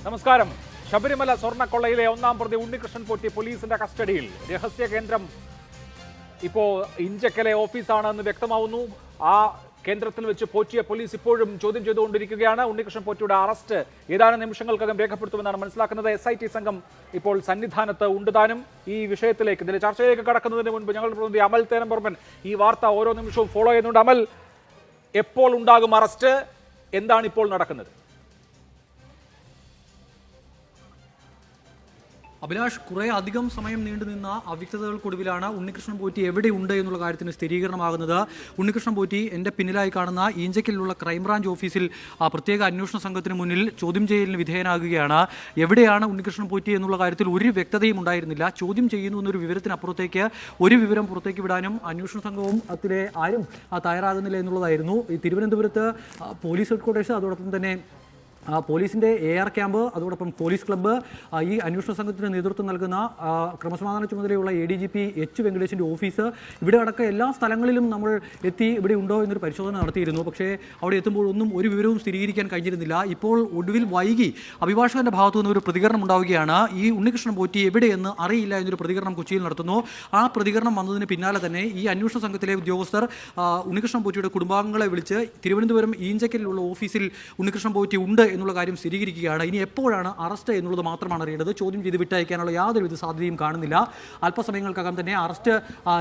നമസ്കാരം. ശബരിമല സ്വർണ്ണക്കൊള്ളയിലെ ഒന്നാം പ്രതി ഉണ്ണികൃഷ്ണൻ പോറ്റി പോലീസിന്റെ കസ്റ്റഡിയിൽ. രഹസ്യ കേന്ദ്രം ഇപ്പോൾ ഇഞ്ചക്കലെ ഓഫീസാണെന്ന് വ്യക്തമാവുന്നു. ആ കേന്ദ്രത്തിൽ വെച്ച് പോറ്റിയെ പോലീസ് ഇപ്പോഴും ചോദ്യം ചെയ്തുകൊണ്ടിരിക്കുകയാണ്. ഉണ്ണികൃഷ്ണൻ പോറ്റിയുടെ അറസ്റ്റ് ഏതാനും നിമിഷങ്ങൾക്കകം രേഖപ്പെടുത്തുമെന്നാണ് മനസ്സിലാക്കുന്നത്. SIT സംഘം ഇപ്പോൾ സന്നിധാനത്ത് ഉണ്ടുതാനും. ഈ വിഷയത്തിലേക്ക്, ഇതിന്റെ ചർച്ചയിലേക്ക് കടക്കുന്നതിന് മുൻപ് ഞങ്ങളുടെ പ്രതിനിധി അമൽ തേനംപറമ്പൻ ഈ വാർത്ത ഓരോ നിമിഷവും ഫോളോ ചെയ്യുന്നുണ്ട്. അമൽ, എപ്പോൾ ഉണ്ടാകും അറസ്റ്റ്? എന്താണ് ഇപ്പോൾ നടക്കുന്നത്? അഭിലാഷ്, കുറേ അധികം സമയം നീണ്ടുനിന്ന അവ്യക്തതകൾക്കൊടുവിലാണ് ഉണ്ണികൃഷ്ണൻ പോറ്റി എവിടെയുണ്ട് എന്നുള്ള കാര്യത്തിന് സ്ഥിരീകരണമാകുന്നത്. ഉണ്ണികൃഷ്ണൻ പോറ്റി എൻ്റെ പിന്നിലായി കാണുന്ന ഈഞ്ചക്കലിലുള്ള ക്രൈംബ്രാഞ്ച് ഓഫീസിൽ പ്രത്യേക അന്വേഷണ സംഘത്തിന് മുന്നിൽ ചോദ്യം ചെയ്യലിന് വിധേയനാകുകയാണ്. എവിടെയാണ് ഉണ്ണികൃഷ്ണൻ പോറ്റി എന്നുള്ള കാര്യത്തിൽ ഒരു വ്യക്തതയും ഉണ്ടായിരുന്നില്ല. ചോദ്യം ചെയ്യുന്നു എന്നൊരു വിവരത്തിനപ്പുറത്തേക്ക് ഒരു വിവരം പുറത്തേക്ക് വിടാനും അന്വേഷണ സംഘവും അതിലെ ആരും തയ്യാറാകുന്നില്ല എന്നുള്ളതായിരുന്നു. ഈ തിരുവനന്തപുരത്ത് പോലീസ് ഹെഡ്ക്വാർട്ടേഴ്സ്, അതോടൊപ്പം തന്നെ പോലീസിൻ്റെ AR ക്യാമ്പ്, അതോടൊപ്പം പോലീസ് ക്ലബ്ബ്, ഈ അന്വേഷണ സംഘത്തിന് നേതൃത്വം നൽകുന്ന ക്രമസമാധാന ചുമതലയുള്ള ADGP H വെങ്കടേഷിൻ്റെ ഓഫീസ്, ഇവിടെ അടക്കം എല്ലാ സ്ഥലങ്ങളിലും നമ്മൾ എത്തി ഇവിടെ ഉണ്ടോ എന്നൊരു പരിശോധന നടത്തിയിരുന്നു. പക്ഷേ അവിടെ എത്തുമ്പോഴൊന്നും ഒരു വിവരവും സ്ഥിരീകരിക്കാൻ കഴിഞ്ഞിരുന്നില്ല. ഇപ്പോൾ ഒടുവിൽ വൈകി അഭിഭാഷകന്റെ ഭാഗത്തു നിന്ന് ഒരു പ്രതികരണം ഉണ്ടാവുകയാണ്. ഈ ഉണ്ണികൃഷ്ണൻ പോറ്റി എവിടെയെന്ന് അറിയില്ല എന്നൊരു പ്രതികരണം കൊച്ചിയിൽ നടത്തുന്നു. ആ പ്രതികരണം വന്നതിന് പിന്നാലെ തന്നെ ഈ അന്വേഷണ സംഘത്തിലെ ഉദ്യോഗസ്ഥർ ഉണ്ണികൃഷ്ണൻ പോറ്റിയുടെ കുടുംബാംഗങ്ങളെ വിളിച്ച് തിരുവനന്തപുരം ഈഞ്ചക്കലിലുള്ള ഓഫീസിൽ ഉണ്ണികൃഷ്ണൻ പോറ്റി ഉണ്ട് എന്നുള്ള കാര്യം സ്ഥിരീകരിക്കുകയാണ്. ഇനി എപ്പോഴാണ് അറസ്റ്റ് എന്നുള്ളത് മാത്രമാണ് അറിയേണ്ടത്. ചോദ്യം ചെയ്ത് വിട്ടയക്കാനുള്ള യാതൊരുവിധ സാധ്യതയും കാണുന്നില്ല. അല്പസമയങ്ങൾക്കകം തന്നെ അറസ്റ്റ്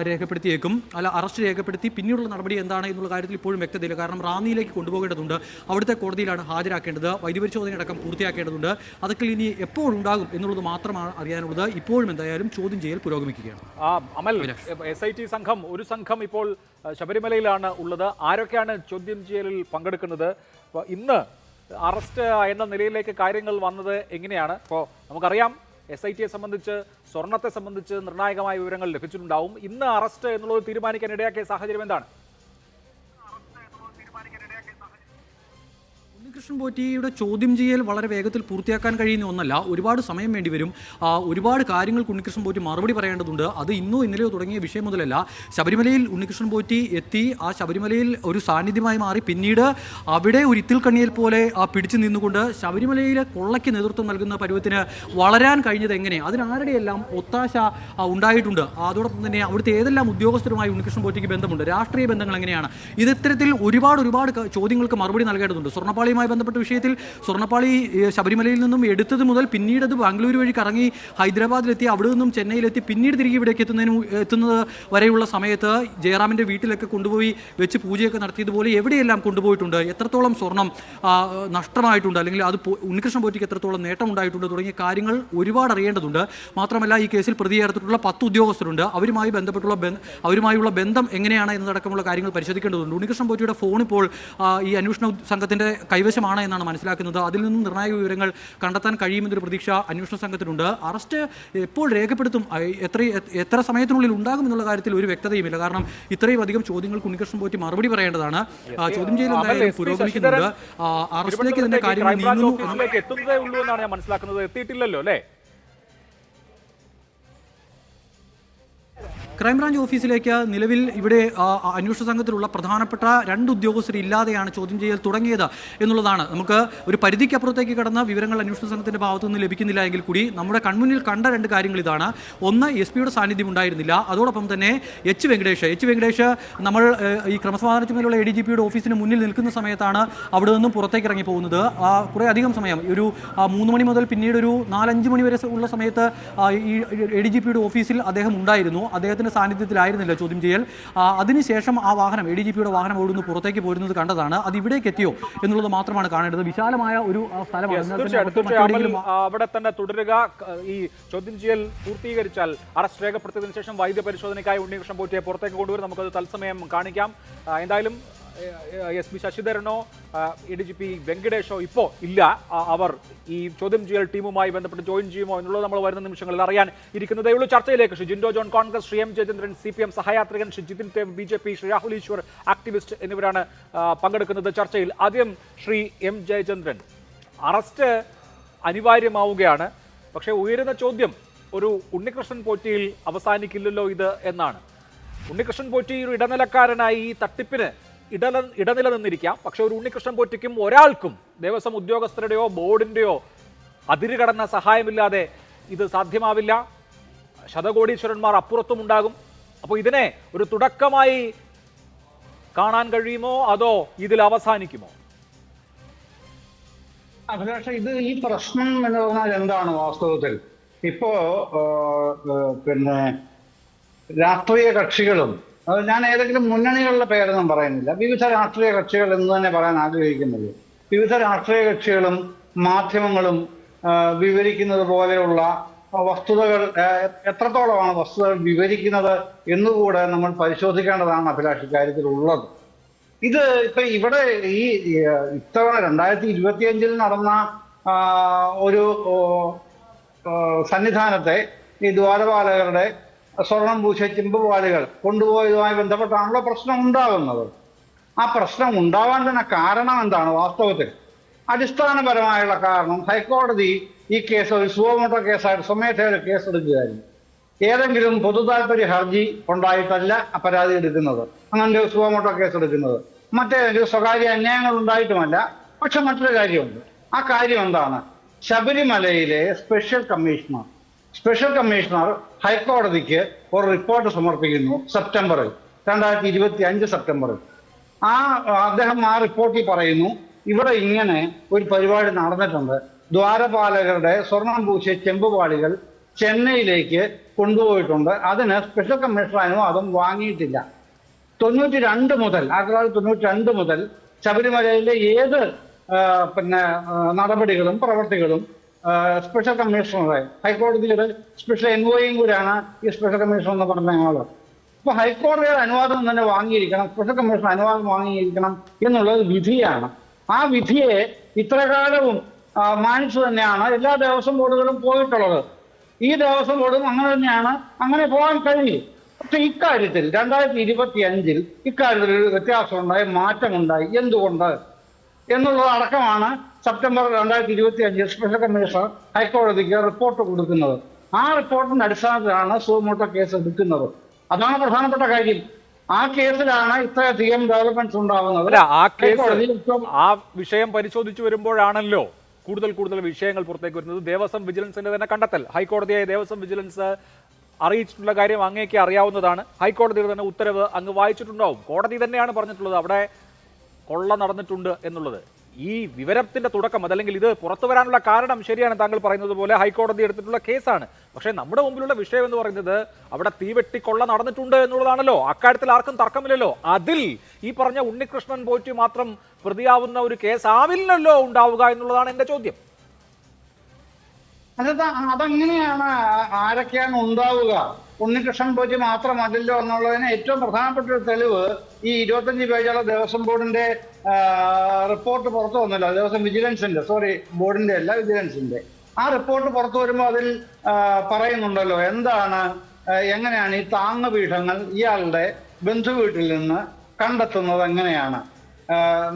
രേഖപ്പെടുത്തിയേക്കും. അറസ്റ്റ് രേഖപ്പെടുത്തി പിന്നീടുള്ള നടപടി എന്താണ് എന്നുള്ള കാര്യത്തിൽ ഇപ്പോഴും വ്യക്തതയില്ല. കാരണം റാന്നിയിലേക്ക് കൊണ്ടുപോകേണ്ടതുണ്ട്. അവിടുത്തെ കോടതിയിലാണ് ഹാജരാക്കേണ്ടത്. വൈദ്യപരിശോധനയടക്കം പൂർത്തിയാക്കേണ്ടതുണ്ട്. അതൊക്കെ ഇനി എപ്പോഴുണ്ടാകും എന്നുള്ളത് മാത്രമാണ് അറിയാനുള്ളത്. ഇപ്പോഴും എന്തായാലും ചോദ്യം ചെയ്യൽ പുരോഗമിക്കുകയാണ്. അമൽ, SIT സംഘം, ഒരു സംഘം ഇപ്പോൾ ശബരിമലയിലാണ് ഉള്ളത്. ആരൊക്കെയാണ് ചോദ്യം ചെയ്യലിൽ പങ്കെടുക്കുന്നത്? ഇന്ന് അറസ്റ്റ് എന്ന നിലയിലേക്ക് കാര്യങ്ങൾ വന്നത് എങ്ങനെയാണ്? ഇപ്പോൾ നമുക്കറിയാം, SITയെ സംബന്ധിച്ച്, സ്വർണത്തെ സംബന്ധിച്ച് നിർണായകമായ വിവരങ്ങൾ ലഭിച്ചിട്ടുണ്ടാവും. ഇന്ന് അറസ്റ്റ് എന്നുള്ളത് തീരുമാനിക്കാൻ ഇടയാക്കിയ സാഹചര്യം എന്താണ്? ഉണ്ണികൃഷ്ണൻ പോറ്റിയുടെ ചോദ്യം ചെയ്യൽ വളരെ വേഗത്തിൽ പൂർത്തിയാക്കാൻ കഴിയുന്ന ഒന്നല്ല. ഒരുപാട് സമയം വേണ്ടിവരും. ഒരുപാട് കാര്യങ്ങൾക്ക് ഉണ്ണികൃഷ്ണൻ പോറ്റി മറുപടി പറയേണ്ടതുണ്ട്. അത് ഇന്നോ ഇന്നലെയോ തുടങ്ങിയ വിഷയം മുതലല്ല. ശബരിമലയിൽ ഉണ്ണികൃഷ്ണൻ പോറ്റി എത്തി, ആ ശബരിമലയിൽ ഒരു സാന്നിധ്യമായി മാറി, പിന്നീട് അവിടെ ഒരു ഇത്തിൽ കണ്ണിയിൽ പോലെ പിടിച്ചു നിന്നുകൊണ്ട് ശബരിമലയിലെ കൊള്ളയ്ക്ക് നേതൃത്വം നൽകുന്ന പരുവത്തിന് വളരാൻ കഴിഞ്ഞത് എങ്ങനെ, അതിനാരുടെയെല്ലാം ഒത്താശ ഉണ്ടായിട്ടുണ്ട്. അതോടൊപ്പം തന്നെ അവിടുത്തെ ഏതെല്ലാം ഉദ്യോഗസ്ഥരുമായി ഉണ്ണികൃഷ്ണൻ പോറ്റിക്ക് ബന്ധമുണ്ട്, രാഷ്ട്രീയ ബന്ധങ്ങൾ എങ്ങനെയാണ്, ഇത്തരത്തിൽ ഒരുപാട് ചോദ്യങ്ങൾക്ക് മറുപടി നൽകേണ്ടതുണ്ട്. സ്വർണ്ണപ്പാളിയുമായി ബന്ധപ്പെട്ട വിഷയത്തിൽ സ്വർണ്ണപ്പാളി ശബരിമലയിൽ നിന്നും എടുത്തത് മുതൽ പിന്നീട് അത് ബാംഗ്ലൂർ വഴി കറങ്ങി ഹൈദരാബാദിലെത്തി, അവിടെ നിന്നും ചെന്നൈയിലെത്തി, പിന്നീട് തിരികെ ഇവിടേക്ക് എത്തുന്നത് വരെയുള്ള സമയത്ത് ജയറാമിൻ്റെ വീട്ടിലൊക്കെ കൊണ്ടുപോയി വെച്ച് പൂജയൊക്കെ നടത്തിയതുപോലെ എവിടെയെല്ലാം കൊണ്ടുപോയിട്ടുണ്ട്, എത്രത്തോളം സ്വർണം നഷ്ടമായിട്ടുണ്ട്, അല്ലെങ്കിൽ അത് ഉണ്ണികൃഷ്ണൻ പോറ്റിക്ക് എത്രത്തോളം നേട്ടം ഉണ്ടായിട്ടുണ്ട് തുടങ്ങിയ കാര്യങ്ങൾ ഒരുപാട് അറിയേണ്ടതുണ്ട്. മാത്രമല്ല, ഈ കേസിൽ പ്രതിയേർത്തിട്ടുള്ള 10 ഉദ്യോഗസ്ഥരുണ്ട്. അവരുമായുള്ള ബന്ധം എങ്ങനെയാണ് എന്നതടക്കമുള്ള കാര്യങ്ങൾ പരിശോധിക്കേണ്ടതുണ്ട്. ഉണ്ണികൃഷ്ണൻ പോറ്റിയുടെ ഫോൺ ഇപ്പോൾ ഈ അന്വേഷണ സംഘത്തിൻ്റെ കൈവശമാണ് എന്നാണ് മനസ്സിലാക്കുന്നത്. അതിൽ നിന്നും നിർണായക വിവരങ്ങൾ കണ്ടെത്താൻ കഴിയുമെന്നൊരു പ്രതീക്ഷ അന്വേഷണ സംഘത്തിനുണ്ട്. അറസ്റ്റ് എപ്പോൾ രേഖപ്പെടുത്തും, എത്ര സമയത്തിനുള്ളിൽ ഉണ്ടാകും എന്നുള്ള കാര്യത്തിൽ ഒരു വ്യക്തതയുമില്ല. കാരണം ഇത്രയും അധികം ചോദ്യങ്ങൾക്ക് ഉണ്ണികൃഷ്ണൻ പോറ്റി മറുപടി പറയേണ്ടതാണ്. ചോദ്യം ചെയ്യൽ എന്തായാലും പുരോഗമിക്കുന്നുണ്ട്. അറസ്റ്റിലേക്ക് ഇതിന്റെ കാര്യങ്ങൾ നീങ്ങുന്നു എന്നാണ് ഞാൻ മനസ്സിലാക്കുന്നത്. എത്തിയിട്ടില്ലല്ലോ അല്ലേ? ക്രൈംബ്രാഞ്ച് ഓഫീസിലേക്ക് നിലവിൽ ഇവിടെ അന്വേഷണ സംഘത്തിലുള്ള പ്രധാനപ്പെട്ട 2 ഉദ്യോഗസ്ഥരില്ലാതെയാണ് ചോദ്യം ചെയ്യൽ തുടങ്ങിയത് എന്നുള്ളതാണ്. നമുക്ക് ഒരു പരിധിക്കപ്പുറത്തേക്ക് കടന്ന വിവരങ്ങൾ അന്വേഷണ സംഘത്തിൻ്റെ ഭാഗത്തു നിന്ന് ലഭിക്കുന്നില്ല എങ്കിൽ കൂടി നമ്മുടെ കൺമുന്നിൽ കണ്ട 2 കാര്യങ്ങൾ ഇതാണ്. ഒന്ന്, SP-യുടെ സാന്നിധ്യം ഉണ്ടായിരുന്നില്ല. അതോടൊപ്പം തന്നെ H വെങ്കടേഷ് നമ്മൾ ഈ ക്രമസമാധാന ചുമതലയുള്ള ADGP-യുടെ ഓഫീസിന് മുന്നിൽ നിൽക്കുന്ന സമയത്താണ് അവിടെ നിന്നും പുറത്തേക്ക് ഇറങ്ങി പോകുന്നത്. കുറേ അധികം സമയം, ഒരു 3 മണി മുതൽ പിന്നീട് ഒരു 4-5 മണി വരെ ഉള്ള സമയത്ത് ഈ ADGP-യുടെ ഓഫീസിൽ അദ്ദേഹം ഉണ്ടായിരുന്നു. അദ്ദേഹത്തിൻ്റെ സാന്നിധ്യത്തിലായിരുന്നില്ല ചോദ്യം ചെയ്യൽ. അതിനുശേഷം ആ വാഹനം, ADGP-യുടെ വാഹനം ഓടുന്നു പുറത്തേക്ക് പോരുന്നത് കണ്ടതാണ്. അത് ഇവിടേക്ക് എത്തിയോ എന്നുള്ളത് മാത്രമാണ് കാണേണ്ടത്. വിശാലമായ ഒരു സ്ഥലമാണ്. അവിടെ തന്നെ തുടരുക. ഈ ചോദ്യം ചെയ്യൽ പൂർത്തീകരിച്ചാൽ, അറസ്റ്റ് രേഖപ്പെടുത്തിയതിനു ശേഷം വൈദ്യ പരിശോധനയ്ക്കായി ഉണ്ണികൃഷ്ണൻ പോറ്റിയെ പുറത്തേക്ക് കൊണ്ടുവരും. നമുക്കത് തത്സമയം കാണിക്കാം. എന്തായാലും SP ശശിധരനോ ADGP വെങ്കടേഷോ ഇപ്പോൾ ഇല്ല. അവർ ഈ ചോദ്യം ചെയ്യൽ ടീമുമായി ബന്ധപ്പെട്ട് ജോയിൻ ചെയ്യുമോ എന്നുള്ളത് നമ്മൾ വരുന്ന നിമിഷങ്ങളിൽ അറിയാൻ ഇരിക്കുന്നതേ ഉള്ളൂ. ചർച്ചയിലേക്ക് Shri Jindo John, Congress, Shri M Jayachandran CPM സഹയാത്രികൻ, ശ്രീ ജിതിൻ തേവ് BJP, ശ്രീ രാഹുൽ ഈശ്വർ ആക്ടിവിസ്റ്റ് എന്നിവരാണ് പങ്കെടുക്കുന്നത് ചർച്ചയിൽ. ആദ്യം ശ്രീ M ജയചന്ദ്രൻ, അറസ്റ്റ് അനിവാര്യമാവുകയാണ്. പക്ഷേ ഉയരുന്ന ചോദ്യം, ഒരു ഉണ്ണികൃഷ്ണൻ പോറ്റിയിൽ അവസാനിക്കില്ലല്ലോ ഇത് എന്നാണ്. ഉണ്ണികൃഷ്ണൻ പോറ്റി ഒരു ഇടനിലക്കാരനായി ഈ തട്ടിപ്പിന് ഇടനില നിന്നിരിക്കാം. പക്ഷെ ഒരു ഉണ്ണികൃഷ്ണൻ പോറ്റിക്കും ഒരാൾക്കും ദേവസ്വം ഉദ്യോഗസ്ഥരുടെയോ ബോർഡിൻ്റെയോ അതിരുകടന്ന സഹായമില്ലാതെ ഇത് സാധ്യമാവില്ല. ശതകോടീശ്വരന്മാർ അപ്പുറത്തുമുണ്ടാകും. അപ്പോൾ ഇതിനെ ഒരു തുടക്കമായി കാണാൻ കഴിയുമോ അതോ ഇതിൽ അവസാനിക്കുമോ? അഭിലാഷ്, ഇത് ഈ പ്രശ്നം എന്ന് പറഞ്ഞാൽ എന്താണ് വാസ്തവത്തിൽ? ഇപ്പോ പിന്നെ രാഷ്ട്രീയ കക്ഷികളും, ഞാൻ ഏതെങ്കിലും മുന്നണികളുടെ പേരൊന്നും പറയുന്നില്ല, വിവിധ രാഷ്ട്രീയ കക്ഷികൾ എന്ന് തന്നെ പറയാൻ ആഗ്രഹിക്കുന്നത്, വിവിധ രാഷ്ട്രീയ കക്ഷികളും മാധ്യമങ്ങളും വിവരിക്കുന്നത് പോലെയുള്ള വസ്തുതകൾ എത്രത്തോളമാണ് വസ്തുതകൾ വിവരിക്കുന്നത് എന്നുകൂടെ നമ്മൾ പരിശോധിക്കേണ്ടതാണ് അഭിലാഷ് ഇക്കാര്യത്തിലുള്ളത്. ഇത് ഇപ്പൊ ഇവിടെ ഈ ഇത്തവണ 2025 നടന്ന ഒരു സന്നിധാനത്തെ ഈ ദ്വാരപാലകരുടെ സ്വർണം പൂശിയ ചെമ്പുപാളികൾ കൊണ്ടുപോയതുമായി ബന്ധപ്പെട്ടാണല്ലോ പ്രശ്നം ഉണ്ടാകുന്നത്. ആ പ്രശ്നം ഉണ്ടാവാൻ തന്നെ കാരണം എന്താണ്? വാസ്തവത്തിൽ അടിസ്ഥാനപരമായുള്ള കാരണം, ഹൈക്കോടതി ഈ കേസ് ഒരു സുവമോട്ടോ കേസായിട്ട് സ്വമേധയാ കേസെടുക്കുകയായിരുന്നു. ഏതെങ്കിലും പൊതു താല്പര്യ ഹർജി ഉണ്ടായിട്ടല്ല പരാതി എടുക്കുന്നത്, അങ്ങനെ സുവമോട്ടോ കേസ് എടുക്കുന്നത്. മറ്റേതെങ്കിലും സ്വകാര്യ അന്യായങ്ങൾ ഉണ്ടായിട്ടുമല്ല. പക്ഷെ മറ്റൊരു കാര്യമുണ്ട്. ആ കാര്യം എന്താണ്? ശബരിമലയിലെ സ്പെഷ്യൽ കമ്മീഷണർ ഹൈക്കോടതിക്ക് ഒരു റിപ്പോർട്ട് സമർപ്പിക്കുന്നു സെപ്റ്റംബറിൽ, 2025 സെപ്റ്റംബറിൽ. അദ്ദേഹം ആ റിപ്പോർട്ടിൽ പറയുന്നു, ഇവിടെ ഇങ്ങനെ ഒരു പരിപാടി നടന്നിട്ടുണ്ട്. ദ്വാരപാലകരുടെ സ്വർണം പൂശിയ ചെമ്പുപാളികൾ ചെന്നൈയിലേക്ക് കൊണ്ടുപോയിട്ടുണ്ട്. അതിന് സ്പെഷ്യൽ കമ്മീഷണർ അനുവാദം വാങ്ങിയിട്ടില്ല. 1992 മുതൽ ശബരിമലയിലെ ഏത് നടപടികളും പ്രവർത്തികളും സ്പെഷ്യൽ കമ്മീഷണറെ, ഹൈക്കോടതിയുടെ സ്പെഷ്യൽ എൻവോയും കൂടിയാണ് ഈ സ്പെഷ്യൽ കമ്മീഷണർ എന്ന് പറഞ്ഞ ആള്. അപ്പൊ ഹൈക്കോടതിയുടെ അനുവാദം തന്നെ വാങ്ങിയിരിക്കണം, സ്പെഷ്യൽ കമ്മീഷണർ അനുവാദം വാങ്ങിയിരിക്കണം എന്നുള്ളത് വിധിയാണ്. ആ വിധിയെ ഇത്രകാലവും മാനിച്ചു തന്നെയാണ് എല്ലാ ദേവസ്വം ബോർഡുകളും പോയിട്ടുള്ളത്. ഈ ദേവസ്വം ബോർഡും അങ്ങനെ തന്നെയാണ്, അങ്ങനെ പോകാൻ കഴിയും. പക്ഷെ ഇക്കാര്യത്തിൽ 2025 ഇക്കാര്യത്തിൽ ഒരു വ്യത്യാസമുണ്ടായി, മാറ്റമുണ്ടായി. എന്തുകൊണ്ട് എന്നുള്ളത് അടക്കമാണ് സെപ്റ്റംബർ 2025 സ്പെഷ്യൽ കമ്മീഷണർ ഹൈക്കോടതിക്ക് റിപ്പോർട്ട് കൊടുക്കുന്നത്. ആ റിപ്പോർട്ടിന്റെ അടിസ്ഥാനത്തിലാണ് സുവമോട്ടോ കേസ് എടുക്കുന്നത്. അതാണ് പ്രധാനപ്പെട്ട കാര്യം. ആ കേസിലാണ് ഇത്രയധികം ഡെവലപ്മെന്റ്സ് ഉണ്ടാവുന്നത്. ആ വിഷയം പരിശോധിച്ചു വരുമ്പോഴാണല്ലോ കൂടുതൽ വിഷയങ്ങൾ പുറത്തേക്ക് വരുന്നത്. ദേവസ്വം വിജിലൻസിന്റെ തന്നെ കണ്ടെത്തൽ, ഹൈക്കോടതിയായ ദേവസ്വം വിജിലൻസ് അറിയിച്ചിട്ടുള്ള കാര്യം അങ്ങേക്ക് അറിയാവുന്നതാണ്. ഹൈക്കോടതിയുടെ തന്നെ ഉത്തരവ് അങ്ങ് വായിച്ചിട്ടുണ്ടാവും. കോടതി തന്നെയാണ് പറഞ്ഞിട്ടുള്ളത് അവിടെ കൊള്ള നടന്നിട്ടുണ്ട് എന്നുള്ളത്. ഈ വിവരത്തിന്റെ തുടക്കം, അതല്ലെങ്കിൽ ഇത് പുറത്തു വരാനുള്ള കാരണം ശരിയാണ് താങ്കൾ പറയുന്നത് പോലെ ഹൈക്കോടതി എടുത്തിട്ടുള്ള കേസാണ്. പക്ഷേ നമ്മുടെ മുമ്പിലുള്ള വിഷയം എന്ന് പറയുന്നത് അവിടെ തീവെട്ടി കൊള്ള നടന്നിട്ടുണ്ട് എന്നുള്ളതാണല്ലോ. അക്കാര്യത്തിൽ ആർക്കും തർക്കമില്ലല്ലോ. അതിൽ ഈ പറഞ്ഞ ഉണ്ണികൃഷ്ണൻ പോറ്റി മാത്രം പ്രതിയാവുന്ന ഒരു കേസ് ആവില്ലല്ലോ ഉണ്ടാവുക എന്നുള്ളതാണ് എന്റെ ചോദ്യം. അതെങ്ങനെയാണ്, ആരൊക്കെയാണ് ഉണ്ടാവുക? ഉണ്ണികൃഷ്ണൻ പോറ്റി മാത്രമല്ലല്ലോ എന്നുള്ളതിന് ഏറ്റവും പ്രധാനപ്പെട്ട ഒരു തെളിവ് ഈ 25 പേജുള്ള ദേവസ്വം ബോർഡിന്റെ റിപ്പോർട്ട് പുറത്തു വന്നല്ലോ. ദേവസ്വം വിജിലൻസിന്റെ, ബോർഡിന്റെ അല്ല, വിജിലൻസിന്റെ. ആ റിപ്പോർട്ട് പുറത്തു വരുമ്പോൾ അതിൽ പറയുന്നുണ്ടല്ലോ എങ്ങനെയാണ് ഈ താങ്ങുപീഠങ്ങൾ ഇയാളുടെ ബന്ധുവീട്ടിൽ നിന്ന് കണ്ടെത്തുന്നത്, എങ്ങനെയാണ്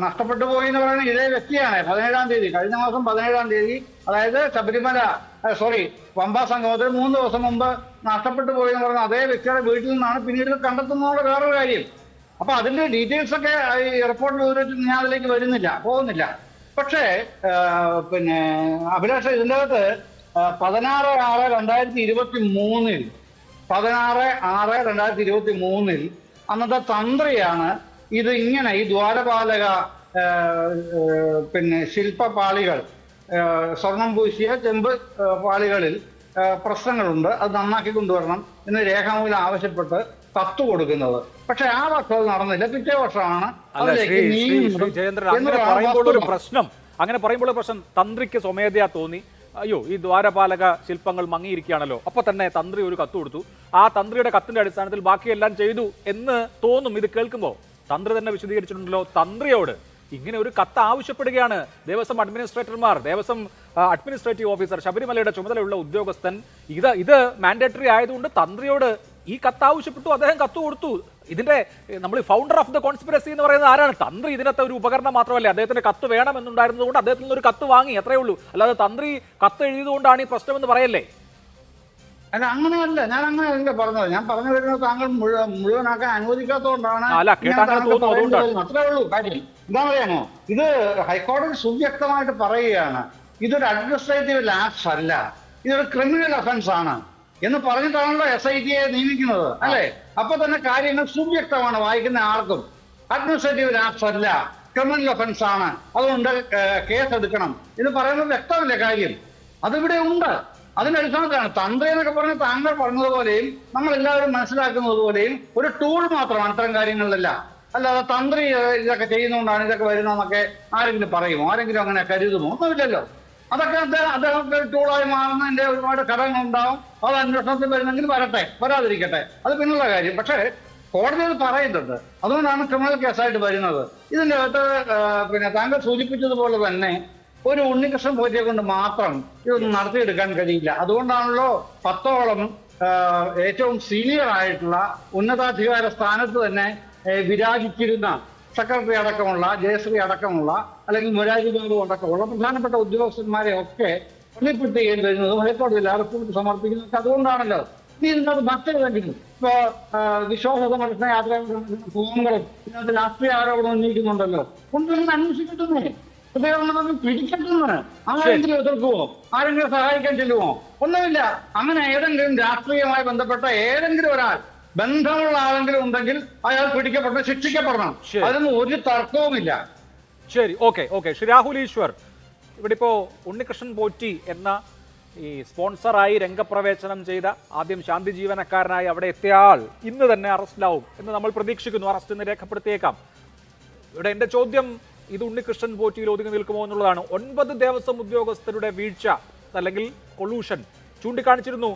നഷ്ടപ്പെട്ടു പോയി എന്ന് പറയുന്നത് ഇതേ വ്യക്തിയാണ്. 17-ാം തീയതി, കഴിഞ്ഞ മാസം 17-ാം തീയതി, അതായത് പമ്പ സംഗമത്തിൽ 3 ദിവസം മുമ്പ് നഷ്ടപ്പെട്ടു പോയി എന്ന് പറയുന്ന അതേ വ്യക്തിയുടെ വീട്ടിൽ നിന്നാണ് പിന്നീട് കണ്ടെത്തുന്നുള്ള വേറൊരു കാര്യം. അപ്പൊ അതിന്റെ ഡീറ്റെയിൽസ് ഒക്കെ ഈ റിപ്പോർട്ടിൽ ഞാൻ അതിലേക്ക് പോകുന്നില്ല. പക്ഷേ അഭിലാഷ്, ഇതിൻ്റെ അകത്ത് 16/6/2023 അന്നത്തെ തന്ത്രിയാണ് ഇത് ഇങ്ങനെ ഈ ദ്വാരപാലക ശില്പപാളികൾ, സ്വർണം പൂശിയ ചെമ്പ് പാളികളിൽ പ്രശ്നങ്ങളുണ്ട്, അത് നന്നാക്കി കൊണ്ടുവരണം എന്ന് രേഖാമൂലം ആവശ്യപ്പെട്ട് കത്ത് കൊടുക്കുന്നത്. പക്ഷെ ആ വർഷം അത് നടന്നില്ല. പിറ്റേ വർഷമാണ് അങ്ങനെ പറയുമ്പോൾ പ്രശ്നം തന്ത്രിക്ക് സ്വമേധയാ തോന്നി, അയ്യോ ഈ ദ്വാരപാലക ശില്പങ്ങൾ മങ്ങിയിരിക്കുകയാണല്ലോ, അപ്പൊ തന്നെ തന്ത്രി ഒരു കത്ത് കൊടുത്തു. ആ തന്ത്രിയുടെ കത്തിന്റെ അടിസ്ഥാനത്തിൽ ബാക്കിയെല്ലാം ചെയ്തു എന്ന് തോന്നും ഇത് കേൾക്കുമ്പോൾ. തന്ത്രി തന്നെ വിശദീകരിച്ചിട്ടുണ്ടല്ലോ, തന്ത്രിയോട് ഇങ്ങനെ ഒരു കത്ത് ആവശ്യപ്പെടുകയാണ് ദേവസ്വം അഡ്മിനിസ്ട്രേറ്റർമാർ, ദേവസ്വം അഡ്മിനിസ്ട്രേറ്റീവ് ഓഫീസർ, ശബരിമലയുടെ ചുമതലയുള്ള ഉദ്യോഗസ്ഥൻ. ഇത് മാൻഡേറ്ററി ആയതുകൊണ്ട് തന്ത്രിയോട് ഈ കത്ത് ആവശ്യപ്പെട്ടു, അദ്ദേഹം കത്ത് കൊടുത്തു. ഇതിന്റെ നമ്മൾ ഫൗണ്ടർ ഓഫ് ദ കോൺസ്പിറസി എന്ന് പറയുന്നത് ആരാണ്? തന്ത്രി ഇതിനകത്ത് ഒരു ഉപകരണം മാത്രമല്ല, അദ്ദേഹത്തിന് കത്ത് വേണമെന്നുണ്ടായിരുന്നതുകൊണ്ട് അദ്ദേഹത്തിൽ നിന്ന് ഒരു കത്ത് വാങ്ങി, അത്രയേ ഉള്ളൂ. അല്ലാതെ തന്ത്രി കത്ത് എഴുതിയതുകൊണ്ടാണ് ഈ പ്രശ്നമെന്ന് പറയല്ലേ? അല്ല, അങ്ങനെയല്ല, ഞാൻ അങ്ങനെയല്ല പറഞ്ഞത്. ഞാൻ പറഞ്ഞു വരുന്നത് താങ്കൾ മുഴുവനാക്കാൻ അനുവദിക്കാത്തതുകൊണ്ടാണ്. അത്രേ ഉള്ളൂ കാര്യം. എന്താ പറയാമോ, ഇത് ഹൈക്കോടതി സുവ്യക്തമായിട്ട് പറയുകയാണ്. ഇതൊരു അഡ്മിനിസ്ട്രേറ്റീവ് ലാപ്സ് അല്ല, ഇതൊരു ക്രിമിനൽ ഒഫൻസ് ആണ് എന്ന് പറഞ്ഞിട്ടാണല്ലോ SIT നിയമിക്കുന്നത്, അല്ലേ? അപ്പൊ തന്നെ കാര്യങ്ങൾ സുവ്യക്തമാണ് വായിക്കുന്ന ആർക്കും. അഡ്മിനിസ്ട്രേറ്റീവ് ലാപ്സ് അല്ല, ക്രിമിനൽ ഒഫൻസ് ആണ്, അതുകൊണ്ട് കേസ് എടുക്കണം എന്ന് പറയുന്നത് വ്യക്തമല്ലേ കാര്യം? അതിവിടെ ഉണ്ട്. അതിന്റെ അടിസ്ഥാനത്തിലാണ് തന്ത്രി എന്നൊക്കെ പറഞ്ഞ് താങ്കൾ പറഞ്ഞതുപോലെയും നമ്മൾ എല്ലാവരും മനസ്സിലാക്കുന്നത് പോലെയും ഒരു ടൂൾ മാത്രമാണ് ഇത്തരം കാര്യങ്ങളിലെല്ലാം. അല്ലാതെ തന്ത്രി ഇതൊക്കെ ചെയ്യുന്നതുകൊണ്ടാണ് ഇതൊക്കെ വരുന്നതെന്നൊക്കെ ആരെങ്കിലും പറയുമോ? ആരെങ്കിലും അങ്ങനെ കരുതുമോ? ഒന്നുമില്ലല്ലോ. അതൊക്കെ അദ്ദേഹം ടൂളായി മാറുന്നതിന്റെ ഒരുപാട് ഘടകങ്ങളുണ്ടാവും. അത് അന്വേഷണത്തിൽ വരുന്നെങ്കിൽ വരട്ടെ, വരാതിരിക്കട്ടെ, അത് പിന്നുള്ള കാര്യം. പക്ഷേ കോടതി അത് പറയുന്നുണ്ട്, അതുകൊണ്ടാണ് ക്രിമിനൽ കേസായിട്ട് വരുന്നത്. ഇതിൻ്റെ അകത്ത് പിന്നെ താങ്കൾ സൂചിപ്പിച്ചതുപോലെ തന്നെ ഒരു ഉണ്ണികൃഷ്ണൻ പോറ്റിയെ കൊണ്ട് മാത്രം ഇതൊന്നും നടത്തിയെടുക്കാൻ കഴിയില്ല. അതുകൊണ്ടാണല്ലോ 10ഓളം ഏറ്റവും സീനിയർ ആയിട്ടുള്ള ഉന്നതാധികാര സ്ഥാനത്ത് തന്നെ വിരാജിച്ചിരുന്ന സെക്രട്ടറി അടക്കമുള്ള, ജയശ്രീ അടക്കമുള്ള, അല്ലെങ്കിൽ മുരാരി ബാബു അടക്കമുള്ള പ്രധാനപ്പെട്ട ഉദ്യോഗസ്ഥന്മാരെ ഒക്കെ പണിപ്പെട്ട് ചെയ്യേണ്ടി വരുന്നതും ഹൈക്കോടതിയിൽ റിപ്പോർട്ട് സമർപ്പിക്കുന്നതൊക്കെ അതുകൊണ്ടാണല്ലോ. ഇനി ഇതിനകത്ത് മറ്റേതെങ്കിലും ഇപ്പോ വിശ്വാസ സംരക്ഷണ യാത്ര ഫോമുകളും ഇതിനകത്ത് രാഷ്ട്രീയ ആരോപണം ഉന്നയിക്കുന്നുണ്ടല്ലോ, കൊണ്ടുവന്ന് അന്വേഷിക്കട്ടെ, പിടിക്കട്ടെന്ന്. ആരെങ്കിലും എതിർക്കുമോ? ആരെങ്കിലും സഹായിക്കാൻ ചെല്ലുമോ? ഒന്നുമില്ല. അങ്ങനെ ഏതെങ്കിലും രാഷ്ട്രീയമായി ബന്ധപ്പെട്ട ഏതെങ്കിലും ഒരാൾ, ബന്ധമുള്ള ആളെങ്കിലും ഉണ്ടെങ്കിൽ അയാൾ പിടിക്കപ്പെടണം, ശിക്ഷിക്കപ്പെടണം. അതിനൊന്നും ഒരു തർക്കവുമില്ല. ശരി, ഓക്കെ. ശ്രീ രാഹുൽ ഈശ്വർ, ഇവിടെ ഇപ്പോ ഉണ്ണികൃഷ്ണൻ പോറ്റി എന്ന ഈ സ്പോൺസറായി രംഗപ്രവേശനം ചെയ്ത ആദ്യം ശാന്തി ജീവനക്കാരനായി അവിടെ എത്തിയ ആൾ ഇന്ന് തന്നെ അറസ്റ്റിലാവും എന്ന് നമ്മൾ പ്രതീക്ഷിക്കുന്നു. അറസ്റ്റ് ഇന്ന് രേഖപ്പെടുത്തിയേക്കാം. ഇവിടെ എൻ്റെ ചോദ്യം ഇത് ഉണ്ണികൃഷ്ണൻ പോറ്റിയിൽ ഒതുങ്ങി നിൽക്കുമോ എന്നുള്ളതാണ്. 9 ദേവസ്വം ഉദ്യോഗസ്ഥരുടെ വീഴ്ച അല്ലെങ്കിൽ കൊളൂഷൻ ചൂണ്ടിക്കാണിച്ചിരുന്നു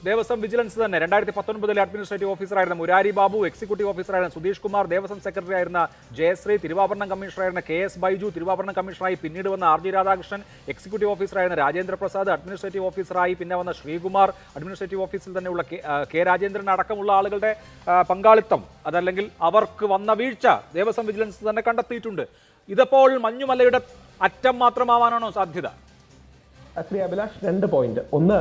ദേവസ്വം വിജിലൻസ് തന്നെ. 2019 അഡ്മിനിസ്ട്രേറ്റീവ് ഓഫീസറായിരുന്ന മുരാരി ബാബു, എക്സിക്യൂട്ടീവ് ഓഫീസറായിരുന്ന സുധീഷ് കുമാർ, ദേവസ്വം സെക്രട്ടറി ആയിരുന്ന ജയശ്രീ, തിരുവാഭരണം കമ്മീഷണറായിരുന്ന KS ബൈജു, തിരുവാഭരണം കമ്മീഷണറായി പിന്നീട് വന്ന RG രാധാകൃഷ്ണൻ, എക്സിക്യൂട്ടീവ് ഓഫീസറായിരുന്ന രാജേന്ദ്ര പ്രസാദ്, അഡ്മിനിസ്ട്രേറ്റീവ് ഓഫീസറായി പിന്നെ വന്ന ശ്രീകുമാർ, അഡ്മിനിസ്ട്രേറ്റീവ് ഓഫീസിൽ തന്നെയുള്ള K രാജേന്ദ്രൻ അടക്കമുള്ള ആളുകളുടെ പങ്കാളിത്തം, അതല്ലെങ്കിൽ അവർക്ക് വന്ന വീഴ്ച ദേവസ്വം വിജിലൻസ് തന്നെ കണ്ടെത്തിയിട്ടുണ്ട്. ഇതപ്പോൾ മഞ്ഞുമലയുടെ അറ്റം മാത്രമാവാനാണോ സാധ്യത? ശ്രീ അഭിലാഷ്, 2 പോയിന്റ്. ഒന്ന്,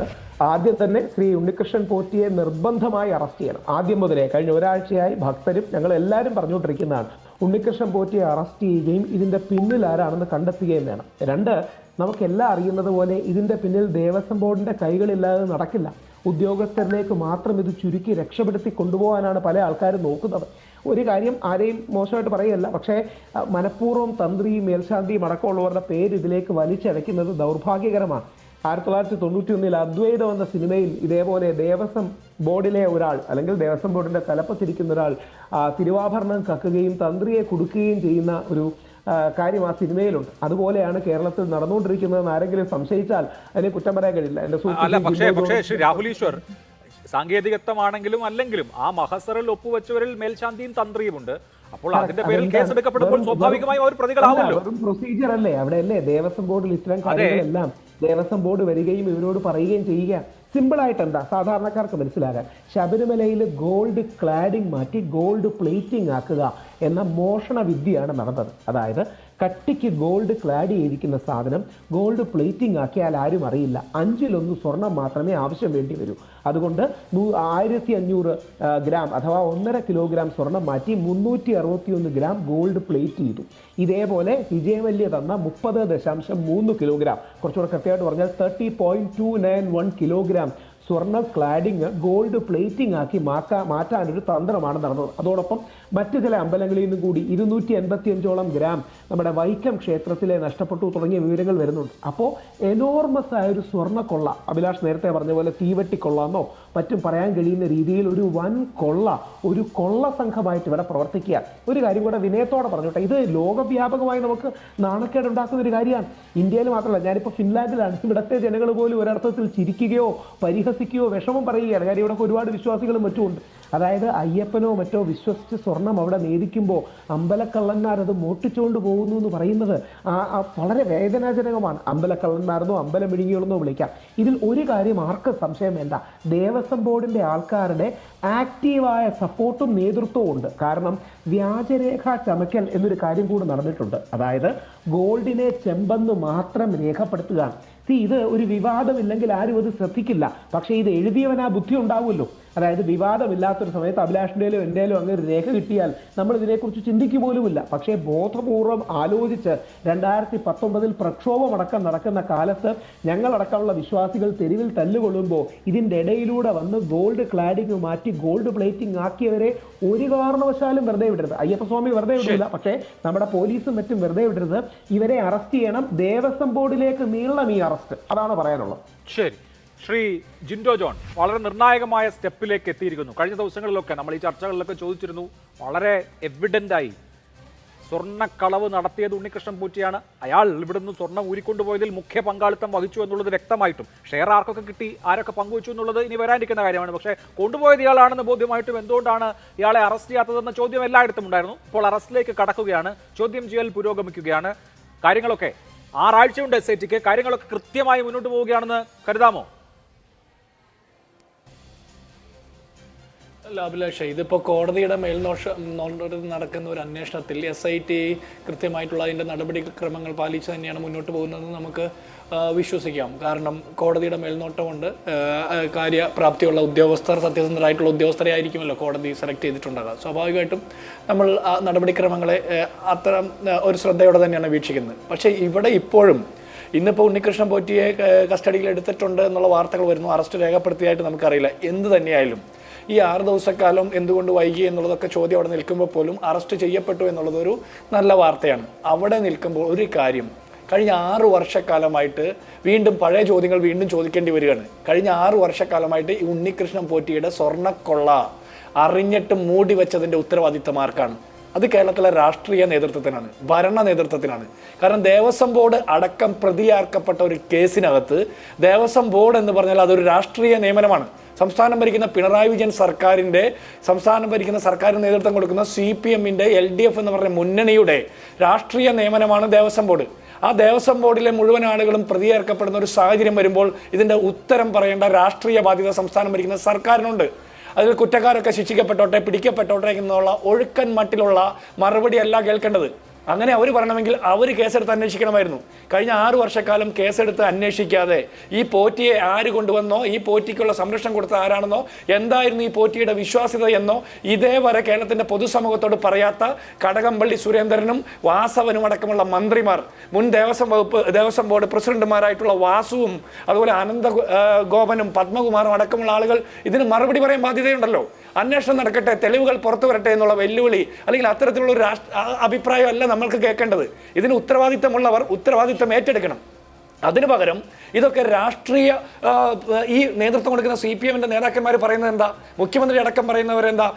ആദ്യം തന്നെ ശ്രീ ഉണ്ണികൃഷ്ണൻ പോറ്റിയെ നിർബന്ധമായി അറസ്റ്റ് ചെയ്യണം. ആദ്യം മുതലേ കഴിഞ്ഞ ഒരാഴ്ചയായി ഭക്തരും ഞങ്ങൾ എല്ലാവരും പറഞ്ഞുകൊണ്ടിരിക്കുന്നതാണ്, ഉണ്ണികൃഷ്ണൻ പോറ്റിയെ അറസ്റ്റ് ചെയ്യുകയും ഇതിന്റെ പിന്നിൽ ആരാണെന്ന് കണ്ടെത്തുകയും വേണം. 2, നമുക്കെല്ലാം അറിയുന്നത് പോലെ ഇതിന്റെ പിന്നിൽ ദേവസ്വം ബോർഡിന്റെ കൈകളില്ലാതെ നടക്കില്ല. ഉദ്യോഗസ്ഥരിലേക്ക് മാത്രം ഇത് ചുരുക്കി രക്ഷപ്പെടുത്തി കൊണ്ടുപോകാനാണ് പല ആൾക്കാരും നോക്കുന്നത്. ഒരു കാര്യം ആരെയും മോശമായിട്ട് പറയുകയല്ല, പക്ഷേ മനഃപൂർവ്വം തന്ത്രിയും മേൽശാന്തിയും അടക്കമുള്ളവരുടെ പേര് ഇതിലേക്ക് വലിച്ചടയ്ക്കുന്നത് ദൗർഭാഗ്യകരമാണ്. 1991 അദ്വൈതം എന്ന സിനിമയിൽ ഇതേപോലെ ദേവസ്വം ബോർഡിലെ ഒരാൾ, അല്ലെങ്കിൽ ദേവസ്വം ബോർഡിന്റെ തലപ്പത്തിരിക്കുന്ന ഒരാൾ തിരുവാഭരണം കക്കുകയും തന്ത്രിയെ കൊടുക്കുകയും ചെയ്യുന്ന ഒരു കാര്യം ആ സിനിമയിലുണ്ട്. അതുപോലെയാണ് കേരളത്തിൽ നടന്നുകൊണ്ടിരിക്കുന്നതെന്ന് ആരെങ്കിലും സംശയിച്ചാൽ അതിനെ കുറ്റം പറയാൻ കഴിയില്ല. പക്ഷേ ശ്രീ രാഹുൽ ഈശ്വർ, സാങ്കേതികത്വമാണെങ്കിലും അല്ലെങ്കിലും ആ മഹസറിൽ ഒപ്പുവെച്ചവരിൽ മേൽശാന്തിയും തന്ത്രിയുമുണ്ട്. അപ്പോൾ അതിന്റെ പേരിൽ കേസെടുക്കപ്പെടുമ്പോൾ സ്വാഭാവികമായും അവർ പ്രതികളാവുമല്ലോ. പ്രൊസീജിയർ അല്ലേ അവിടെ, അല്ലേ? ദേവസ്വം ബോർഡിൽ ഇത്തരം കാര്യങ്ങളെല്ലാം ദേവസ്വം ബോർഡ് വരികയും ഇവരോട് പറയുകയും ചെയ്യുക. സിമ്പിളായിട്ട് എന്താ സാധാരണക്കാർക്ക് മനസ്സിലാകാൻ, ശബരിമലയിൽ ഗോൾഡ് ക്ലാഡിംഗ് മാറ്റി ഗോൾഡ് പ്ലേറ്റിംഗ് ആക്കുക എന്ന മോഷണ വിദ്യയാണ് നടന്നത്. അതായത് കട്ടിക്ക് ഗോൾഡ് ക്ലാഡ് ചെയ്തിരിക്കുന്ന സാധനം ഗോൾഡ് പ്ലേറ്റിംഗ് ആക്കിയാൽ ആരും അറിയില്ല. 5-1 സ്വർണം മാത്രമേ ആവശ്യം വേണ്ടി വരൂ. അതുകൊണ്ട് 1500 ഗ്രാം അഥവാ 1.5 കിലോഗ്രാം സ്വർണം മാറ്റി 361 ഗ്രാം ഗോൾഡ് പ്ലേറ്റ് ചെയ്തു. ഇതേപോലെ വിജയമല്യ തന്ന 30.3 കിലോഗ്രാം, കുറച്ചുകൂടെ കൃത്യമായിട്ട് പറഞ്ഞാൽ 30.291 കിലോഗ്രാം സ്വർണ്ണ ക്ലാഡിങ് ഗോൾഡ് പ്ലേറ്റിംഗ് ആക്കി മാറ്റാനൊരു തന്ത്രമാണ് നടന്നത്. അതോടൊപ്പം മറ്റു ചില അമ്പലങ്ങളിൽ നിന്നും കൂടി 285ഓളം ഗ്രാം നമ്മുടെ വൈക്കം ക്ഷേത്രത്തിലെ നഷ്ടപ്പെട്ടു തുടങ്ങിയ വിവരങ്ങൾ വരുന്നുണ്ട്. അപ്പോൾ എനോർമസ് ആയ ഒരു സ്വർണ്ണക്കൊള്ള, അഭിലാഷ് നേരത്തെ പറഞ്ഞ പോലെ തീവെട്ടിക്കൊള്ളാന്നോ മറ്റും പറയാൻ കഴിയുന്ന രീതിയിൽ ഒരു വൻ കൊള്ള, ഒരു കൊള്ള സംഘമായിട്ട് ഇവിടെ പ്രവർത്തിക്കുക. ഒരു കാര്യം കൂടെ വിനയത്തോടെ പറഞ്ഞോട്ടെ, ഇത് ലോകവ്യാപകമായി നമുക്ക് നാണക്കേടുണ്ടാക്കുന്ന ഒരു കാര്യമാണ്. ഇന്ത്യയിൽ മാത്രമല്ല, ഞാനിപ്പോൾ ഫിൻലാൻഡിലാണ്. ഇവിടുത്തെ ജനങ്ങൾ പോലും ഒരർത്ഥത്തിൽ ചിരിക്കുകയോ പരിഹസിക്കുകയോ വിഷമം പറയുകയാണ്. കാര്യം ഇവിടെ ഒരുപാട് വിശ്വാസികളും മറ്റുമുണ്ട്. അതായത് അയ്യപ്പനോ മറ്റോ വിശ്വസിച്ച് സ്വർണം അവിടെ നേദിക്കുമ്പോൾ അമ്പലക്കള്ളന്മാരത് മോട്ടിച്ചുകൊണ്ട് പോകുന്നു എന്ന് പറയുന്നത് വളരെ വേദനാജനകമാണ്. അമ്പലക്കള്ളന്മാരെന്നോ അമ്പലം വിഴുങ്ങികളെന്നോ വിളിക്കാം. ഇതിൽ ഒരു കാര്യം ആർക്കും സംശയം വേണ്ട, ദേവസ്വം ബോർഡിന്റെ ആൾക്കാരുടെ ആക്റ്റീവായ സപ്പോർട്ടും നേതൃത്വവും ഉണ്ട്. കാരണം വ്യാജരേഖ ചമയ്ക്കൽ എന്നൊരു കാര്യം കൂടി നടന്നിട്ടുണ്ട്. അതായത് ഗോൾഡിനെ ചെമ്പെന്ന് മാത്രം രേഖപ്പെടുത്തുകയാണ്. ഇത് ഒരു വിവാദമില്ലെങ്കിൽ ആരും അത് ശ്രദ്ധിക്കില്ല. പക്ഷേ ഇത് എഴുതിയവൻ ആ ബുദ്ധി ഉണ്ടാവുമല്ലോ. അതായത് വിവാദമില്ലാത്തൊരു സമയത്ത് അഭിലാഷിൻ്റെയിലും എൻ്റെയിലും അങ്ങനെ ഒരു രേഖ കിട്ടിയാൽ നമ്മൾ ഇതിനെക്കുറിച്ച് ചിന്തിക്കുക പോലുമില്ല. പക്ഷേ ബോധപൂർവം ആലോചിച്ച് 2019 പ്രക്ഷോഭമടക്കം നടക്കുന്ന കാലത്ത് ഞങ്ങളടക്കമുള്ള വിശ്വാസികൾ തെരുവിൽ തല്ലുകൊള്ളുമ്പോൾ ഇതിൻ്റെ ഇടയിലൂടെ വന്ന് ഗോൾഡ് ക്ലാഡിംഗ് മാറ്റി ഗോൾഡ് പ്ലേറ്റിംഗ് ആക്കിയവരെ ഒരു കാരണവശാലും വെറുതെ വിടരുത്. അയ്യപ്പസ്വാമി വെറുതെ വിടില്ല, പക്ഷേ നമ്മുടെ പോലീസും മറ്റും വെറുതെ വിടരുത്. ഇവരെ അറസ്റ്റ് ചെയ്യണം. ദേവസ്വം ബോർഡിലേക്ക് നീളണം ഈ അറസ്റ്റ്. അതാണ് പറയാനുള്ളത്. ശരി, ശ്രീ ജിൻഡോ ജോൺ വളരെ നിർണായകമായ സ്റ്റെപ്പിലേക്ക് എത്തിയിരിക്കുന്നു. കഴിഞ്ഞ ദിവസങ്ങളിലൊക്കെ നമ്മൾ ഈ ചർച്ചകളിലൊക്കെ ചോദിച്ചിരുന്നു, വളരെ എവിഡൻ്റായി സ്വർണ്ണക്കളവ് നടത്തിയത് ഉണ്ണികൃഷ്ണൻ പോറ്റിയാണ്. അയാൾ ഇവിടുന്ന് സ്വർണ്ണം ഊരിക്കൊണ്ടുപോയതിൽ മുഖ്യ പങ്കാളിത്തം വഹിച്ചു എന്നുള്ളത് വ്യക്തമായിട്ടും ഷെയർ ആർക്കൊക്കെ കിട്ടി, ആരൊക്കെ പങ്കുവച്ചു എന്നുള്ളത് ഇനി വരാനിരിക്കുന്ന കാര്യമാണ്. പക്ഷേ കൊണ്ടുപോയത് ഇയാളാണെന്ന് ബോധ്യമായിട്ടും എന്തുകൊണ്ടാണ് ഇയാളെ അറസ്റ്റ് ചെയ്യാത്തതെന്ന ചോദ്യം എല്ലായിടത്തും ഉണ്ടായിരുന്നു. ഇപ്പോൾ അറസ്റ്റിലേക്ക് കടക്കുകയാണ്, ചോദ്യം ചെയ്യൽ പുരോഗമിക്കുകയാണ്. കാര്യങ്ങളൊക്കെ 6 ആഴ്ചയുണ്ട് SITക്ക്. കാര്യങ്ങളൊക്കെ കൃത്യമായി മുന്നോട്ട് പോവുകയാണെന്ന് കരുതാമോ? അല്ല അഭിലാഷ്, ഇതിപ്പോൾ കോടതിയുടെ മേൽനോട്ടത്തിൽ നടക്കുന്ന ഒരു അന്വേഷണത്തിൽ SIT കൃത്യമായിട്ടുള്ള അതിൻ്റെ നടപടിക്രമങ്ങൾ പാലിച്ച് തന്നെയാണ് മുന്നോട്ട് പോകുന്നതെന്ന് നമുക്ക് വിശ്വസിക്കാം. കാരണം കോടതിയുടെ മേൽനോട്ടമുണ്ട്, കാര്യപ്രാപ്തിയുള്ള ഉദ്യോഗസ്ഥർ, സത്യസന്ധരായിട്ടുള്ള ഉദ്യോഗസ്ഥരെ ആയിരിക്കുമല്ലോ കോടതി സെലക്ട് ചെയ്തിട്ടുണ്ടാകുക. സ്വാഭാവികമായിട്ടും നമ്മൾ ആ നടപടിക്രമങ്ങളെ അത്തരം ഒരു ശ്രദ്ധയോടെ തന്നെയാണ് വീക്ഷിക്കുന്നത്. പക്ഷേ ഇവിടെ ഇപ്പോഴും ഇന്നിപ്പോൾ ഉണ്ണികൃഷ്ണൻ പോറ്റിയെ കസ്റ്റഡിയിൽ എടുത്തിട്ടുണ്ട് എന്നുള്ള വാർത്തകൾ വരുന്നു. അറസ്റ്റ് രേഖപ്പെടുത്തിയായിട്ട് നമുക്കറിയില്ല. എന്ത് തന്നെയായാലും ഈ 6 ദിവസക്കാലം എന്തുകൊണ്ട് വൈകി എന്നുള്ളതൊക്കെ ചോദ്യം അവിടെ നിൽക്കുമ്പോൾ പോലും അറസ്റ്റ് ചെയ്യപ്പെട്ടു എന്നുള്ളതൊരു നല്ല വാർത്തയാണ്. അവിടെ നിൽക്കുമ്പോൾ ഒരു കാര്യം, കഴിഞ്ഞ 6 വർഷക്കാലമായിട്ട് വീണ്ടും പഴയ ചോദ്യങ്ങൾ വീണ്ടും ചോദിക്കേണ്ടി വരികയാണ്. കഴിഞ്ഞ 6 വർഷക്കാലമായിട്ട് ഈ ഉണ്ണികൃഷ്ണൻ പോറ്റിയുടെ സ്വർണ്ണക്കൊള്ള അറിഞ്ഞിട്ട് മൂടി വെച്ചതിൻ്റെ ഉത്തരവാദിത്തം ആർക്കാണ്? അത് കേരളത്തിലെ രാഷ്ട്രീയ നേതൃത്വത്തിനാണ്, ഭരണ നേതൃത്വത്തിനാണ്. കാരണം ദേവസ്വം ബോർഡ് അടക്കം പ്രതിയാർക്കപ്പെട്ട ഒരു കേസിനകത്ത് ദേവസ്വം ബോർഡ് എന്ന് പറഞ്ഞാൽ അതൊരു രാഷ്ട്രീയ നിയമനമാണ്. സംസ്ഥാനം ഭരിക്കുന്ന പിണറായി വിജയൻ സർക്കാരിന് നേതൃത്വം കൊടുക്കുന്ന CPMന്റെ LDF എന്ന് പറഞ്ഞ മുന്നണിയുടെ രാഷ്ട്രീയ നിയമനമാണ് ദേവസ്വം ബോർഡ്. ആ ദേവസ്വം ബോർഡിലെ മുഴുവൻ ആളുകളും പ്രതിയേർക്കപ്പെടുന്ന ഒരു സാഹചര്യം വരുമ്പോൾ ഇതിൻ്റെ ഉത്തരം പറയേണ്ട രാഷ്ട്രീയ ബാധ്യത സംസ്ഥാനം ഭരിക്കുന്ന സർക്കാരിനുണ്ട്. അതിൽ കുറ്റക്കാരൊക്കെ ശിക്ഷിക്കപ്പെട്ടോട്ടെ, പിടിക്കപ്പെട്ടോട്ടെ എന്നുള്ള ഒഴുക്കൻ മട്ടിലുള്ള മറുപടിയല്ല കേൾക്കേണ്ടത്. അങ്ങനെ അവർ പറയണമെങ്കിൽ അവർ കേസെടുത്ത് അന്വേഷിക്കണമായിരുന്നു. കഴിഞ്ഞ 6 വർഷക്കാലം കേസെടുത്ത് അന്വേഷിക്കാതെ ഈ പോറ്റിയെ ആര് കൊണ്ടുവന്നോ, ഈ പോറ്റിക്കുള്ള സംരക്ഷണം കൊടുത്ത ആരാണെന്നോ, എന്തായിരുന്നു ഈ പോറ്റിയുടെ വിശ്വാസ്യത എന്നോ ഇതേവരെ കേരളത്തിൻ്റെ പൊതുസമൂഹത്തോട് പറയാത്ത കടകംപള്ളി സുരേന്ദ്രനും വാസവനും അടക്കമുള്ള മന്ത്രിമാർ, മുൻ ദേവസ്വം ബോർഡ് പ്രസിഡന്റുമാരായിട്ടുള്ള വാസുവും അതുപോലെ അനന്ത ഗോപനും പത്മകുമാറും അടക്കമുള്ള ആളുകൾ ഇതിന് മറുപടി പറയാൻ ബാധ്യതയുണ്ടല്ലോ. അന്വേഷണം നടക്കട്ടെ, തെളിവുകൾ പുറത്തു വരട്ടെ എന്നുള്ള വെല്ലുവിളി അല്ലെങ്കിൽ അത്തരത്തിലുള്ള ഒരു അഭിപ്രായമല്ല നമ്മൾക്ക് കേൾക്കേണ്ടത്. ഇതിന് ഉത്തരവാദിത്തമുള്ളവർ ഉത്തരവാദിത്തം ഏറ്റെടുക്കണം. അതിനു പകരം ഇതൊക്കെ രാഷ്ട്രീയ ഈ നേതൃത്വം കൊടുക്കുന്ന CPMന്റെ നേതാക്കന്മാർ പറയുന്നത് എന്താ, മുഖ്യമന്ത്രി അടക്കം പറയുന്നവരെന്താ,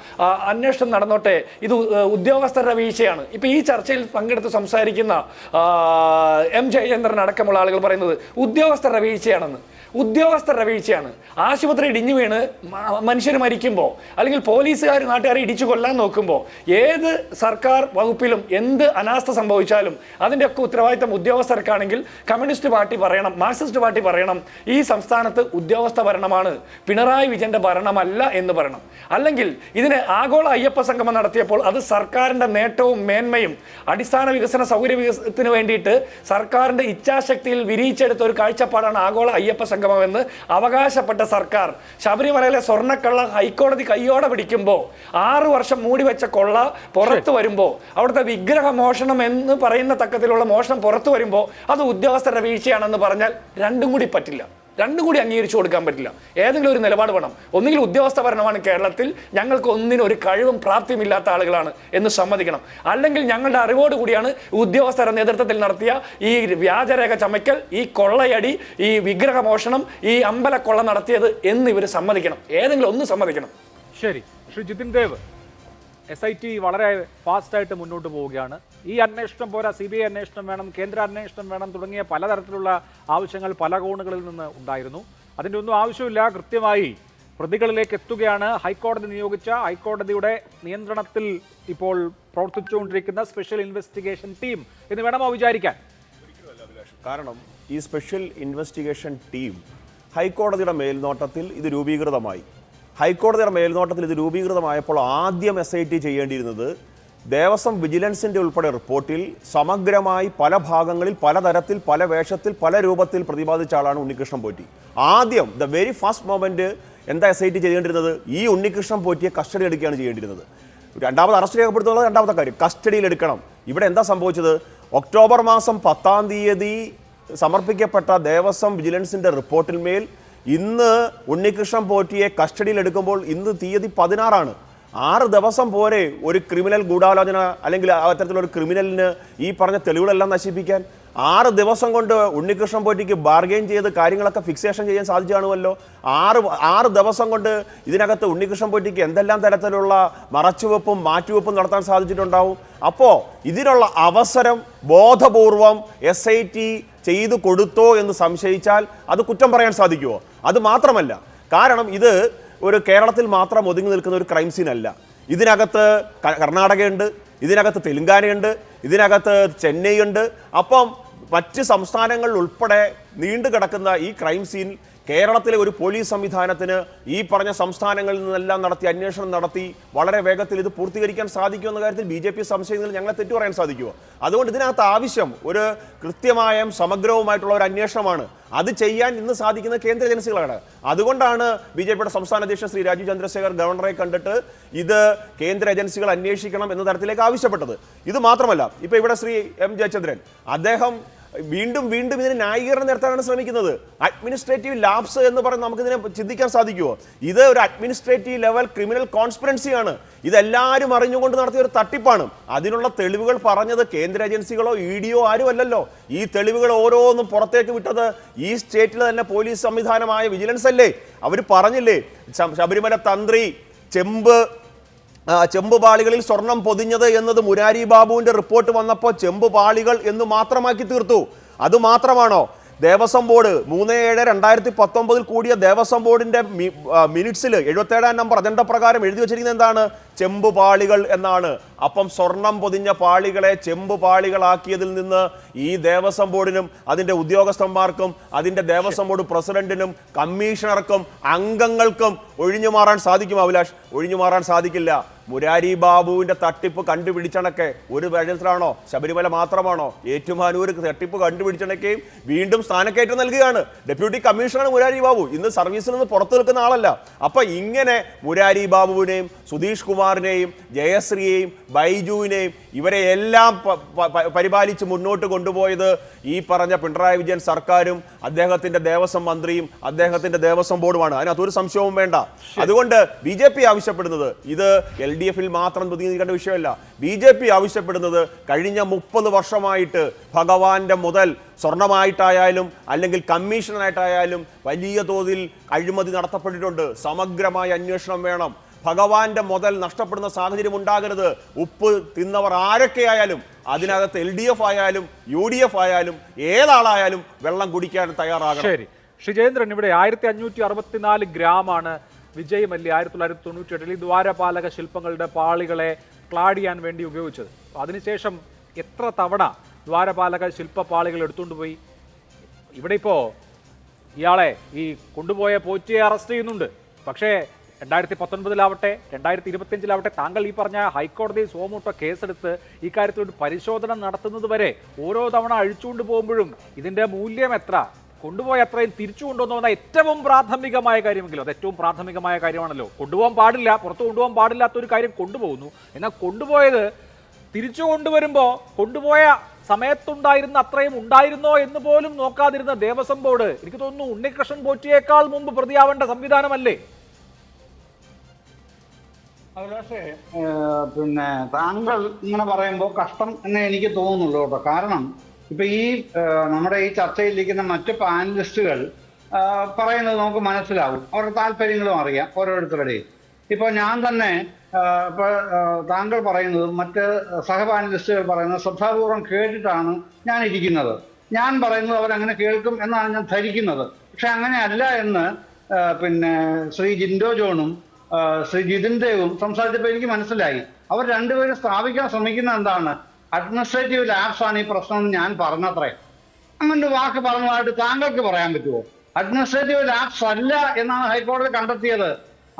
അന്വേഷണം നടന്നോട്ടെ, ഇത് ഉദ്യോഗസ്ഥരുടെ വീഴ്ചയാണ്. ഇപ്പം ഈ ചർച്ചയിൽ പങ്കെടുത്ത് സംസാരിക്കുന്ന M ജയചന്ദ്രൻ അടക്കമുള്ള ആളുകൾ പറയുന്നത് ഉദ്യോഗസ്ഥരുടെ വീഴ്ചയാണെന്ന്. ഉദ്യോഗസ്ഥരുടെ വീഴ്ചയാണ്. ആശുപത്രി ഇടിഞ്ഞു വീണ് മനുഷ്യർ മരിക്കുമ്പോൾ അല്ലെങ്കിൽ പോലീസുകാർ നാട്ടുകാരെ ഇടിച്ചു കൊല്ലാൻ നോക്കുമ്പോൾ ഏത് സർക്കാർ വകുപ്പിലും എന്ത് അനാസ്ഥ സംഭവിച്ചാലും അതിൻ്റെയൊക്കെ ഉത്തരവാദിത്തം ഉദ്യോഗസ്ഥർക്കാണെങ്കിൽ കമ്മ്യൂണിസ്റ്റ് പാർട്ടി പറയണം, മാർക്സിസ്റ്റ് പാർട്ടി പറയണം, ഈ സംസ്ഥാനത്ത് ഉദ്യോഗസ്ഥ ഭരണമാണ്, പിണറായി വിജയന്റെ ഭരണമല്ല എന്ന് പറയണം. അല്ലെങ്കിൽ ഇതിന് ആഗോള അയ്യപ്പ സംഗമം നടത്തിയപ്പോൾ അത് സർക്കാരിൻ്റെ നേട്ടവും മേന്മയും അടിസ്ഥാന വികസന സൗകര്യ വികസനത്തിന് വേണ്ടിയിട്ട് സർക്കാരിൻ്റെ ഇച്ഛാശക്തിയിൽ വിരിയിച്ചെടുത്ത ഒരു കാഴ്ചപ്പാടാണ് ആഗോള അയ്യപ്പ സംഗമം എന്ന് അവകാശപ്പെട്ട സർക്കാർ ശബരിമലയിലെ സ്വർണ്ണക്കള്ള ഹൈക്കോടതി കയ്യോടെ പിടിക്കുമ്പോൾ 6 വർഷം മൂടിവെച്ച കൊള്ള പുറത്തു വരുമ്പോൾ അവിടുത്തെ വിഗ്രഹ മോഷണം എന്ന് പറയുന്ന തക്കത്തിലുള്ള മോഷണം പുറത്തു വരുമ്പോൾ അത് ഉദ്യോഗസ്ഥരുടെ വീഴ്ചയാണെന്ന് പറഞ്ഞാൽ രണ്ടും കൂടി പറ്റില്ല, രണ്ടും കൂടി അംഗീകരിച്ചു കൊടുക്കാൻ പറ്റില്ല. ഏതെങ്കിലും ഒരു നിലപാട് വേണം. ഒന്നുകിൽ ഉദ്യോഗസ്ഥ ഭരണമാണ് കേരളത്തിൽ, ഞങ്ങൾക്ക് ഒന്നിനും ഒരു കഴിവും പ്രാപ്തിയുമില്ലാത്ത ആളുകളാണ് എന്ന് സമ്മതിക്കണം, അല്ലെങ്കിൽ ഞങ്ങളുടെ അറിവോട് കൂടിയാണ് ഉദ്യോഗസ്ഥരുടെ നേതൃത്വത്തിൽ നടത്തിയ ഈ വ്യാജരേഖ ചമയ്ക്കൽ, ഈ കൊള്ളയടി, ഈ വിഗ്രഹമോഷണം, ഈ അമ്പലക്കൊള്ള നടത്തിയത് എന്ന് ഇവർ സമ്മതിക്കണം. ഏതെങ്കിലും ഒന്ന് സമ്മതിക്കണം. ശരി, ശ്രീ ജിതിൻ ദേവ്, SIT വളരെ ഫാസ്റ്റായിട്ട് മുന്നോട്ട് പോവുകയാണ്. ഈ അന്വേഷണം പോരാ, CBI അന്വേഷണം വേണം, കേന്ദ്ര അന്വേഷണം വേണം തുടങ്ങിയ പലതരത്തിലുള്ള ആവശ്യങ്ങൾ പല കോണുകളിൽ നിന്ന് ഉണ്ടായിരുന്നു. അതിൻ്റെ ഒന്നും ആവശ്യമില്ല, കൃത്യമായി പ്രതികളിലേക്ക് എത്തുകയാണ്. ഹൈക്കോടതി നിയോഗിച്ച, ഹൈക്കോടതിയുടെ നിയന്ത്രണത്തിൽ ഇപ്പോൾ പ്രവർത്തിച്ചുകൊണ്ടിരിക്കുന്ന സ്പെഷ്യൽ ഇൻവെസ്റ്റിഗേഷൻ ടീം എന്ന് വേണമോ വിചാരിക്കാൻ? കാരണം ഈ സ്പെഷ്യൽ ഇൻവെസ്റ്റിഗേഷൻ ടീം ഹൈക്കോടതിയുടെ മേൽനോട്ടത്തിൽ ഇത് രൂപീകൃതമായി. ഹൈക്കോടതിയുടെ മേൽനോട്ടത്തിൽ ഇത് രൂപീകൃതമായപ്പോൾ ആദ്യം SIT ചെയ്യേണ്ടിയിരുന്നത് ദേവസ്വം വിജിലൻസിൻ്റെ ഉൾപ്പെടെ റിപ്പോർട്ടിൽ സമഗ്രമായി പല ഭാഗങ്ങളിൽ പലതരത്തിൽ പല വേഷത്തിൽ പല രൂപത്തിൽ പ്രതിപാദിച്ച ആളാണ് ഉണ്ണികൃഷ്ണൻ പോറ്റി. ആദ്യം ദ വെരി ഫസ്റ്റ് മൊമെൻറ്റ് എന്താ SIT ചെയ്യേണ്ടിരുന്നത്? ഈ ഉണ്ണികൃഷ്ണൻ പോറ്റിയെ കസ്റ്റഡി എടുക്കുകയാണ് ചെയ്യേണ്ടിരുന്നത്. രണ്ടാമത് അറസ്റ്റ് രേഖപ്പെടുത്തുന്നത് രണ്ടാമത്തെ കാര്യം, കസ്റ്റഡിയിൽ എടുക്കണം. ഇവിടെ എന്താ സംഭവിച്ചത്? ഒക്ടോബർ മാസം 10-ാം തീയതി സമർപ്പിക്കപ്പെട്ട ദേവസ്വം വിജിലൻസിന്റെ റിപ്പോർട്ടിന്മേൽ ഇന്ന് ഉണ്ണികൃഷ്ണൻ പോറ്റിയെ കസ്റ്റഡിയിൽ എടുക്കുമ്പോൾ ഇന്ന് തീയതി 16 6 ദിവസം പോരെ ഒരു ക്രിമിനൽ ഗൂഢാലോചന അല്ലെങ്കിൽ അത്തരത്തിലൊരു ക്രിമിനലിന് ഈ പറഞ്ഞ തെളിവുകളെല്ലാം നശിപ്പിക്കാൻ? 6 ദിവസം കൊണ്ട് ഉണ്ണികൃഷ്ണൻ പോറ്റിക്ക് ബാർഗെയിൻ ചെയ്ത് കാര്യങ്ങളൊക്കെ ഫിക്സേഷൻ ചെയ്യാൻ സാധിച്ചു കാണുമല്ലോ. 6 ദിവസം കൊണ്ട് ഇതിനകത്ത് ഉണ്ണികൃഷ്ണൻ പോറ്റിക്ക് എന്തെല്ലാം തരത്തിലുള്ള മറച്ചുവെപ്പും മാറ്റുവെപ്പും നടത്താൻ സാധിച്ചിട്ടുണ്ടാവും. അപ്പോൾ ഇതിനുള്ള അവസരം ബോധപൂർവം SIT ചെയ്തു കൊടുത്തോ എന്ന് സംശയിച്ചാൽ അത് കുറ്റം പറയാൻ സാധിക്കുമോ? അത് മാത്രമല്ല, കാരണം ഇത് ഒരു കേരളത്തിൽ മാത്രം ഒതുങ്ങി നിൽക്കുന്ന ഒരു ക്രൈം സീൻ അല്ല. ഇതിനകത്ത് കർണാടകയുണ്ട്, ഇതിനകത്ത് തെലുങ്കാനയുണ്ട്, ഇതിനകത്ത് ചെന്നൈ ഉണ്ട്. അപ്പം മറ്റ് സംസ്ഥാനങ്ങളിൽ ഉൾപ്പെടെ നീണ്ടു കിടക്കുന്ന ഈ ക്രൈം സീൻ കേരളത്തിലെ ഒരു പോലീസ് സംവിധാനത്തിന് ഈ പറഞ്ഞ സംസ്ഥാനങ്ങളിൽ നിന്നെല്ലാം നടത്തി അന്വേഷണം നടത്തി വളരെ വേഗത്തിൽ ഇത് പൂർത്തീകരിക്കാൻ സാധിക്കുമെന്ന കാര്യത്തിൽ BJP സംശയങ്ങളിൽ ഞങ്ങളെ തെറ്റു പറയാൻ സാധിക്കുമോ? അതുകൊണ്ട് ഇതിനകത്ത് ആവശ്യം ഒരു കൃത്യമായ സമഗ്രവുമായിട്ടുള്ള ഒരു അന്വേഷണമാണ്. അത് ചെയ്യാൻ ഇന്ന് സാധിക്കുന്ന കേന്ദ്ര ഏജൻസികളാണ്. അതുകൊണ്ടാണ് BJPയുടെ സംസ്ഥാന അധ്യക്ഷൻ ശ്രീ രാജീവ് ചന്ദ്രശേഖർ ഗവർണറെ കണ്ടിട്ട് ഇത് കേന്ദ്ര ഏജൻസികൾ അന്വേഷിക്കണം എന്ന തരത്തിലേക്ക് ആവശ്യപ്പെട്ടത്. ഇത് മാത്രമല്ല, ഇപ്പൊ ഇവിടെ ശ്രീ M ജയചന്ദ്രൻ അദ്ദേഹം വീണ്ടും ഇതിന് ന്യായീകരണം നടത്താനാണ് ശ്രമിക്കുന്നത്. അഡ്മിനിസ്ട്രേറ്റീവ് ലാപ്സ് എന്ന് പറഞ്ഞ് നമുക്കിതിനെ ചിന്തിക്കാൻ സാധിക്കുമോ? ഇത് ഒരു അഡ്മിനിസ്ട്രേറ്റീവ് ലെവൽ ക്രിമിനൽ കോൺസ്പിറൻസിയാണ്. ഇതെല്ലാവരും അറിഞ്ഞുകൊണ്ട് നടത്തിയ ഒരു തട്ടിപ്പാണ്. അതിനുള്ള തെളിവുകൾ പറഞ്ഞത് കേന്ദ്ര ഏജൻസികളോ ED ആരും അല്ലല്ലോ. ഈ തെളിവുകൾ ഓരോന്നും പുറത്തേക്ക് വിട്ടത് ഈ സ്റ്റേറ്റിലെ തന്നെ പോലീസ് സംവിധാനമായ വിജിലൻസ് അല്ലേ. അവർ പറഞ്ഞില്ലേ, ശബരിമല തന്ത്രി ചെമ്പുപാളികളിൽ സ്വർണം പൊതിഞ്ഞത് എന്നത് മുരാരി ബാബുവിന്റെ റിപ്പോർട്ട് വന്നപ്പോൾ ചെമ്പുപാളികൾ എന്ന് മാത്രമാക്കി തീർത്തു. അത് മാത്രമാണോ? ദേവസ്വം ബോർഡ് 3/7/2019 കൂടിയ ദേവസ്വം ബോർഡിന്റെ മിനിറ്റ്സിൽ 77-ാം നമ്പർ അജണ്ട പ്രകാരം എഴുതി വെച്ചിരിക്കുന്നത് എന്താണ്? ചെമ്പുപാളികൾ എന്നാണ്. അപ്പം സ്വർണം പൊതിഞ്ഞ പാളികളെ ചെമ്പുപാളികളാക്കിയതിൽ നിന്ന് ഈ ദേവസ്വം ബോർഡിനും അതിന്റെ ഉദ്യോഗസ്ഥന്മാർക്കും അതിന്റെ ദേവസ്വം ബോർഡ് പ്രസിഡന്റിനും കമ്മീഷണർക്കും അംഗങ്ങൾക്കും ഒഴിഞ്ഞു മാറാൻ സാധിക്കും അഭിലാഷ്? ഒഴിഞ്ഞു മാറാൻ സാധിക്കില്ല. മുരാരി ബാബുവിന്റെ തട്ടിപ്പ് കണ്ടുപിടിച്ചണക്കെ ഒരു രാജ്യത്തിലാണോ? ശബരിമല മാത്രമാണോ? ഏറ്റുമാനൂർ തട്ടിപ്പ് കണ്ടുപിടിച്ചണക്കെയും വീണ്ടും സ്ഥാനക്കയറ്റം നൽകുകയാണ്. ഡെപ്യൂട്ടി കമ്മീഷണർ മുരാരി ബാബു ഇന്ന് സർവീസിൽ നിന്ന് പുറത്തു നിൽക്കുന്ന ആളല്ല. അപ്പൊ ഇങ്ങനെ മുരാരി ബാബുവിനെയും സുധീഷ് കുമാറിനെയും ജയശ്രീയെയും ബൈജുവിനെയും ഇവരെ എല്ലാം പരിപാലിച്ച് മുന്നോട്ട് കൊണ്ടുപോയത് ഈ പറഞ്ഞ പിണറായി വിജയൻ സർക്കാരും അദ്ദേഹത്തിന്റെ ദേവസ്വം മന്ത്രിയും അദ്ദേഹത്തിന്റെ ദേവസ്വം ബോർഡുമാണ്. അതിനകത്തൊരു സംശയവും വേണ്ട. അതുകൊണ്ട് BJP ആവശ്യപ്പെടുന്നത് ഇത് LDF-ൽ മാത്രം പ്രതിനിധിക്കേണ്ട വിഷയമല്ല. BJP ആവശ്യപ്പെടുന്നത് കഴിഞ്ഞ 30 വർഷമായിട്ട് ഭഗവാന്റെ മുതൽ സ്വർണമായിട്ടായാലും അല്ലെങ്കിൽ കമ്മീഷനായിട്ടായാലും വലിയ തോതിൽ അഴിമതി നടത്തപ്പെട്ടിട്ടുണ്ട്. സമഗ്രമായ അന്വേഷണം വേണം. ഭഗവാന്റെ മുതൽ നഷ്ടപ്പെടുന്ന സാഹചര്യം ഉണ്ടാകരുത്. ഉപ്പ് തിന്നവർ ആരൊക്കെയായാലും അതിനകത്ത് LDF ആയാലും UDF ആയാലും ഏതാളായാലും വെള്ളം കുടിക്കാൻ തയ്യാറാകണം. ശരി, ശ്രീജേന്ദ്രൻ, ഇവിടെ 1564 ഗ്രാമാണ് വിജയ് മല്യ 1998 ഈ ദ്വാരപാലക ശില്പങ്ങളുടെ പാളികളെ ക്ലാഡ് ചെയ്യാൻ വേണ്ടി ഉപയോഗിച്ചത്. അതിനുശേഷം എത്ര തവണ ദ്വാരപാലക ശില്പപാളികൾ എടുത്തുകൊണ്ടുപോയി? ഇവിടെ ഇപ്പോൾ ഇയാളെ ഈ കൊണ്ടുപോയ പോറ്റിയെ അറസ്റ്റ് ചെയ്യുന്നുണ്ട്. പക്ഷേ 2019-ലാവട്ടെ 2025-ലാവട്ടെ താങ്കൾ ഈ പറഞ്ഞ ഹൈക്കോടതി സോമൂട്ട കേസെടുത്ത് ഈ കാര്യത്തിൽ ഒരു പരിശോധന നടത്തുന്നത് വരെ ഓരോ തവണ അഴിച്ചുകൊണ്ട് പോകുമ്പോഴും ഇതിൻ്റെ മൂല്യം എത്ര, കൊണ്ടുപോയ അത്രയും തിരിച്ചു കൊണ്ടുവന്ന ഏറ്റവും പ്രാഥമികമായ കാര്യമെങ്കിലും അത് ഏറ്റവും പ്രാഥമികമായ കാര്യമാണല്ലോ. കൊണ്ടുപോകാൻ പാടില്ല, പുറത്ത് കൊണ്ടുപോകാൻ പാടില്ലാത്തൊരു കാര്യം കൊണ്ടുപോകുന്നു. എന്നാൽ കൊണ്ടുപോയത് തിരിച്ചു കൊണ്ടുവരുമ്പോൾ കൊണ്ടുപോയ സമയത്തുണ്ടായിരുന്ന അത്രയും ഉണ്ടായിരുന്നോ എന്ന് പോലും നോക്കാതിരുന്ന ദേവസ്വം ബോർഡ് എനിക്ക് തോന്നുന്നു ഉണ്ണികൃഷ്ണൻ പോറ്റിയേക്കാൾ മുമ്പ് പ്രതിയാവേണ്ട സംവിധാനമല്ലേ? അഭിലാഷേ, പിന്നെ താങ്കൾ ഇങ്ങനെ പറയുമ്പോൾ കഷ്ടം എന്നേ എനിക്ക് തോന്നുന്നുള്ളൂ കേട്ടോ. കാരണം ഇപ്പൊ ഈ നമ്മുടെ ഈ ചർച്ചയിലിരിക്കുന്ന മറ്റ് പാനലിസ്റ്റുകൾ പറയുന്നത് നമുക്ക് മനസ്സിലാവും, അവരുടെ താല്പര്യങ്ങളും അറിയാം ഓരോരുത്തരുടെയും. ഇപ്പൊ ഞാൻ തന്നെ ഇപ്പൊ താങ്കൾ പറയുന്നതും മറ്റ് സഹപാനലിസ്റ്റുകൾ പറയുന്നത് ശ്രദ്ധാപൂർവം കേട്ടിട്ടാണ് ഞാൻ ഇരിക്കുന്നത്. ഞാൻ പറയുന്നത് അവരങ്ങനെ കേൾക്കും എന്നാണ് ഞാൻ ധരിക്കുന്നത്. പക്ഷെ അങ്ങനെയല്ല എന്ന് പിന്നെ ശ്രീ ജിൻഡോ ജോണും ശ്രീ ജിതിൻ ദേവും സംസാരിച്ചപ്പോൾ എനിക്ക് മനസ്സിലായി. അവർ രണ്ടുപേരും സ്ഥാപിക്കാൻ ശ്രമിക്കുന്ന എന്താണ്? അഡ്മിനിസ്ട്രേറ്റീവ് ലാപ്സ് ആണ് ഈ പ്രശ്നം എന്ന് ഞാൻ പറഞ്ഞത്രേ. അങ്ങനെ വാക്ക് പറഞ്ഞതായിട്ട് താങ്കൾക്ക് പറയാൻ പറ്റുമോ? അഡ്മിനിസ്ട്രേറ്റീവ് ലാപ്സ് അല്ല എന്നാണ് ഹൈക്കോടതി കണ്ടെത്തിയത്.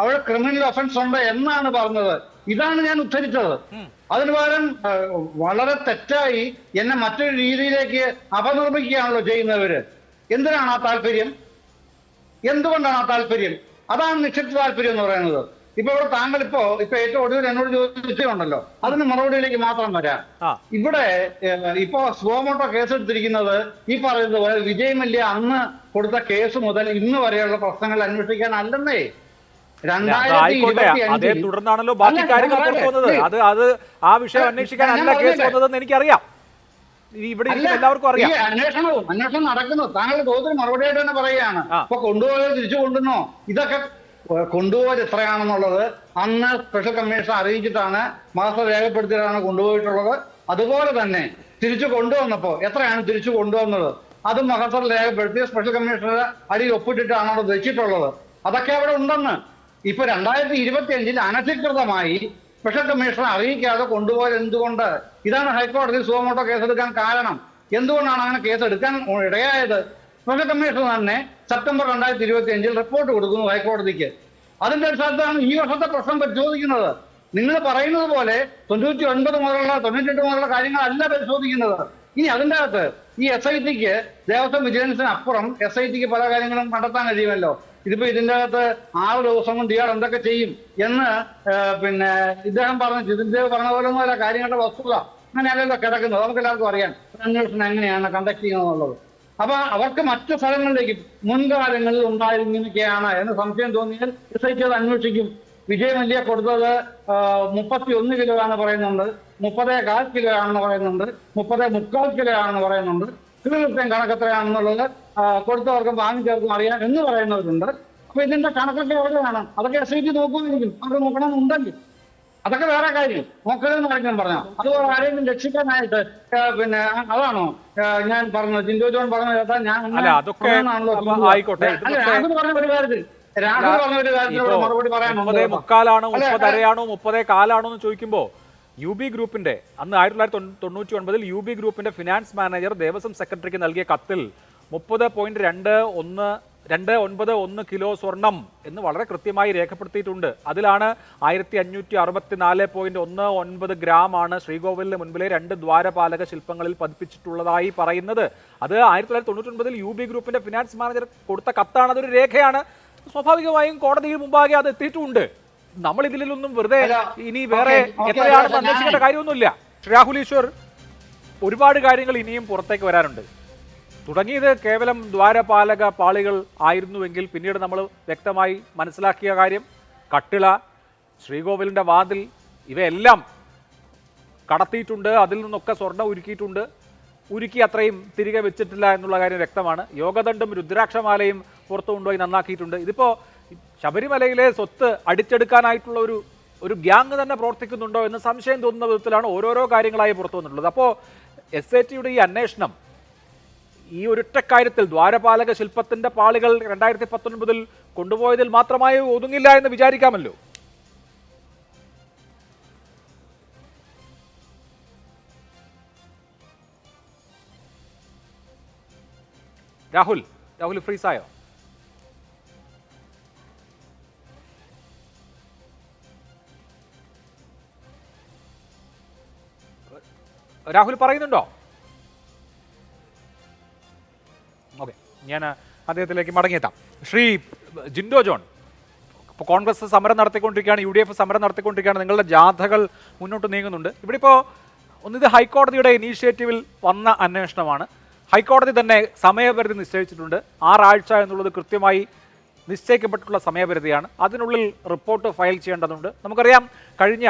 അവിടെ ക്രിമിനൽ ഒഫൻസ് ഉണ്ട് എന്നാണ് പറഞ്ഞത്. ഇതാണ് ഞാൻ ഉദ്ധരിച്ചത്. അതിന് പകരം വളരെ തെറ്റായി എന്നെ മറ്റൊരു രീതിയിലേക്ക് അപനിർമ്മിക്കുകയാണല്ലോ ചെയ്യുന്നവര്. എന്തിനാണ് ആ താല്പര്യം? എന്തുകൊണ്ടാണ് ആ താല്പര്യം? അതാണ് നിശ്ചിത താല്പര്യം എന്ന് പറയുന്നത്. ഇപ്പൊ ഇവിടെ താങ്കൾ ഇപ്പൊ ഏറ്റവും ഒടുവിൽ എന്നോട് ചോദിച്ചിട്ടുണ്ടല്ലോ, അതിന് മറുപടിയിലേക്ക് മാത്രം വരാം. ഇവിടെ ഇപ്പോ സുവമോട്ടോ കേസെടുത്തിരിക്കുന്നത് ഈ പറയുന്നത് പോലെ വിജയ് മല്യ അന്ന് കൊടുത്ത കേസ് മുതൽ ഇന്ന് വരെയുള്ള പ്രശ്നങ്ങൾ അന്വേഷിക്കാൻ അല്ലെന്നേ. തുടർന്നാണല്ലോ ബാക്കി കാര്യങ്ങൾ പുറത്തു വന്നത്. അത് ആ വിഷയം അന്വേഷിക്കാനല്ല കേസ് വന്നതെന്ന് എനിക്കറിയാം. ഇവിടെ എല്ലാവർക്കും അറിയാം. അന്വേഷണം നടക്കുന്നു. താങ്കളുടെ ചോദ്യത്തിന് മറുപടിയായിട്ട് തന്നെ പറയുകയാണ്. ഇപ്പൊ കൊണ്ടുപോയത് തിരിച്ചു കൊണ്ടുവന്നോ? ഇതൊക്കെ കൊണ്ടുപോയത് എത്രയാണെന്നുള്ളത് അന്ന് സ്പെഷ്യൽ കമ്മീഷൻ അറിയിച്ചിട്ടാണ്, മാസ്റ്റർ രേഖപ്പെടുത്തിയിട്ടാണ് കൊണ്ടുപോയിട്ടുള്ളത്. അതുപോലെ തന്നെ തിരിച്ചു കൊണ്ടുവന്നപ്പോ എത്രയാണ് തിരിച്ചു കൊണ്ടുവന്നത് അതും മഹസർ രേഖപ്പെടുത്തി സ്പെഷ്യൽ കമ്മീഷണറുടെ അടിയിൽ ഒപ്പിട്ടിട്ടാണ് അവിടെ വെച്ചിട്ടുള്ളത്. അതൊക്കെ അവിടെ ഉണ്ടെന്ന്. ഇപ്പൊ 2025 അനധികൃതമായി സ്പെഷ്യൽ കമ്മീഷണർ അറിയിക്കാതെ കൊണ്ടുപോയത് എന്തുകൊണ്ട്? ഇതാണ് ഹൈക്കോടതി സുവമോട്ടോ കേസെടുക്കാൻ കാരണം. എന്തുകൊണ്ടാണ് അങ്ങനെ കേസെടുക്കാൻ ഇടയായത്? സ്പെഷ്യൽ കമ്മീഷണർ തന്നെ സെപ്റ്റംബർ 2025 റിപ്പോർട്ട് കൊടുക്കുന്നു ഹൈക്കോടതിക്ക്. അതിന്റെ അടിസ്ഥാനത്താണ് ഈ വർഷത്തെ പ്രശ്നം പരിശോധിക്കുന്നത്. നിങ്ങൾ പറയുന്നത് പോലെ 99 മുതലുള്ള 98 മുതലുള്ള കാര്യങ്ങളല്ല പരിശോധിക്കുന്നത്. ഇനി അതിൻ്റെ അകത്ത് ഈ SITക്ക് ദേവസ്വം വിജിലൻസിന് അപ്പുറം SITക്ക് പല കാര്യങ്ങളും കണ്ടെത്താൻ കഴിയുമല്ലോ. ഇതിപ്പോ ഇതിൻ്റെ അകത്ത് 6 ദിവസം കൊണ്ട് ഇയാൾ എന്തൊക്കെ ചെയ്യും എന്ന് പിന്നെ ഇദ്ദേഹം പറഞ്ഞ ജിതിൻദേവ് പറഞ്ഞ പോലെ ഒന്നും അല്ല കാര്യങ്ങളുടെ വസ്തുത. അങ്ങനെയല്ലല്ലോ കിടക്കുന്നത്. നമുക്ക് എല്ലാവർക്കും അറിയാം അന്വേഷണം എങ്ങനെയാണ് കണ്ടക്ട് ചെയ്യുന്നതെന്നുള്ളത്. അപ്പൊ അവർക്ക് മറ്റു സ്ഥലങ്ങളിലേക്ക് മുൻകാലങ്ങളിൽ ഉണ്ടായിരുന്നൊക്കെയാണ് എന്ന് സംശയം തോന്നിയാൽ SIT അത് അന്വേഷിക്കും. വിജയ് മല്യ കൊടുത്തത് 31 കിലോ ആണെന്ന് പറയുന്നുണ്ട്, 30.25 കിലോ ആണെന്ന് പറയുന്നുണ്ട്, 30.25 കിലോ ആണെന്ന് പറയുന്നുണ്ട്. കൃത്യം കണക്കെത്രയാണെന്നുള്ളത് കൊടുത്തവർക്കും വാങ്ങിച്ചവർക്കും അറിയാം എന്ന് പറയുന്നവരുണ്ട്. അപ്പൊ ഇതിന്റെ കണക്കൊക്കെ എവിടെയാണ്? അതൊക്കെ SIT നോക്കുമായിരിക്കും. അവർ നോക്കണമെന്നുണ്ടെങ്കിൽ അതൊക്കെ വേറെ കാര്യം. നോക്കലെന്ന് ആരെങ്കിലും പറഞ്ഞോ? അതുപോലെ ആരെങ്കിലും രക്ഷിക്കാനായിട്ട് പിന്നെ അതാണോ ഞാൻ പറഞ്ഞത്? ജിൻഡോ ജോൺ പറഞ്ഞ കേട്ടാൽ ഞാൻ ആയിക്കോട്ടെ. രാഹുൽ പറഞ്ഞ ഒരു കാര്യത്തിൽ മറുപടി പറയാനുണ്ട്. 30.25 30.5 30.4 എന്ന് ചോദിക്കുമ്പോ UB ഗ്രൂപ്പിന്റെ അന്ന് 1999 UB ഗ്രൂപ്പിന്റെ ഫിനാൻസ് മാനേജർ ദേവസ്വം സെക്രട്ടറിക്ക് നൽകിയ കത്തിൽ 30.291 കിലോ സ്വർണം എന്ന് വളരെ കൃത്യമായി രേഖപ്പെടുത്തിയിട്ടുണ്ട്. അതിലാണ് 1564.19 ഗ്രാം ആണ് ശ്രീകോവിലിന് മുൻപിലെ 2 ദ്വാരപാലക ശില്പങ്ങളിൽ പതിപ്പിച്ചിട്ടുള്ളതായി പറയുന്നത്. അത് 1999 UB ഗ്രൂപ്പിന്റെ ഫിനാൻസ് മാനേജർ കൊടുത്ത കത്താണ്. അതൊരു രേഖയാണ്. സ്വാഭാവികമായും കോടതിയിൽ മുമ്പാകെ അത് എത്തിയിട്ടുണ്ട്. നമ്മൾ ഇതിലൊന്നും വെറുതെ ഇനി വേറെ എത്രയാണെന്ന് അന്വേഷിക്കേണ്ട കാര്യമൊന്നുമില്ല. രാഹുൽ ഈശ്വർ, ഒരുപാട് കാര്യങ്ങൾ ഇനിയും പുറത്തേക്ക് വരാനുണ്ട്. തുടങ്ങിയത് കേവലം ദ്വാരപാലക പാളികൾ ആയിരുന്നുവെങ്കിൽ പിന്നീട് നമ്മൾ വ്യക്തമായി മനസ്സിലാക്കിയ കാര്യം കട്ടിള, ശ്രീകോവിലിൻ്റെ വാതിൽ ഇവയെല്ലാം കടത്തിയിട്ടുണ്ട്. അതിൽ നിന്നൊക്കെ സ്വർണ്ണം ഉരുക്കി അത്രയും തിരികെ വെച്ചിട്ടില്ല എന്നുള്ള കാര്യം വ്യക്തമാണ്. യോഗദണ്ഡും രുദ്രാക്ഷമാലയും പുറത്തു കൊണ്ടുപോയി നന്നാക്കിയിട്ടുണ്ട്. ഇതിപ്പോൾ ശബരിമലയിലെ സ്വത്ത് അടിച്ചെടുക്കാനായിട്ടുള്ള ഒരു ഗ്യാങ് തന്നെ പ്രവർത്തിക്കുന്നുണ്ടോ എന്ന് സംശയം തോന്നുന്ന വിധത്തിലാണ് ഓരോരോ കാര്യങ്ങളായി പുറത്തു വന്നിട്ടുള്ളത്. അപ്പോൾ SITയുടെ ഈ അന്വേഷണം ഈ ഒരൊറ്റ കാര്യത്തിൽ ദ്വാരപാലക ശില്പത്തിന്റെ പാളികൾ 2019 കൊണ്ടുപോയതിൽ മാത്രമായി ഒതുങ്ങില്ല എന്ന് വിചാരിക്കാമല്ലോ. രാഹുൽ ഫ്രീസായോ? രാഹുൽ പറയുന്നുണ്ടോ? ഓക്കെ, ഞാൻ അദ്ദേഹത്തിലേക്ക് മടങ്ങിയെത്താം. ശ്രീ ജിൻഡോ ജോൺ, ഇപ്പോൾ കോൺഗ്രസ് സമരം നടത്തിക്കൊണ്ടിരിക്കുകയാണ്, UDF സമരം നടത്തിക്കൊണ്ടിരിക്കുകയാണ്, നിങ്ങളുടെ ജാഥകൾ മുന്നോട്ട് നീങ്ങുന്നുണ്ട്. ഇവിടെ ഇപ്പോൾ ഒന്നിത് ഹൈക്കോടതിയുടെ ഇനീഷ്യേറ്റീവിൽ വന്ന അന്വേഷണമാണ്. ഹൈക്കോടതി തന്നെ സമയപരിധി നിശ്ചയിച്ചിട്ടുണ്ട്. 6 ആഴ്ച എന്നുള്ളത് കൃത്യമായി നിശ്ചയിക്കപ്പെട്ടിട്ടുള്ള സമയപരിധിയാണ്. അതിനുള്ളിൽ റിപ്പോർട്ട് ഫയൽ ചെയ്യേണ്ടതുണ്ട്. നമുക്കറിയാം കഴിഞ്ഞ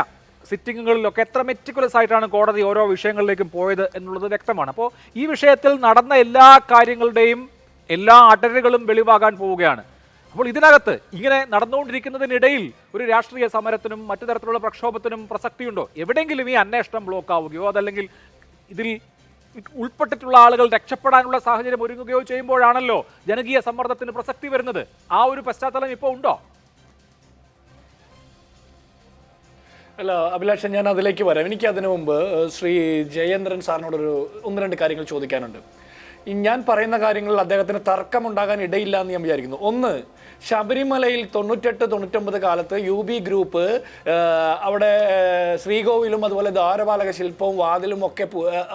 സിറ്റിങ്ങുകളിലൊക്കെ എത്ര മെറ്റിക്കുലസ് ആയിട്ടാണ് കോടതി ഓരോ വിഷയങ്ങളിലേക്കും പോയത് എന്നുള്ളത് വ്യക്തമാണ്. അപ്പോൾ ഈ വിഷയത്തിൽ നടന്ന എല്ലാ കാര്യങ്ങളുടെയും എല്ലാ അടരുകളും വെളിവാകാൻ പോവുകയാണ്. അപ്പോൾ ഇതിനകത്ത് ഇങ്ങനെ നടന്നുകൊണ്ടിരിക്കുന്നതിനിടയിൽ ഒരു രാഷ്ട്രീയ സമരത്തിനും മറ്റു തരത്തിലുള്ള പ്രക്ഷോഭത്തിനും പ്രസക്തിയുണ്ടോ? എവിടെയെങ്കിലും ഈ അന്വേഷണം ബ്ലോക്ക് ആവുകയോ അതല്ലെങ്കിൽ ഇതിൽ ഉൾപ്പെട്ടിട്ടുള്ള ആളുകൾ രക്ഷപ്പെടാനുള്ള സാഹചര്യം ഒരുങ്ങുകയോ ചെയ്യുമ്പോഴാണല്ലോ ജനകീയ സമ്മർദ്ദത്തിന് പ്രസക്തി വരുന്നത്. ആ ഒരു പശ്ചാത്തലം ഇപ്പോൾ ഉണ്ടോ? അല്ല അഭിലാഷൻ, ഞാൻ അതിലേക്ക് വരാം. എനിക്ക് അതിനു മുമ്പ് ശ്രീ ജയേന്ദ്രൻ സാറിനോടൊരു 1-2 കാര്യങ്ങൾ ചോദിക്കാനുണ്ട്. ഞാൻ പറയുന്ന കാര്യങ്ങളിൽ അദ്ദേഹത്തിന് തർക്കമുണ്ടാകാൻ ഇടയില്ല എന്ന് ഞാൻ വിചാരിക്കുന്നു. ഒന്ന്, ശബരിമലയിൽ 98-99 കാലത്ത് UB ഗ്രൂപ്പ് അവിടെ ശ്രീകോവിലും അതുപോലെ ദ്വാരപാലക ശില്പവും വാതിലും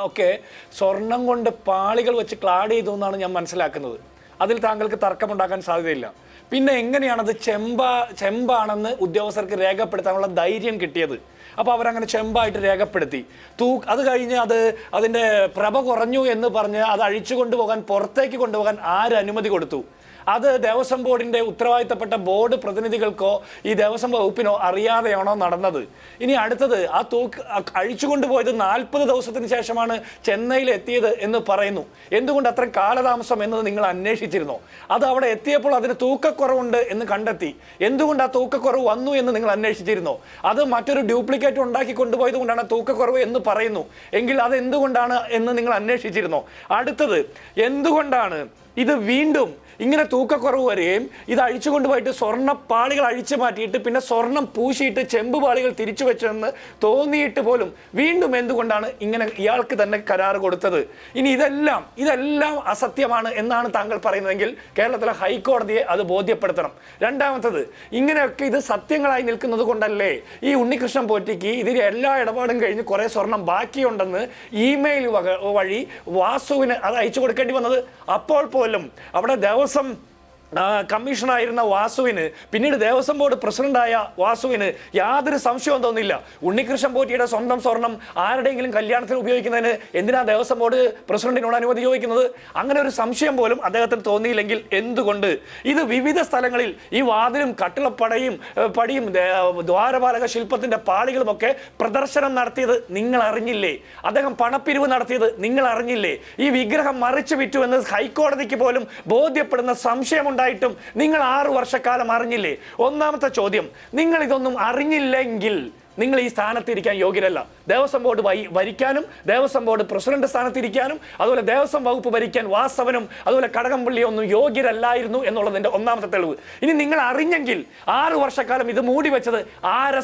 ഒക്കെ സ്വർണം കൊണ്ട് പാളികൾ വെച്ച് ക്ലാഡ് ചെയ്തു എന്നാണ് ഞാൻ മനസ്സിലാക്കുന്നത്. അതിൽ താങ്കൾക്ക് തർക്കമുണ്ടാക്കാൻ സാധ്യതയില്ല. പിന്നെ എങ്ങനെയാണത് ചെമ്പാണെന്ന് ഉദ്യോഗസ്ഥർക്ക് രേഖപ്പെടുത്താനുള്ള ധൈര്യം കിട്ടിയത്? അപ്പോൾ അവരങ്ങനെ ചെമ്പായിട്ട് രേഖപ്പെടുത്തി. അത് കഴിഞ്ഞ് അതിൻ്റെ പ്രഭ കുറഞ്ഞു എന്ന് പറഞ്ഞ് അത് അഴിച്ചു കൊണ്ടുപോകാൻ, പുറത്തേക്ക് കൊണ്ടുപോകാൻ ആര് അനുമതി കൊടുത്തു? അത് ദേവസ്വം ബോർഡിന്റെ ഉത്തരവാദിത്തപ്പെട്ട ബോർഡ് പ്രതിനിധികൾക്കോ ഈ ദേവസ്വം വകുപ്പിനോ അറിയാതെയാണോ നടന്നത്? ഇനി അടുത്തത്, ആ അഴിച്ചുകൊണ്ടുപോയത് 40 ദിവസത്തിന് ശേഷമാണ് ചെന്നൈയിൽ എത്തിയത് എന്ന് പറയുന്നു. എന്തുകൊണ്ട് അത്ര കാലതാമസം എന്നത് നിങ്ങൾ അന്വേഷിച്ചിരുന്നോ? അത് അവിടെ എത്തിയപ്പോൾ അതിന് തൂക്കക്കുറവുണ്ട് എന്ന് കണ്ടെത്തി. എന്തുകൊണ്ട് ആ തൂക്കക്കുറവ് വന്നു എന്ന് നിങ്ങൾ അന്വേഷിച്ചിരുന്നോ? അത് മറ്റൊരു ഡ്യൂപ്ലിക്കേറ്റ് ഉണ്ടാക്കി കൊണ്ടുപോയത് കൊണ്ടാണ് തൂക്കക്കുറവ് എന്ന് പറയുന്നു എങ്കിൽ അത് എന്തുകൊണ്ടാണ് എന്ന് നിങ്ങൾ അന്വേഷിച്ചിരുന്നോ? അടുത്തത്, എന്തുകൊണ്ടാണ് ഇത് വീണ്ടും ഇങ്ങനെ തൂക്കക്കുറവ് വരികയും ഇത് അഴിച്ചുകൊണ്ടുപോയിട്ട് സ്വർണ്ണപ്പാളികൾ അഴിച്ചു മാറ്റിയിട്ട് പിന്നെ സ്വർണം പൂശിയിട്ട് ചെമ്പ് പാളികൾ തിരിച്ചു വെച്ചെന്ന് തോന്നിയിട്ട് പോലും വീണ്ടും എന്തുകൊണ്ടാണ് ഇങ്ങനെ ഇയാൾക്ക് തന്നെ കരാർ കൊടുത്തത്? ഇനി ഇതെല്ലാം അസത്യമാണ് എന്നാണ് താങ്കൾ പറയുന്നതെങ്കിൽ കേരളത്തിലെ ഹൈക്കോടതിയെ അത് ബോധ്യപ്പെടുത്തണം. രണ്ടാമത്തത്, ഇങ്ങനെയൊക്കെ ഇത് സത്യങ്ങളായി നിൽക്കുന്നത് കൊണ്ടല്ലേ ഈ ഉണ്ണികൃഷ്ണൻ പോറ്റിക്ക് ഇതിൽ എല്ലാ ഇടപാടും കഴിഞ്ഞ് കുറെ സ്വർണം ബാക്കിയുണ്ടെന്ന് ഇമെയിൽ വഴി വാസുവിന് അത് അയച്ചു കൊടുക്കേണ്ടി വന്നത്? അപ്പോൾ പോലും അവിടെ ദേവസ്വം കമ്മീഷണറായിരുന്ന വാസുവിന്, പിന്നീട് ദേവസ്വം ബോർഡ് പ്രസിഡന്റായ വാസുവിന് യാതൊരു സംശയവും തോന്നില്ല. ഉണ്ണികൃഷ്ണൻ പോറ്റിയുടെ സ്വന്തം സ്വർണം ആരുടെയെങ്കിലും കല്യാണത്തിന് ഉപയോഗിക്കുന്നതിന് എന്തിനാ ദേവസ്വം ബോർഡ് പ്രസിഡന്റിനോട് അനുമതി ചോദിക്കുന്നത്? അങ്ങനെ ഒരു സംശയം പോലും അദ്ദേഹത്തിന് തോന്നിയില്ലെങ്കിൽ എന്തുകൊണ്ട്? ഇത് വിവിധ സ്ഥലങ്ങളിൽ ഈ വാതിലും കട്ടിളപ്പടയും ദ്വാരപാലക ശില്പത്തിന്റെ പാളികളുമൊക്കെ പ്രദർശനം നടത്തിയത് നിങ്ങൾ അറിഞ്ഞില്ലേ? അദ്ദേഹം പണപ്പിരിവ് നടത്തിയത് നിങ്ങൾ അറിഞ്ഞില്ലേ? ഈ വിഗ്രഹം മറിച്ചു വിറ്റു എന്ന് ഹൈക്കോടതിക്ക് പോലും ബോധ്യപ്പെടുന്ന സംശയമുണ്ട്. നിങ്ങൾ 6 വർഷക്കാലം അറിഞ്ഞില്ലേ? ഒന്നാമത്തെ ചോദ്യം, നിങ്ങൾ ഇതൊന്നും അറിഞ്ഞില്ലെങ്കിൽ നിങ്ങൾ ഈ സ്ഥാനത്തിരിക്കാൻ യോഗ്യരല്ല. ദേവസ്വം ബോർഡ് ഭരിക്കാനും ദേവസ്വം ബോർഡ് പ്രസിഡന്റ് സ്ഥാനത്തിരിക്കാനും അതുപോലെ ദേവസ്വം വകുപ്പ് ഭരിക്കാൻ വാസവനും അതുപോലെ കടകംപള്ളിയൊന്നും യോഗ്യരല്ലായിരുന്നു എന്നുള്ളതിന്റെ ഒന്നാമത്തെ തെളിവ്. ഇനി നിങ്ങൾ അറിഞ്ഞെങ്കിൽ 6 വർഷക്കാലം ഇത് മൂടി വെച്ചത് ആരെ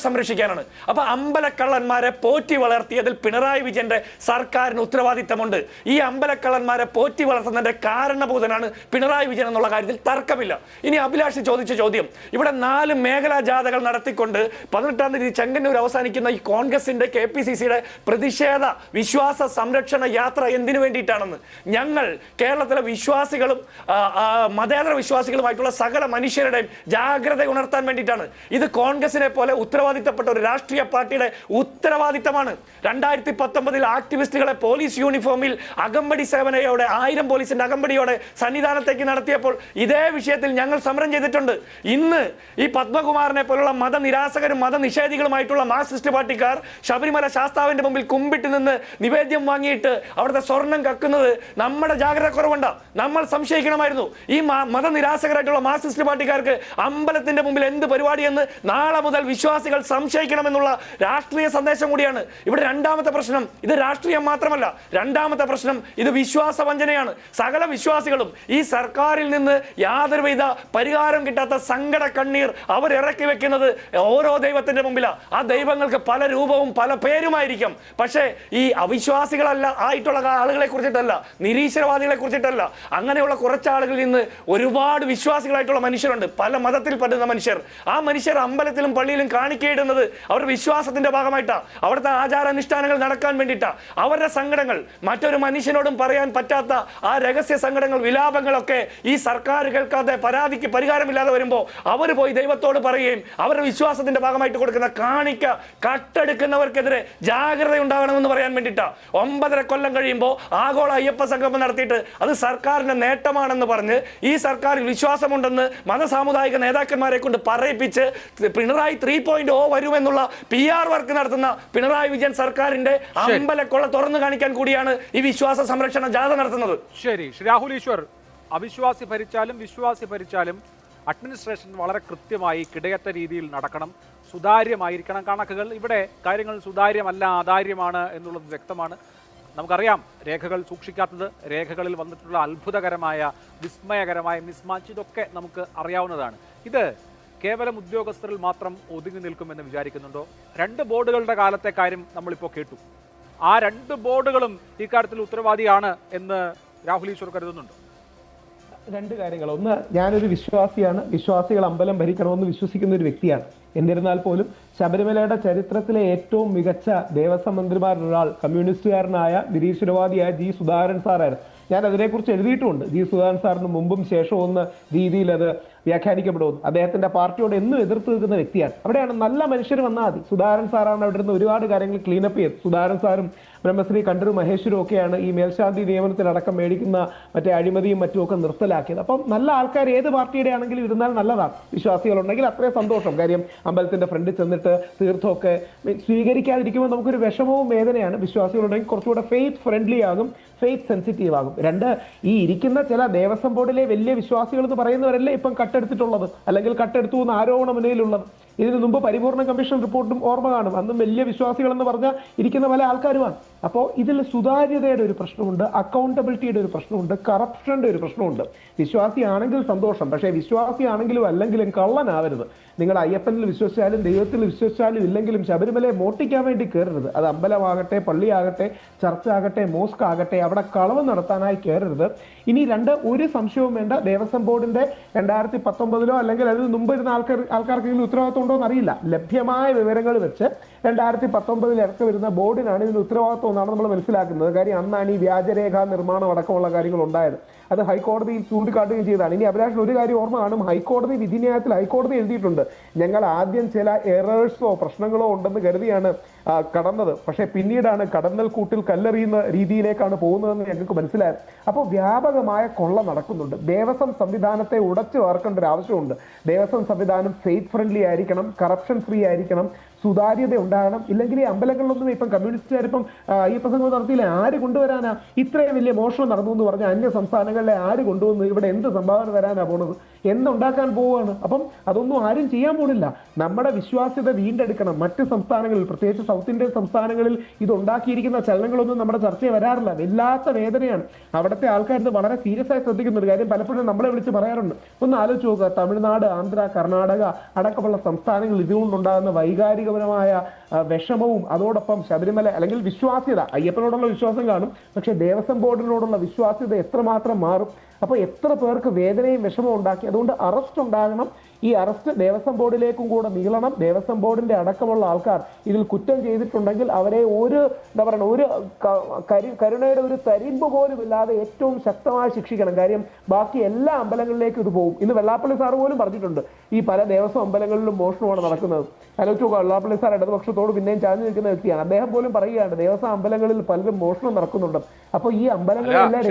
സംരക്ഷിക്കാനാണ്? അപ്പൊ അമ്പലക്കള്ളന്മാരെ പോറ്റി വളർത്തിയതിൽ പിണറായി വിജയന്റെ സർക്കാരിന് ഉത്തരവാദിത്തമുണ്ട്. ഈ അമ്പലക്കള്ളന്മാരെ പോറ്റി വളർത്തുന്നതിന്റെ കാരണഭൂതനാണ് പിണറായി വിജയൻ എന്നുള്ള കാര്യത്തിൽ തർക്കമില്ല. ഇനി അഭിലാഷ് ചോദിച്ച ചോദ്യം, ഇവിടെ 4 മേഖലാ ജാഥകൾ നടത്തിക്കൊണ്ട് 18-ാം തീയതി ചെങ്ങന്നൂർ അവസാനിക്കുന്ന ഈ കോൺഗ്രസിന്റെ KPCCയുടെ പ്രതിഷേധ വിശ്വാസ സംരക്ഷണ യാത്ര എന്തിനു വേണ്ടിയിട്ടാണെന്ന് ഞങ്ങൾ കേരളത്തിലെ വിശ്വാസികളും മതേതര വിശ്വാസികളുമായിട്ടുള്ള സകല മനുഷ്യരുടെയും ജാഗ്രത ഉണർത്താൻ വേണ്ടിയിട്ടാണ്. ഇത് കോൺഗ്രസിനെ പോലെ ഉത്തരവാദിത്തപ്പെട്ട ഒരു രാഷ്ട്രീയ പാർട്ടിയുടെ ഉത്തരവാദിത്തമാണ്. 2019 ആക്ടിവിസ്റ്റുകളെ പോലീസ് യൂണിഫോമിൽ അകമ്പടി സേവനയോടെ 1000 പോലീസിന്റെ അകമ്പടിയോടെ സന്നിധാനത്തേക്ക് നടത്തിയപ്പോൾ ഇതേ വിഷയത്തിൽ ഞങ്ങൾ സമരം ചെയ്തിട്ടുണ്ട്. ഇന്ന് ഈ പത്മകുമാറിനെ പോലുള്ള മതനിരാസകരും മതനിഷേധികളുമായിട്ടുള്ള മാർക്സിസ്റ്റ് പാർട്ടിക്കാർ ശബരിമല ശാസ്താവിന്റെ മുമ്പിൽ കുമ്പിട്ട് നിന്ന് നിവേദ്യം വാങ്ങിയിട്ട് അവിടുത്തെ സ്വർണം കക്കുന്നത് നമ്മുടെ ജാഗ്രത കുറവുണ്ട്. നമ്മൾ സംശയിക്കണമായിരുന്നു. ഈ മതനിരാസകരായിട്ടുള്ള മാർക്സിസ്റ്റ് പാർട്ടിക്കാർക്ക് അമ്പലത്തിന്റെ മുമ്പിൽ എന്ത് പരിപാടിയെന്ന് നാളെ മുതൽ വിശ്വാസികൾ സംശയിക്കണമെന്നുള്ള രാഷ്ട്രീയ സന്ദേശം കൂടിയാണ്. ഇവിടെ രണ്ടാമത്തെ പ്രശ്നം ഇത് രാഷ്ട്രീയം മാത്രമല്ല. രണ്ടാമത്തെ പ്രശ്നം ഇത് വിശ്വാസ വഞ്ചനയാണ്. സകല വിശ്വാസികളും ഈ സർക്കാരിൽ നിന്ന് യാതൊരുവിധ പരിഹാരം കിട്ടാത്ത സങ്കട കണ്ണീർ അവർ ഇറക്കി വെക്കുന്നത് ഓരോ ദൈവത്തിന്റെ മുമ്പിലാണ്. ആ ദൈവങ്ങൾക്ക് പല രൂപവും പല പേരുമായിരിക്കും. പക്ഷേ ഈ അവിശ്വാസികളല്ല ആയിട്ടുള്ള ആളുകളെ കുറിച്ചിട്ടല്ല, നിരീശ്വരവാദികളെ കുറിച്ചിട്ടല്ല, അങ്ങനെയുള്ള കുറച്ച് ആളുകളിൽ നിന്ന് ഒരുപാട് വിശ്വാസികളായിട്ടുള്ള മനുഷ്യരുണ്ട്, പല മതത്തിൽ പെടുന്ന മനുഷ്യർ. ആ മനുഷ്യർ അമ്പലത്തിലും പള്ളിയിലും കാണിക്കയിടുന്നത് അവരുടെ വിശ്വാസത്തിന്റെ ഭാഗമായിട്ടാണ്, അവിടുത്തെ ആചാരാനുഷ്ഠാനങ്ങൾ നടക്കാൻ വേണ്ടിയിട്ടാണ്. അവരുടെ സങ്കടങ്ങൾ മറ്റൊരു മനുഷ്യനോടും പറയാൻ പറ്റാത്ത ആ രഹസ്യ സങ്കടങ്ങൾ, വിലാപങ്ങളൊക്കെ ഈ സർക്കാർ കേൾക്കാതെ പരാതിക്ക് പരിഹാരമില്ലാതെ വരുമ്പോൾ അവർ പോയി ദൈവത്തോട് പറയുകയും അവരുടെ വിശ്വാസത്തിന്റെ ഭാഗമായിട്ട് കൊടുക്കുന്ന കാണിക്ക കട്ടെടുക്കുന്നവർക്കെതിരെ ജാഗ്രത ഉണ്ടാകണമെന്ന് പറയാൻ വേണ്ടിയിട്ടാണ്. 9.5 കൊല്ലം കഴിയുമ്പോൾ ആഗോള അയ്യപ്പ സംഗമം നടത്തിയിട്ട് അത് സർക്കാരിന്റെ നേട്ടമാണെന്ന് പറഞ്ഞ് ഈ സർക്കാരിൽ വിശ്വാസമുണ്ടെന്ന് മതസാമുദായിക നേതാക്കന്മാരെ കൊണ്ട് പറയിപ്പിച്ച് പിണറായി 3.0 വരുമെന്നുള്ള PR വർക്ക് നടത്തുന്ന പിണറായി വിജയൻ സർക്കാരിന്റെ അമ്പലക്കൊള്ള തുറന്നു കാണിക്കാൻ കൂടിയാണ് ഈ വിശ്വാസ സംരക്ഷണ ജാഥ നടത്തുന്നത്. ശരി, രാഹുൽ ഈശ്വർ, അവിശ്വാസി ഭരിച്ചാലും വിശ്വാസി ഭരിച്ചാലും അഡ്മിനിസ്ട്രേഷൻ വളരെ കൃത്യമായി കിടയറ്റ രീതിയിൽ നടക്കണം, സുതാര്യമായിരിക്കണം കണക്കുകൾ. ഇവിടെ കാര്യങ്ങൾ സുതാര്യമല്ല, ആധാര്യമാണ് എന്നുള്ളത് വ്യക്തമാണ്. നമുക്കറിയാം രേഖകൾ സൂക്ഷിക്കാത്തത്, രേഖകളിൽ വന്നിട്ടുള്ള അത്ഭുതകരമായ വിസ്മയകരമായ മിസ്മാച്ച്, ഇതൊക്കെ നമുക്ക് അറിയാവുന്നതാണ്. ഇത് കേവലം ഉദ്യോഗസ്ഥരിൽ മാത്രം ഒതുങ്ങി നിൽക്കുമെന്ന് വിചാരിക്കുന്നുണ്ടോ? 2 ബോർഡുകളുടെ കാലത്തെ കാര്യം നമ്മളിപ്പോൾ കേട്ടു. ആ 2 ബോർഡുകളും ഇക്കാര്യത്തിൽ ഉത്തരവാദിയാണ് എന്ന് രാഹുൽ ഈശ്വർ കരുതുന്നുണ്ടോ? 2 കാര്യങ്ങൾ. ഒന്ന്, ഞാനൊരു വിശ്വാസിയാണ്, വിശ്വാസികൾ അമ്പലം ഭരിക്കണമെന്ന് വിശ്വസിക്കുന്ന ഒരു വ്യക്തിയാണ്. എന്നിരുന്നാൽ പോലും ശബരിമലയുടെ ചരിത്രത്തിലെ ഏറ്റവും മികച്ച ദേവസ്വം മന്ത്രിമാരിലൊരാൾ കമ്മ്യൂണിസ്റ്റുകാരനായ നിരീശ്വരവാദിയായ G. സുധാകരൻ സാറായിരുന്നു. ഞാൻ അതിനെക്കുറിച്ച് എഴുതിയിട്ടുമുണ്ട്. ജി സുധാകരൻ സാറിന് മുമ്പും ശേഷവും എന്ന രീതിയിൽ അത് വ്യാഖ്യാനിക്കപ്പെടുന്നു. അദ്ദേഹത്തിന്റെ പാർട്ടിയോട് എന്നും എതിർത്ത് നിൽക്കുന്ന വ്യക്തിയാണ്. അവിടെയാണ് നല്ല മനുഷ്യർ വന്നാൽ മതി. സുധാകരൻ സാറാണ് അവിടെ നിന്ന് ഒരുപാട് കാര്യങ്ങൾ ക്ലീനപ്പ് ചെയ്ത്. സുധാകരൻ സാറും ബ്രഹ്മശ്രീ കണ്ടൂർ മഹേശ്വരും ഒക്കെയാണ് ഈ മേൽശാന്തി നിയമനത്തിലടക്കം മേടിക്കുന്ന മറ്റേ അഴിമതിയും മറ്റുമൊക്കെ നിർത്തലാക്കിയത്. അപ്പം നല്ല ആൾക്കാർ ഏത് പാർട്ടിയുടെ ആണെങ്കിലും ഇരുന്നാൽ നല്ലതാണ്. വിശ്വാസികളുണ്ടെങ്കിൽ അത്രയും സന്തോഷം. കാര്യം അമ്പലത്തിന്റെ ഫ്രണ്ടിൽ ചെന്നിട്ട് തീർത്ഥമൊക്കെ സ്വീകരിക്കാതിരിക്കുമ്പോൾ നമുക്കൊരു വിഷമവും വേദനയാണ്. വിശ്വാസികളുണ്ടെങ്കിൽ കുറച്ചുകൂടെ ഫെയ്ത്ത് ഫ്രണ്ട്ലി ആകും, ഫെയ്ത്ത് സെൻസിറ്റീവ് ആകും. രണ്ട്, ഈ ഇരിക്കുന്ന ചില ദേവസ്വം ബോർഡിലെ വലിയ വിശ്വാസികൾ എന്ന് പറയുന്നവരല്ലേ ഇപ്പം കട്ടെടുത്തിട്ടുള്ളത്, അല്ലെങ്കിൽ കട്ടെടുത്തു എന്ന് ആരോപണ മുന്നിലുള്ളത്. ഇതിനു മുമ്പ് പരിപൂർണ കമ്മീഷൻ റിപ്പോർട്ടും ഓർമ്മ കാണും. അന്നും വലിയ വിശ്വാസികൾ എന്ന് പറഞ്ഞാൽ ഇരിക്കുന്ന പല ആൾക്കാരുമാണ്. അപ്പോൾ ഇതിൽ സുതാര്യതയുടെ ഒരു പ്രശ്നമുണ്ട്, അക്കൗണ്ടബിലിറ്റിയുടെ ഒരു പ്രശ്നമുണ്ട്, കറപ്ഷന്റെ ഒരു പ്രശ്നമുണ്ട്. വിശ്വാസിയാണെങ്കിൽ സന്തോഷം, പക്ഷേ വിശ്വാസിയാണെങ്കിലും അല്ലെങ്കിലും കള്ളനാവരുത്. നിങ്ങൾ അയ്യപ്പനിൽ വിശ്വസിച്ചാലും ദൈവത്തിൽ വിശ്വസിച്ചാലും ഇല്ലെങ്കിലും ശബരിമലയെ മോട്ടിക്കാൻ വേണ്ടി കയറരുത്. അത് അമ്പലമാകട്ടെ, പള്ളിയാകട്ടെ, ചർച്ച് ആകട്ടെ, മോസ്ക് ആകട്ടെ, അവിടെ കളവ് നടത്താനായി കയറരുത്. ഇനി രണ്ട്, ഒരു സംശയവും വേണ്ട, ദേവസ്വം ബോർഡിന്റെ 2019 അല്ലെങ്കിൽ അതിന് മുമ്പ് ഇരുന്ന ആൾക്കാർക്കെങ്കിലും ഉത്തരവാദിത്വം ഉണ്ടോ എന്നറിയില്ല. ലഭ്യമായ വിവരങ്ങൾ വെച്ച് 2019 ഇറക്കി വരുന്ന ബോർഡിനാണ് ഇതിന് ഉത്തരവാദിത്വം എന്നാണ് നമ്മൾ മനസ്സിലാക്കുന്നത്. കാര്യം അന്നാണ് ഈ വ്യാജരേഖാ നിർമ്മാണം അടക്കമുള്ള കാര്യങ്ങൾ ഉണ്ടായത്. അത് ഹൈക്കോടതിയിൽ ചൂണ്ടിക്കാട്ടുകയും ചെയ്തതാണ്. ഇനി അഭിലാഷിന് ഒരു കാര്യം ഓർമ്മ കാണും, ഹൈക്കോടതി വിധിന്യായത്തിൽ ഹൈക്കോടതി എഴുതിയിട്ടുണ്ട്, ഞങ്ങൾ ആദ്യം ചില എറേഴ്സോ പ്രശ്നങ്ങളോ ഉണ്ടെന്ന് കരുതിയാണ് കടന്നത്, പക്ഷേ പിന്നീടാണ് കടന്നൽ കൂട്ടിൽ കല്ലെറിയുന്ന രീതിയിലേക്കാണ് പോകുന്നതെന്ന് ഞങ്ങൾക്ക് മനസ്സിലായത്. അപ്പോൾ വ്യാപകമായ കൊള്ള നടക്കുന്നുണ്ട്. ദേവസ്വം സംവിധാനത്തെ ഉടച്ചു വാർക്കേണ്ട ഒരു ആവശ്യമുണ്ട്. ദേവസ്വം സംവിധാനം ഫെയ്ത്ത് ഫ്രണ്ട്ലി ആയിരിക്കണം, കറപ്ഷൻ ഫ്രീ ആയിരിക്കണം, സുതാര്യത ഉണ്ടാകണം. ഇല്ലെങ്കിൽ ഈ അമ്പലങ്ങളിലൊന്നും ഇപ്പം കമ്മ്യൂണിസ്റ്റുകാരിപ്പം ഈ പ്രസംഗം നടത്തിയില്ല. ആര് കൊണ്ടുവരാനാ? ഇത്രയും വലിയ മോഷണം നടന്നു എന്ന് പറഞ്ഞാൽ അന്യ സംസ്ഥാനങ്ങളിലെ ആര് കൊണ്ടുവന്ന് ഇവിടെ എന്ത് സംഭാവന തരാനാ പോണത്? എന്തുണ്ടാക്കാൻ പോവുകയാണ്? അപ്പം അതൊന്നും ആരും ചെയ്യാൻ പോണില്ല. നമ്മുടെ വിശ്വാസ്യത വീണ്ടെടുക്കണം. മറ്റ് സംസ്ഥാനങ്ങളിൽ, പ്രത്യേകിച്ച് സൗത്ത് ഇന്ത്യൻ സംസ്ഥാനങ്ങളിൽ ഇതുണ്ടാക്കിയിരിക്കുന്ന ചലനങ്ങളൊന്നും നമ്മുടെ ചർച്ചയിൽ വരാറില്ല. വല്ലാത്ത വേദനയാണ്. അവിടുത്തെ ആൾക്കാർ ഇത് വളരെ സീരിയസ് ആയി ശ്രദ്ധിക്കുന്ന ഒരു കാര്യം. പലപ്പോഴും നമ്മളെ വിളിച്ച് പറയാറുണ്ട്, ഒന്ന് ആലോചിച്ച് നോക്കുക, തമിഴ്നാട്, ആന്ധ്ര, കർണാടക അടക്കമുള്ള സംസ്ഥാനങ്ങളിൽ ഇതുകൊണ്ടുണ്ടാകുന്ന വൈകാരികപരമായ വിഷമവും അതോടൊപ്പം ശബരിമല അല്ലെങ്കിൽ വിശ്വാസ്യത, അയ്യപ്പനോടുള്ള വിശ്വാസം കാണും, പക്ഷെ ദേവസ്വം ബോർഡിനോടുള്ള വിശ്വാസ്യത എത്രമാത്രം മാറും. അപ്പോൾ എത്ര പേർക്ക് വേദനയും വിഷമവും ഉണ്ടാക്കി. അതുകൊണ്ട് അറസ്റ്റ് ഉണ്ടാകണം. ഈ അറസ്റ്റ് ദേവസ്വം ബോർഡിലേക്കും കൂടെ നീളണം. ദേവസ്വം ബോർഡിന്റെ അടക്കമുള്ള ആൾക്കാർ ഇതിൽ കുറ്റം ചെയ്തിട്ടുണ്ടെങ്കിൽ അവരെ ഒരു കരുണയുടെ ഒരു തരിമ്പ് പോലും ഇല്ലാതെ ഏറ്റവും ശക്തമായി ശിക്ഷിക്കണം. കാര്യം ബാക്കി എല്ലാ അമ്പലങ്ങളിലേക്കും ഇത് പോകും. ഇന്ന് വെള്ളാപ്പള്ളി സാർ പോലും പറഞ്ഞിട്ടുണ്ട്, ഈ പല ദേവസ്വം അമ്പലങ്ങളിലും മോഷണമാണ് നടക്കുന്നത്. ആലോചിച്ച് വെള്ളാപ്പള്ളി സാർ ഇടതുപക്ഷത്തോട് പിന്നെയും ചാഞ്ഞു നിൽക്കുന്ന വ്യക്തിയാണ്. അദ്ദേഹം പോലും പറയുകയാണ് ദേവസ്വം അമ്പലങ്ങളിൽ പലരും മോഷണം നടക്കുന്നുണ്ട്. അപ്പോൾ ഈ അമ്പലങ്ങളെല്ലാം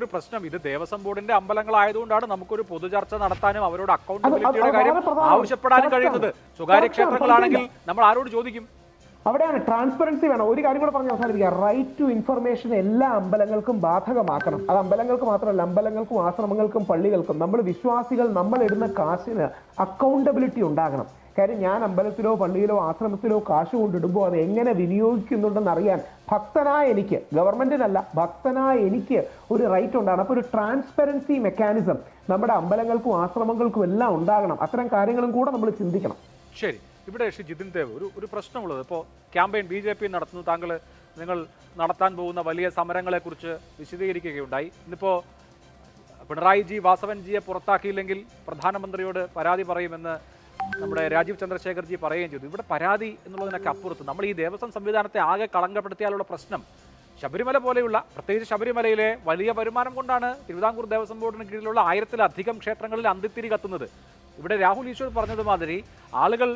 ഒരു പ്രശ്നം, ഇത് ദേവസ്വം ബോർഡിന്റെ അമ്പലങ്ങളായതുകൊണ്ടാണ് നമുക്കൊരു പൊതുചർച്ച നടത്താനും അവരോട് അക്കൗണ്ടബിലിറ്റിയുടെ കാര്യം ആവശ്യപ്പെടാനും കഴിയുന്നത്. സ്വകാര്യ ക്ഷേത്രങ്ങളാണെങ്കിൽ നമ്മൾ ആരോട് ചോദിക്കും? അവിടെയാണ് ട്രാൻസ്പെറൻസി വേണം. ഒരു കാര്യം കൂടെ പറഞ്ഞ് അവസാനിപ്പിക്കുക, റൈറ്റ് ടു ഇൻഫർമേഷൻ എല്ലാ അമ്പലങ്ങൾക്കും ബാധകമാക്കണം. അത് അമ്പലങ്ങൾക്ക് മാത്രമല്ല, അമ്പലങ്ങൾക്കും ആശ്രമങ്ങൾക്കും പള്ളികൾക്കും. നമ്മൾ വിശ്വാസികൾ നമ്മൾ ഇടുന്ന കാശിന് അക്കൗണ്ടബിലിറ്റി ഉണ്ടാകണം. കാര്യം ഞാൻ അമ്പലത്തിലോ പള്ളിയിലോ ആശ്രമത്തിലോ കാശ് കൊണ്ടിടുമ്പോൾ അത് എങ്ങനെ വിനിയോഗിക്കുന്നുണ്ടെന്ന് അറിയാൻ ഭക്തനായ എനിക്ക്, ഗവൺമെന്റിനല്ല, ഭക്തനായ എനിക്ക് ഒരു റൈറ്റ് ഉണ്ടാകണം. അപ്പോൾ ഒരു ട്രാൻസ്പെറൻസി മെക്കാനിസം നമ്മുടെ അമ്പലങ്ങൾക്കും ആശ്രമങ്ങൾക്കും എല്ലാം ഉണ്ടാകണം. അത്തരം കാര്യങ്ങളും കൂടെ നമ്മൾ ചിന്തിക്കണം. ശരി, ഇവിടെ ജിതിൻ ദേവ് ഒരു പ്രശ്നമുള്ളത്, ഇപ്പോൾ ക്യാമ്പയിൻ BJP നടത്തുന്നു, നിങ്ങൾ നടത്താൻ പോകുന്ന വലിയ സമരങ്ങളെക്കുറിച്ച് വിശദീകരിക്കുകയുണ്ടായി. ഇന്നിപ്പോൾ പിണറായി വാസവൻജിയെ പുറത്താക്കിയില്ലെങ്കിൽ പ്രധാനമന്ത്രിയോട് പരാതി പറയുമെന്ന് നമ്മുടെ രാജീവ് ചന്ദ്രശേഖർജി പറയുകയും ചെയ്തു. ഇവിടെ പരാതി എന്നുള്ളതിനൊക്കെ അപ്പുറത്ത് നമ്മൾ ഈ ദേവസ്വം സംവിധാനത്തെ ആകെ കളങ്കപ്പെടുത്തിയാലുള്ള പ്രശ്നം, ശബരിമല പോലെയുള്ള, പ്രത്യേകിച്ച് ശബരിമലയിലെ വലിയ വരുമാനം കൊണ്ടാണ് തിരുവിതാംകൂർ ദേവസ്വം ബോർഡിന് കീഴിലുള്ള 1000-ലധികം ക്ഷേത്രങ്ങളിൽ അന്തിത്തിരി കത്തുന്നത്. ഇവിടെ രാഹുൽ ഈശ്വർ പറഞ്ഞതുമാതിരി ആളുകൾ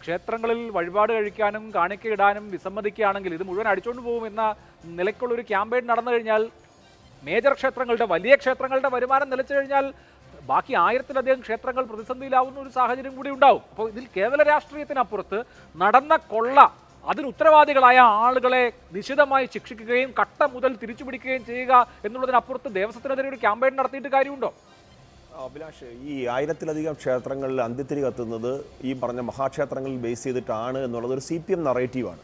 ക്ഷേത്രങ്ങളിൽ വഴിപാട് കഴിക്കാനും കാണിക്കയിടാനും വിസമ്മതിക്കുകയാണെങ്കിൽ ഇത് മുഴുവൻ അടിച്ചുകൊണ്ട് പോകും എന്ന നിലയ്ക്കുള്ളൊരു ക്യാമ്പയിൻ നടന്നു കഴിഞ്ഞാൽ, മേജർ ക്ഷേത്രങ്ങളുടെ, വലിയ ക്ഷേത്രങ്ങളുടെ വരുമാനം നിലച്ചു കഴിഞ്ഞാൽ ബാക്കി 1000-ലധികം ക്ഷേത്രങ്ങൾ പ്രതിസന്ധിയിലാവുന്ന ഒരു സാഹചര്യം കൂടി ഉണ്ടാവും. അപ്പോൾ ഇതിൽ കേവല രാഷ്ട്രീയത്തിനപ്പുറത്ത് നടന്ന കൊള്ള, അതിന് ഉത്തരവാദികളായ ആളുകളെ നിശിതമായി ശിക്ഷിക്കുകയും കട്ട മുതൽ തിരിച്ചുപിടിക്കുകയും ചെയ്യുക എന്നുള്ളതിനപ്പുറത്ത് ദേവസ്വത്തിനെതിരെ ഒരു ക്യാമ്പയിൻ നടത്തിയിട്ട് കാര്യമുണ്ടോ? അഭിലാഷ്, ഈ 1000-ലധികം ക്ഷേത്രങ്ങളിൽ അന്തിത്തിരി കത്തുന്നത് ഈ പറഞ്ഞ മഹാക്ഷേത്രങ്ങളിൽ ബേസ് ചെയ്തിട്ടാണ് എന്നുള്ളത് ഒരു CPM നറേറ്റീവാണ്.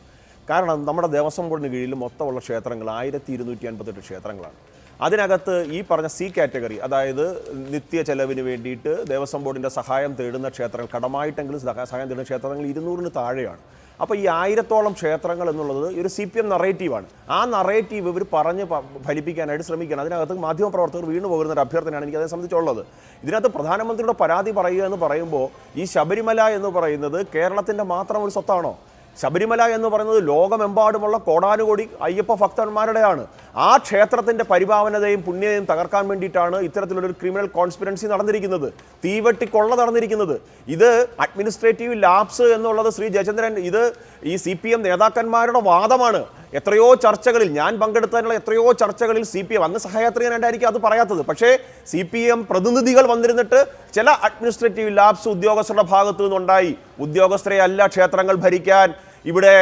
കാരണം നമ്മുടെ ദേവസ്വം ബോർഡിന് കീഴിൽ മൊത്തമുള്ള ക്ഷേത്രങ്ങൾ 1258 ക്ഷേത്രങ്ങളാണ്. അതിനകത്ത് ഈ പറഞ്ഞ C കാറ്റഗറി, അതായത് നിത്യ ചെലവിന് വേണ്ടിയിട്ട് ദേവസ്വം ബോർഡിൻ്റെ സഹായം തേടുന്ന ക്ഷേത്രങ്ങൾ, കടമായിട്ടെങ്കിലും സഹായം തേടുന്ന ക്ഷേത്രങ്ങൾ 200-ന് താഴെയാണ്. അപ്പോൾ ഈ 1000-ഓളം ക്ഷേത്രങ്ങൾ എന്നുള്ളത് ഒരു CPM നറേറ്റീവാണ്. ആ നറേറ്റീവ് ഇവർ പറഞ്ഞ് ഫലിപ്പിക്കാനായിട്ട് ശ്രമിക്കുകയാണ്. അതിനകത്ത് മാധ്യമപ്രവർത്തകർ വീണു പോകുന്ന ഒരു അഭ്യർത്ഥനയാണ് എനിക്ക് അതേ സംബന്ധിച്ചുള്ളത്. ഇതിനകത്ത് പ്രധാനമന്ത്രിയുടെ പരാതി പറയുക എന്ന് പറയുമ്പോൾ ഈ ശബരിമല എന്ന് പറയുന്നത് കേരളത്തിൻ്റെ മാത്രം ഒരു സ്വത്താണോ? ശബരിമല എന്ന് പറയുന്നത് ലോകമെമ്പാടുമുള്ള കോടാനുകോടി അയ്യപ്പ ഭക്തന്മാരുടെയാണ്. ആ ക്ഷേത്രത്തിന്റെ പരിപാവനതയും പുണ്യതയും തകർക്കാൻ വേണ്ടിയിട്ടാണ് ഇത്തരത്തിലൊരു ക്രിമിനൽ കോൺസ്പിറൻസി നടന്നിരിക്കുന്നത്, തീവെട്ടിക്കൊള്ള നടന്നിരിക്കുന്നത്. ഇത് അഡ്മിനിസ്ട്രേറ്റീവ് ലാപ്സ് എന്നുള്ളത് ശ്രീ ജയചന്ദ്രൻ, ഇത് ഈ CPM നേതാക്കന്മാരുടെ വാദമാണ്. എത്രയോ ചർച്ചകളിൽ ഞാൻ പങ്കെടുത്തതിനുള്ള എത്രയോ ചർച്ചകളിൽ CPM അന്ന് സഹയാത്രികനായിട്ടായിരിക്കും അത് പറയാത്തത്, പക്ഷേ CPM പ്രതിനിധികൾ വന്നിരുന്നിട്ട് ചില അഡ്മിനിസ്ട്രേറ്റീവ് ലാപ്സ് ഉദ്യോഗസ്ഥരുടെ ഭാഗത്തു നിന്നുണ്ടായി. ഉദ്യോഗസ്ഥരെ അല്ല ക്ഷേത്രങ്ങൾ ഭരിക്കാൻ ഇവിടെ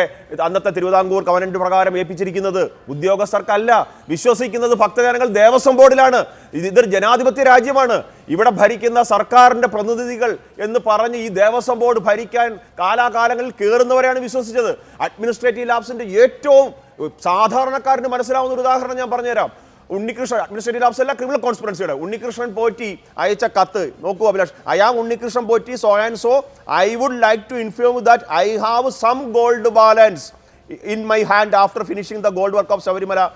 അന്നത്തെ തിരുവിതാംകൂർ കവനന്റ് പ്രകാരം ഏൽപ്പിച്ചിരിക്കുന്നത്, ഉദ്യോഗസ്ഥർക്കല്ല. വിശ്വസിക്കുന്നത് ഭക്തജനങ്ങൾ ദേവസ്വം ബോർഡിലാണ്. ഇതൊരു ജനാധിപത്യ രാജ്യമാണ്. ഇവിടെ ഭരിക്കുന്ന സർക്കാരിന്റെ പ്രതിനിധികൾ എന്ന് പറഞ്ഞ് ഈ ദേവസ്വം ബോർഡ് ഭരിക്കാൻ കാലാകാലങ്ങളിൽ കയറുന്നവരെയാണ് വിശ്വസിച്ചത്. അഡ്മിനിസ്ട്രേറ്റീവ് ലാപ്സിന്റെ ഏറ്റവും സാധാരണക്കാരന് മനസ്സിലാവുന്ന ഒരു ഉദാഹരണം ഞാൻ പറഞ്ഞുതരാം. ഉണ്ണികൃഷ്ണൻ, അഡ്മിനിസ്ട്രേറ്റീവ് ലാപ്സ് അല്ല, ക്രിമിനൽ കോൺസ്പിറൻസിയുടെ ഉണ്ണികൃഷ്ണൻ പോറ്റി അയച്ച കത്ത് നോക്കൂ Abhilash. I am Unnikrishnan Potti so and so, I would like to inform that I have some gold balance in my hand after finishing the gold work of Sabarimala.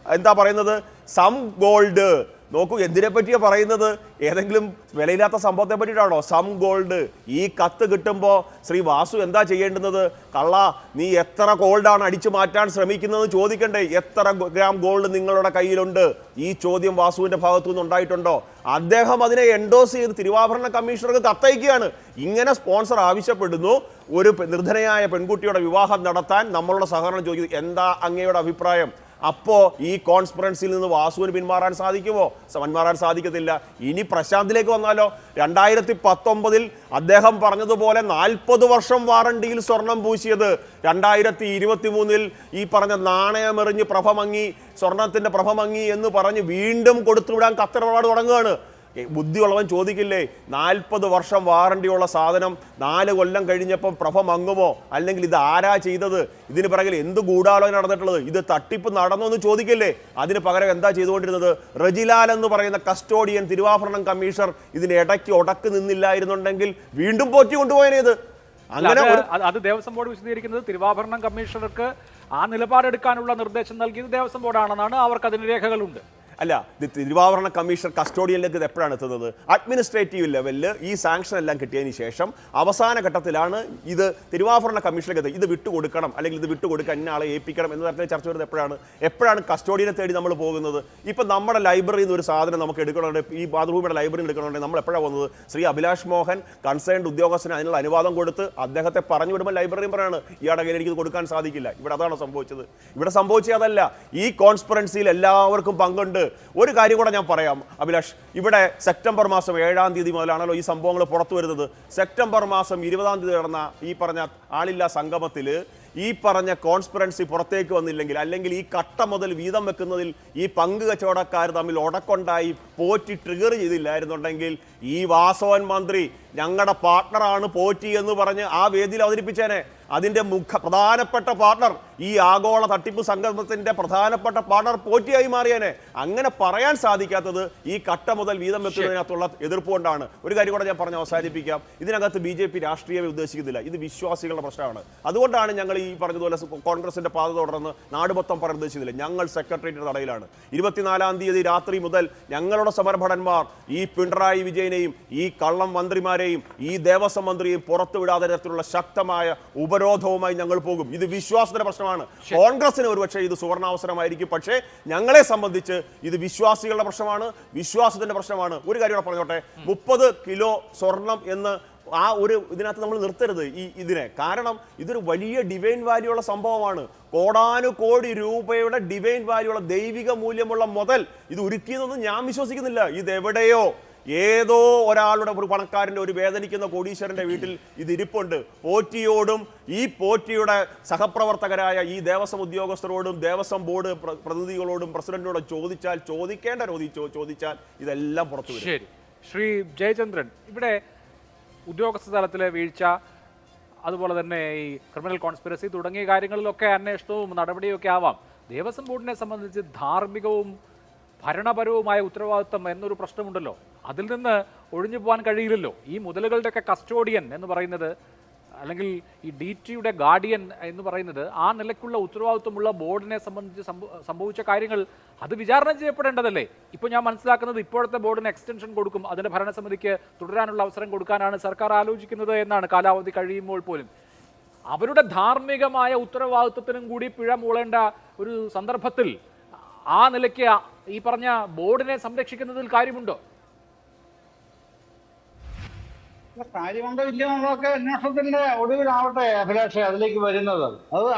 എന്താ പറയുന്നത്? Some gold. നോക്കൂ, എന്തിനെ പറ്റിയാ പറയുന്നത്? ഏതെങ്കിലും വിലയില്ലാത്ത സംഭവത്തെ പറ്റിയിട്ടാണോ? Some gold. ഈ കത്ത് കിട്ടുമ്പോൾ ശ്രീ വാസു എന്താ ചെയ്യേണ്ടുന്നത്? കള്ള, നീ എത്ര ഗോൾഡാണ് അടിച്ചു മാറ്റാൻ ശ്രമിക്കുന്നത് ചോദിക്കണ്ടേ? എത്ര ഗ്രാം ഗോൾഡ് നിങ്ങളുടെ കയ്യിലുണ്ട്? ഈ ചോദ്യം വാസുവിന്റെ ഭാഗത്തു നിന്ന് ഉണ്ടായിട്ടുണ്ടോ? അദ്ദേഹം അതിനെ എൻഡോസ് ചെയ്ത് തിരുവാഭരണ കമ്മീഷണർക്ക് കത്തയക്കുകയാണ്. ഇങ്ങനെ സ്പോൺസർ ആവശ്യപ്പെടുന്നു ഒരു നിർധനയായ പെൺകുട്ടിയുടെ വിവാഹം നടത്താൻ നമ്മളുടെ സഹകരണം ചോദിക്കുന്നു. എന്താ അങ്ങയുടെ അഭിപ്രായം? അപ്പോൾ ഈ കോൺസ്പിറൻസിയിൽ നിന്ന് വാസുവിന് പിന്മാറാൻ സാധിക്കുമോ? പിന്മാറാൻ സാധിക്കത്തില്ല. ഇനി പ്രശാന്തിലേക്ക് വന്നാലോ? 2019 അദ്ദേഹം പറഞ്ഞതുപോലെ 40 വർഷം വാറണ്ടിയിൽ സ്വർണം പൂശിയത് 2023 ഈ പറഞ്ഞ നാണയമെറിഞ്ഞ് പ്രഭമങ്ങി, സ്വർണത്തിന്റെ പ്രഭമങ്ങി എന്ന് പറഞ്ഞ് വീണ്ടും കൊടുത്തുവിടാൻ കത്തിടപാട് തുടങ്ങുകയാണ്. ബുദ്ധിയുള്ളവൻ ചോദിക്കില്ലേ, 40 വർഷം വാറണ്ടിയുള്ള സാധനം 4 കൊല്ലം കഴിഞ്ഞപ്പം പ്രഭ മങ്ങുമോ? അല്ലെങ്കിൽ ഇത് ആരാ ചെയ്തത്? ഇതിന് പിറകിൽ എന്ത് ഗൂഢാലോചന നടന്നിട്ടുള്ളത്? ഇത് തട്ടിപ്പ് നടന്നോ എന്ന് ചോദിക്കില്ലേ? അതിന് പകരം എന്താ ചെയ്തുകൊണ്ടിരുന്നത്? റജിലാൽ എന്ന് പറയുന്ന കസ്റ്റോഡിയൻ തിരുവാഭരണം കമ്മീഷണർ ഇതിന് ഇടയ്ക്ക് ഉടക്ക് നിന്നില്ലായിരുന്നുണ്ടെങ്കിൽ വീണ്ടും പോറ്റി കൊണ്ടുപോയനേത്. അങ്ങനെ അത് ദേവസ്വം ബോർഡ് വിശദീകരിക്കുന്നത് തിരുവാഭരണം കമ്മീഷണർക്ക് ആ നിലപാടെടുക്കാനുള്ള നിർദ്ദേശം നൽകിയത് ദേവസ്വം ബോർഡാണെന്നാണ്. അവർക്ക് അതിന് രേഖകളുണ്ട്. അല്ല, തിരുവാഭരണ കമ്മീഷണർ കസ്റ്റോഡിയനിലേക്ക് ഇത് എപ്പോഴാണ് എത്തുന്നത്? അഡ്മിനിസ്ട്രേറ്റീവ് ലെവലിൽ ഈ സാങ്ഷൻ എല്ലാം കിട്ടിയതിന് ശേഷം അവസാന ഘട്ടത്തിലാണ് ഇത് തിരുവാഭരണ കമ്മീഷനിലേക്ക് എത്തുന്നത്. ഇത് വിട്ടുകൊടുക്കണം, അല്ലെങ്കിൽ ഇത് വിട്ടുകൊടുക്കാൻ ഇന്ന ആളെ ഏൽപ്പിക്കണം എന്ന തരത്തിൽ ചർച്ച വരുന്നത് എപ്പോഴാണ് കസ്റ്റോഡിയനെ തേടി നമ്മൾ പോകുന്നത്? ഇപ്പം നമ്മുടെ ലൈബ്രറിയിൽ നിന്ന് ഒരു സാധനം നമുക്ക് എടുക്കണമെങ്കിൽ, ഈ മാതൃഭൂമിയുടെ ലൈബ്രറിയിൽ എടുക്കണമെങ്കിൽ നമ്മൾ എപ്പോഴാണ് പോകുന്നത്? ശ്രീ അഭിലാഷ് മോഹൻ കൺസേൺഡ് ഉദ്യോഗസ്ഥന് അതിനുള്ള അനുവാദം കൊടുത്ത് അദ്ദേഹത്തെ പറഞ്ഞു വിടുമ്പോൾ ലൈബ്രറിയും പറയാണ് ഇയാളുടെ കയ്യിൽ എനിക്ക് കൊടുക്കാൻ സാധിക്കില്ല. ഇവിടെ അതാണോ സംഭവിച്ചത്? ഇവിടെ സംഭവിച്ചത് അതല്ല. ഈ കോൺസ്പിറൻസിയിൽ എല്ലാവർക്കും പങ്കുണ്ട്. ഒരു കാര്യം കൂടെ ഞാൻ പറയാം അഭിലാഷ്. ഇവിടെ സെപ്റ്റംബർ മാസം 7-ാം തീയതി മുതലാണല്ലോ ഈ സംഭവങ്ങൾ പുറത്തു വരുന്നത്. സെപ്റ്റംബർ മാസം 20-ാം തീയതി നടന്ന ഈ പറഞ്ഞ ആളില്ലാ സംഗമത്തിൽ ഈ പറഞ്ഞ കോൺസ്പിറൻസി പുറത്തേക്ക് വന്നില്ലെങ്കിൽ, അല്ലെങ്കിൽ ഈ കട്ട മുതൽ വീതം വെക്കുന്നതിൽ ഈ പങ്ക് കച്ചവടക്കാർ തമ്മിൽ ഉടക്കുണ്ടായി പോറ്റി ട്രിഗർ ചെയ്തില്ലായിരുന്നുണ്ടെങ്കിൽ ഈ വാസവൻ മന്ത്രി ഞങ്ങളുടെ പാർട്ണറാണ് പോറ്റി എന്ന് പറഞ്ഞ് ആ വേദിയിൽ അവതരിപ്പിച്ചേനെ. അതിൻ്റെ പ്രധാനപ്പെട്ട പാർട്ണർ, ഈ ആഗോള തട്ടിപ്പ് സംഗമത്തിന്റെ പ്രധാനപ്പെട്ട പാർട്ണർ പോറ്റിയായി മാറിയേനെ. അങ്ങനെ പറയാൻ സാധിക്കാത്തത് ഈ കട്ട മുതൽ വീതം വെക്കുന്നതിനകത്തുള്ള എതിർപ്പ് കൊണ്ടാണ്. ഒരു കാര്യം കൂടെ ഞാൻ പറഞ്ഞ് അവസാനിപ്പിക്കാം. ഇതിനകത്ത് BJP രാഷ്ട്രീയം ഉദ്ദേശിക്കുന്നില്ല. ഇത് വിശ്വാസികളുടെ പ്രശ്നമാണ്. അതുകൊണ്ടാണ് ഞങ്ങൾ ഈ പറഞ്ഞതുപോലെ കോൺഗ്രസിന്റെ പാത തുടർന്ന് നാട് മൊത്തം പറയാൻ ഉദ്ദേശിക്കുന്നില്ല. ഞങ്ങൾ സെക്രട്ടേറിയറ്റ് തടയിലാണ്. 24-ാം തീയതി രാത്രി മുതൽ ഞങ്ങളുടെ സമരഭടന്മാർ ഈ പിണറായി വിജയനെയും ഈ കള്ളം മന്ത്രിമാരെയും ഈ ദേവസ്വം മന്ത്രിയെയും പുറത്തുവിടാതെ തരത്തിലുള്ള ശക്തമായ ഉപരോധവുമായി ഞങ്ങൾ പോകും. ഇത് വിശ്വാസത്തിന്റെ പ്രശ്നമാണ്. കോൺഗ്രസിന് ഒരുപക്ഷെ ഇത് സുവർണാവസരമായിരിക്കും, പക്ഷേ ഞങ്ങളെ സംബന്ധിച്ച് ഇത് വിശ്വാസികളുടെ പ്രശ്നമാണ്, വിശ്വാസത്തിന്റെ പ്രശ്നമാണ്. ഒരു കാര്യം കൂടെ പറഞ്ഞോട്ടെ, 30 കിലോ സ്വർണം എന്ന് ആ ഒരു ഇതിനകത്ത് നമ്മൾ നിർത്തരുത് ഇതിനെ. കാരണം ഇതൊരു വലിയ ഡിവൈൻ വാല്യൂ ഉള്ള സംഭവമാണ്. കോടാനുകോടി രൂപയുടെ ഡിവൈൻ വാല്യൂ ഉള്ള ദൈവിക മൂല്യമുള്ള മുതൽ ഇത് ഉരുക്കിയതൊന്നും ഞാൻ വിശ്വസിക്കുന്നില്ല. ഇതെവിടെയോ ഏതോ ഒരാളുടെ ഒരു പണക്കാരൻ്റെ ഒരു വേദനിക്കുന്ന കോടീശ്വരന്റെ വീട്ടിൽ ഇത് ഇരിപ്പുണ്ട്. പോറ്റിയോടും ഈ പോറ്റിയുടെ സഹപ്രവർത്തകരായ ഈ ദേവസ്വം ഉദ്യോഗസ്ഥരോടും ദേവസ്വം ബോർഡ് പ്രതിനിധികളോടും പ്രസിഡന്റിനോടും ചോദിച്ചാൽ ഇതെല്ലാം പുറത്തു വരും. ശരി, ശ്രീ ജയചന്ദ്രൻ, ഇവിടെ ഉദ്യോഗസ്ഥ തലത്തിലെ വീഴ്ച, അതുപോലെ തന്നെ ഈ ക്രിമിനൽ കോൺസ്പിറസി തുടങ്ങിയ കാര്യങ്ങളിലൊക്കെ അന്വേഷണവും നടപടിയൊക്കെ ആവാം. ദേവസ്വം ബോർഡിനെ സംബന്ധിച്ച് ധാർമ്മികവും ഭരണപരവുമായ ഉത്തരവാദിത്വം എന്നൊരു പ്രശ്നമുണ്ടല്ലോ. അതിൽ നിന്ന് ഒഴിഞ്ഞു പോകാൻ കഴിയില്ലല്ലോ. ഈ മുതലുകളുടെയൊക്കെ കസ്റ്റോഡിയൻ എന്ന് പറയുന്നത്, അല്ലെങ്കിൽ ഈ DTയുടെ ഗാർഡിയൻ എന്ന് പറയുന്നത്, ആ നിലയ്ക്കുള്ള ഉത്തരവാദിത്വമുള്ള ബോർഡിനെ സംബന്ധിച്ച് സംഭവിച്ച കാര്യങ്ങൾ അത് വിചാരണ ചെയ്യപ്പെടേണ്ടതല്ലേ? ഇപ്പോൾ ഞാൻ മനസ്സിലാക്കുന്നത് ഇപ്പോഴത്തെ ബോർഡിന് എക്സ്റ്റൻഷൻ കൊടുക്കും, അതിൻ്റെ ഭരണസമിതിക്ക് തുടരാനുള്ള അവസരം കൊടുക്കാനാണ് സർക്കാർ ആലോചിക്കുന്നത് എന്നാണ്, കാലാവധി കഴിയുമ്പോൾ പോലും. അവരുടെ ധാർമ്മികമായ ഉത്തരവാദിത്വത്തിനും കൂടി പിഴ മൂളേണ്ട ഒരു സന്ദർഭത്തിൽ ആ നിലയ്ക്ക് ഈ പറഞ്ഞ ബോർഡിനെ സംരക്ഷിക്കുന്നതിൽ കാര്യമുണ്ടോ? കാര്യമുണ്ടോ ഇല്ലയോ എന്നുള്ളതൊക്കെ അന്വേഷണത്തിന്റെ ഒടുവിലാവട്ടെ അഭിലാഷ അതിലേക്ക് വരുന്നത്.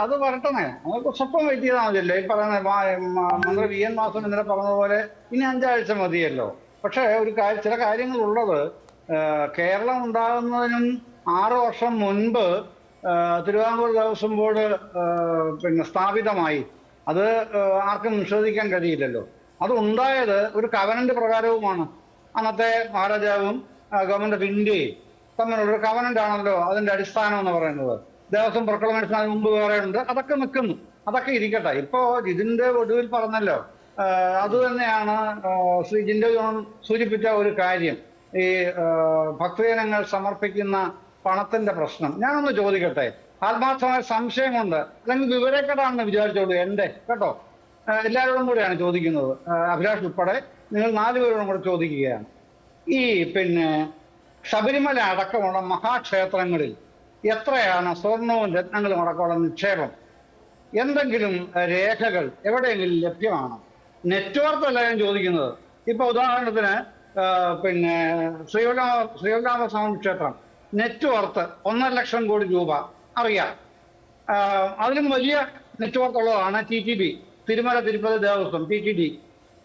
അത് വരട്ടെ, നമുക്ക് സ്വപ്പം വെയിറ്റ് ചെയ്താൽ മതിയല്ലോ. ഈ പറയുന്ന മന്ത്രി വി എൻ വാസൻ ഇന്നലെ പറഞ്ഞതുപോലെ ഇനി 5 ആഴ്ച മതിയല്ലോ. പക്ഷേ ചില കാര്യങ്ങളുള്ളത്, കേരളം ഉണ്ടാകുന്നതിനും 6 വർഷം മുൻപ് തിരുവിതാംകൂർ ദേവസ്വം ബോർഡ് സ്ഥാപിതമായി. അത് ആർക്കും നിഷേധിക്കാൻ കഴിയില്ലല്ലോ. അത് ഉണ്ടായത് ഒരു കവനന്റ് പ്രകാരവുമാണ്. അന്നത്തെ മഹാരാജാവും ഗവൺമെന്റ് ഓഫ് ഇന്ത്യയും തമ്മിലുള്ളൊരു കവനന്റ് ആണല്ലോ അതിന്റെ അടിസ്ഥാനം എന്ന് പറയുന്നത്. ദേവസ്വം പ്രൊക്ലമേഷൻ അതിന് മുമ്പ് വേറെ ഉണ്ട്. അതൊക്കെ നിൽക്കുന്നു, അതൊക്കെ ഇരിക്കട്ടെ. ഇപ്പോ ഇതിന്റെ ഒടുവിൽ പറഞ്ഞല്ലോ, അത് തന്നെയാണ് ശ്രീ ജിൻഡോ ജോൺ സൂചിപ്പിച്ച ഒരു കാര്യം. ഈ ഭക്തജനങ്ങൾ സമർപ്പിക്കുന്ന പണത്തിന്റെ പ്രശ്നം. ഞാനൊന്ന് ചോദിക്കട്ടെ, ആത്മാർത്ഥമായ സംശയം കൊണ്ട്, അല്ലെങ്കിൽ വിവരക്കേടാണെന്ന് വിചാരിച്ചോളൂ എന്റെ, കേട്ടോ, എല്ലാവരോടും കൂടെയാണ് ചോദിക്കുന്നത്, അഭിലാഷ് ഉൾപ്പെടെ നിങ്ങൾ 4 പേരോടും കൂടെ ചോദിക്കുകയാണ്. ഈ ശബരിമല അടക്കമുള്ള മഹാക്ഷേത്രങ്ങളിൽ എത്രയാണ് സ്വർണവും രത്നങ്ങളും അടക്കമുള്ള നിക്ഷേപം? എന്തെങ്കിലും രേഖകൾ എവിടെയെങ്കിലും ലഭ്യമാണ്? നെറ്റ്വർക്ക് അല്ല ഞാൻ ചോദിക്കുന്നത്. ഇപ്പൊ ഉദാഹരണത്തിന് ശ്രീവല്ലാമസ്വാമി ക്ഷേത്രം നെറ്റ്വർത്ത് 1.5 ലക്ഷം കോടി രൂപ അറിയാം. അതിലും വലിയ നെറ്റ്വർക്ക് ഉള്ളതാണ് TTD, തിരുമല തിരുപ്പതി ദേവസ്വം, TTD.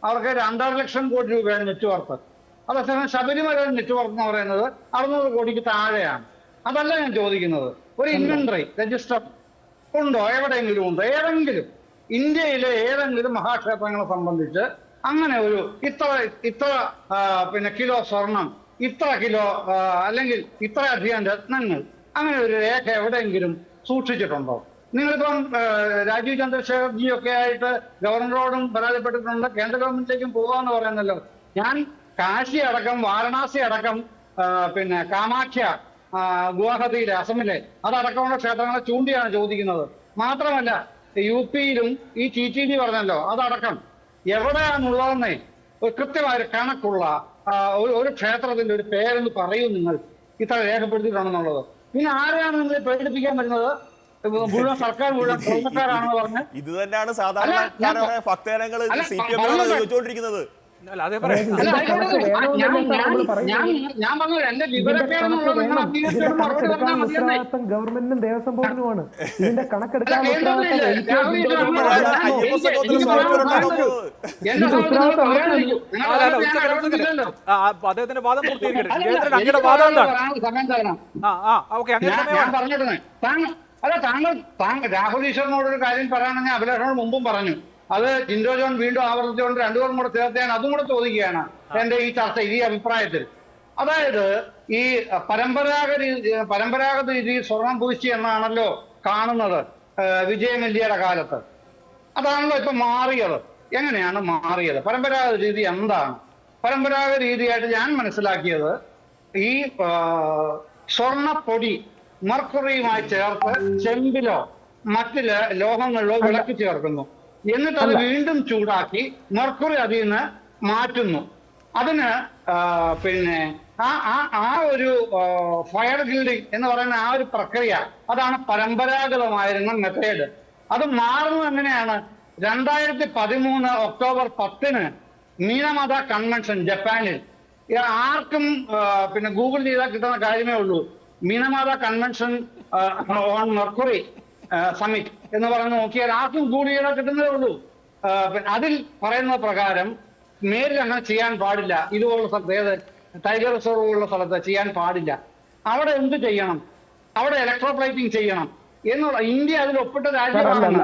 അവർക്ക് 2.5 ലക്ഷം കോടി രൂപയാണ് നെറ്റ്വർക്ക്. അതേസമയം ശബരിമല നെറ്റ്വർക്ക് എന്ന് പറയുന്നത് 600 കോടിക്ക് താഴെയാണ്. അതല്ല ഞാൻ ചോദിക്കുന്നത്. ഒരു ഇൻവെന്ററി രജിസ്റ്റർ ഉണ്ടോ? എവിടെയെങ്കിലും ഉണ്ടോ? ഏതെങ്കിലും ഇന്ത്യയിലെ ഏതെങ്കിലും മഹാക്ഷേത്രങ്ങളെ സംബന്ധിച്ച് അങ്ങനെ ഒരു ഇത്ര കിലോ സ്വർണം, ഇത്ര കിലോ അല്ലെങ്കിൽ ഇത്രയധികം രത്നങ്ങൾ, അങ്ങനെ ഒരു രേഖ എവിടെയെങ്കിലും സൂക്ഷിച്ചിട്ടുണ്ടോ? നിങ്ങളിപ്പം രാജീവ് ചന്ദ്രശേഖർജിയൊക്കെ ആയിട്ട് ഗവർണറോടും പരാജയപ്പെട്ടിട്ടുണ്ട്, കേന്ദ്ര ഗവൺമെന്റിലേക്കും പോകാന്ന് പറയുന്നല്ലോ. ഞാൻ കാശി അടക്കം, വാരണാസി അടക്കം, കാമാഖ്യ ഗുവാഹത്തിയിലെ, അസമിലെ അതടക്കമുള്ള ക്ഷേത്രങ്ങളെ ചൂണ്ടിയാണ് ചോദിക്കുന്നത്. മാത്രമല്ല UP-യിലും ഈ TTD പറഞ്ഞല്ലോ, അതടക്കം എവിടെയാണുള്ളതെന്നേ ഒരു കൃത്യമായ കണക്കുള്ള ഒരു ക്ഷേത്രത്തിന്റെ ഒരു പേരെന്ന് പറയൂ നിങ്ങൾ, ഇത്ര രേഖപ്പെടുത്തിയിട്ടുണ്ടെന്നുള്ളത്. പിന്നെ ആരെയാണ് നിങ്ങൾ പേടിപ്പിക്കാൻ വരുന്നത്? മുഴുവൻ സർക്കാർ മുഴുവൻ കൊള്ളക്കാരാണെന്ന് പറഞ്ഞ് ഇത് തന്നെയാണ് സാധാരണ ഭക്തജനങ്ങൾ CPM ചോദിച്ചുകൊണ്ടിരിക്കുന്നത്. ഞാൻ പറഞ്ഞു എന്റെ ഉത്തരവാദിത്തം ഗവൺമെന്റിനും ദേവസ്വം ബോർഡിനുമാണ്. ഇതിന്റെ കണക്കെടുക്കാൻ അദ്ദേഹത്തിന്റെ വാദം പൂർത്തീകരിക്കട്ടെ. വാദം എന്താണ്? രാഹുൽ ഈശ്വറിനോടൊരു കാര്യം പറയാണെങ്കിൽ അഭിലാഷനോട് മുമ്പും പറഞ്ഞു. അത് ജിൻഡോ ജോൺ വീണ്ടും ആവർത്തിച്ചുകൊണ്ട് 2 പേരും കൂടെ ചേർത്ത് ഞാൻ അതും കൂടെ ചോദിക്കുകയാണ് എന്റെ ഈ ചർച്ച, ഈ അഭിപ്രായത്തിൽ. അതായത് ഈ പരമ്പരാഗത രീതിയിൽ സ്വർണം പൂശി എന്നാണല്ലോ കാണുന്നത് വിജയമല്യയുടെ കാലത്ത്. അതാണല്ലോ ഇപ്പൊ മാറിയത്. എങ്ങനെയാണ് മാറിയത്? പരമ്പരാഗത രീതി എന്താണ്? പരമ്പരാഗത രീതിയായിട്ട് ഞാൻ മനസ്സിലാക്കിയത്, ഈ സ്വർണപ്പൊടി മർക്കുറിയുമായി ചേർത്ത് ചെമ്പിലോ മറ്റ് ലോഹങ്ങളിലോ വിളക്കി ചേർക്കുന്നു. എന്നിട്ട് അത് വീണ്ടും ചൂടാക്കി മെർക്കുറി അതിൽ നിന്ന് മാറ്റുന്നു. അതിന് ആ ഒരു ഫയർ ഗിൽഡിംഗ് എന്ന് പറയുന്ന ആ ഒരു പ്രക്രിയ, അതാണ് പരമ്പരാഗതമായിരുന്ന മെത്തേഡ്. അത് മാറുന്നത് എങ്ങനെയാണ്? 2013 ഒക്ടോബർ 10 മീനമത കൺവെൻഷൻ ജപ്പാനിൽ, ആർക്കും ഗൂഗിൾ ചെയ്താൽ കിട്ടുന്ന കാര്യമേ ഉള്ളൂ. മീനമത കൺവെൻഷൻ ഓൺ മെർക്കുറി സമ്മിറ്റ് എന്ന് പറഞ്ഞ് നോക്കിയാൽ ആർക്കും ഗൂഗിൾ ചെയ്താൽ കിട്ടുന്നതേ ഉള്ളൂ. അതിൽ പറയുന്ന പ്രകാരം മേലിൽ അങ്ങനെ ചെയ്യാൻ പാടില്ല. ഇതുപോലുള്ള സ്ഥലത്ത്, ഏത് ടൈഗർ റിസർവ് ഉള്ള സ്ഥലത്ത് ചെയ്യാൻ പാടില്ല. അവിടെ എന്ത് ചെയ്യണം? അവിടെ ഇലക്ട്രോപ്ലേറ്റിംഗ് ചെയ്യണം എന്നുള്ള, ഇന്ത്യ അതിൽ ഒപ്പിട്ട രാജ്യമാണ്.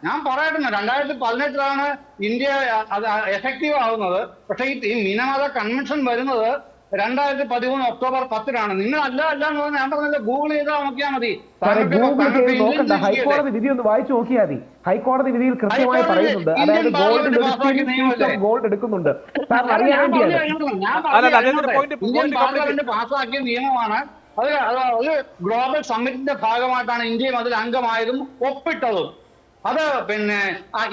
ഞാൻ പറയട്ടെ, 2018 ഇന്ത്യ അത് എഫക്റ്റീവ് ആവുന്നത്. പക്ഷെ ഈ മീനമത കൺവെൻഷൻ വരുന്നത് 2013 ഒക്ടോബർ 10 നിങ്ങൾ അല്ല എന്ന് പറഞ്ഞാൽ ഞാൻ പറഞ്ഞല്ലോ, ഗൂഗിൾ ചെയ്താൽ നോക്കിയാൽ മതി. ഹൈക്കോടതി വിധി ഒന്ന് വായിച്ചു നോക്കിയാൽ മതി. ഹൈക്കോടതി വിധിയിൽ കൃത്യമായി പറയുന്നുണ്ട്, അതായത് ഗോൾഡ് എടുക്കുന്നുണ്ട്. പാസ്സാക്കിയ നിയമമാണ് അത്. ഗ്ലോബൽ സമ്മിറ്റിന്റെ ഭാഗമായിട്ടാണ് ഇന്ത്യയും അതിൽ അംഗമായതും ഒപ്പിട്ടതും. അത്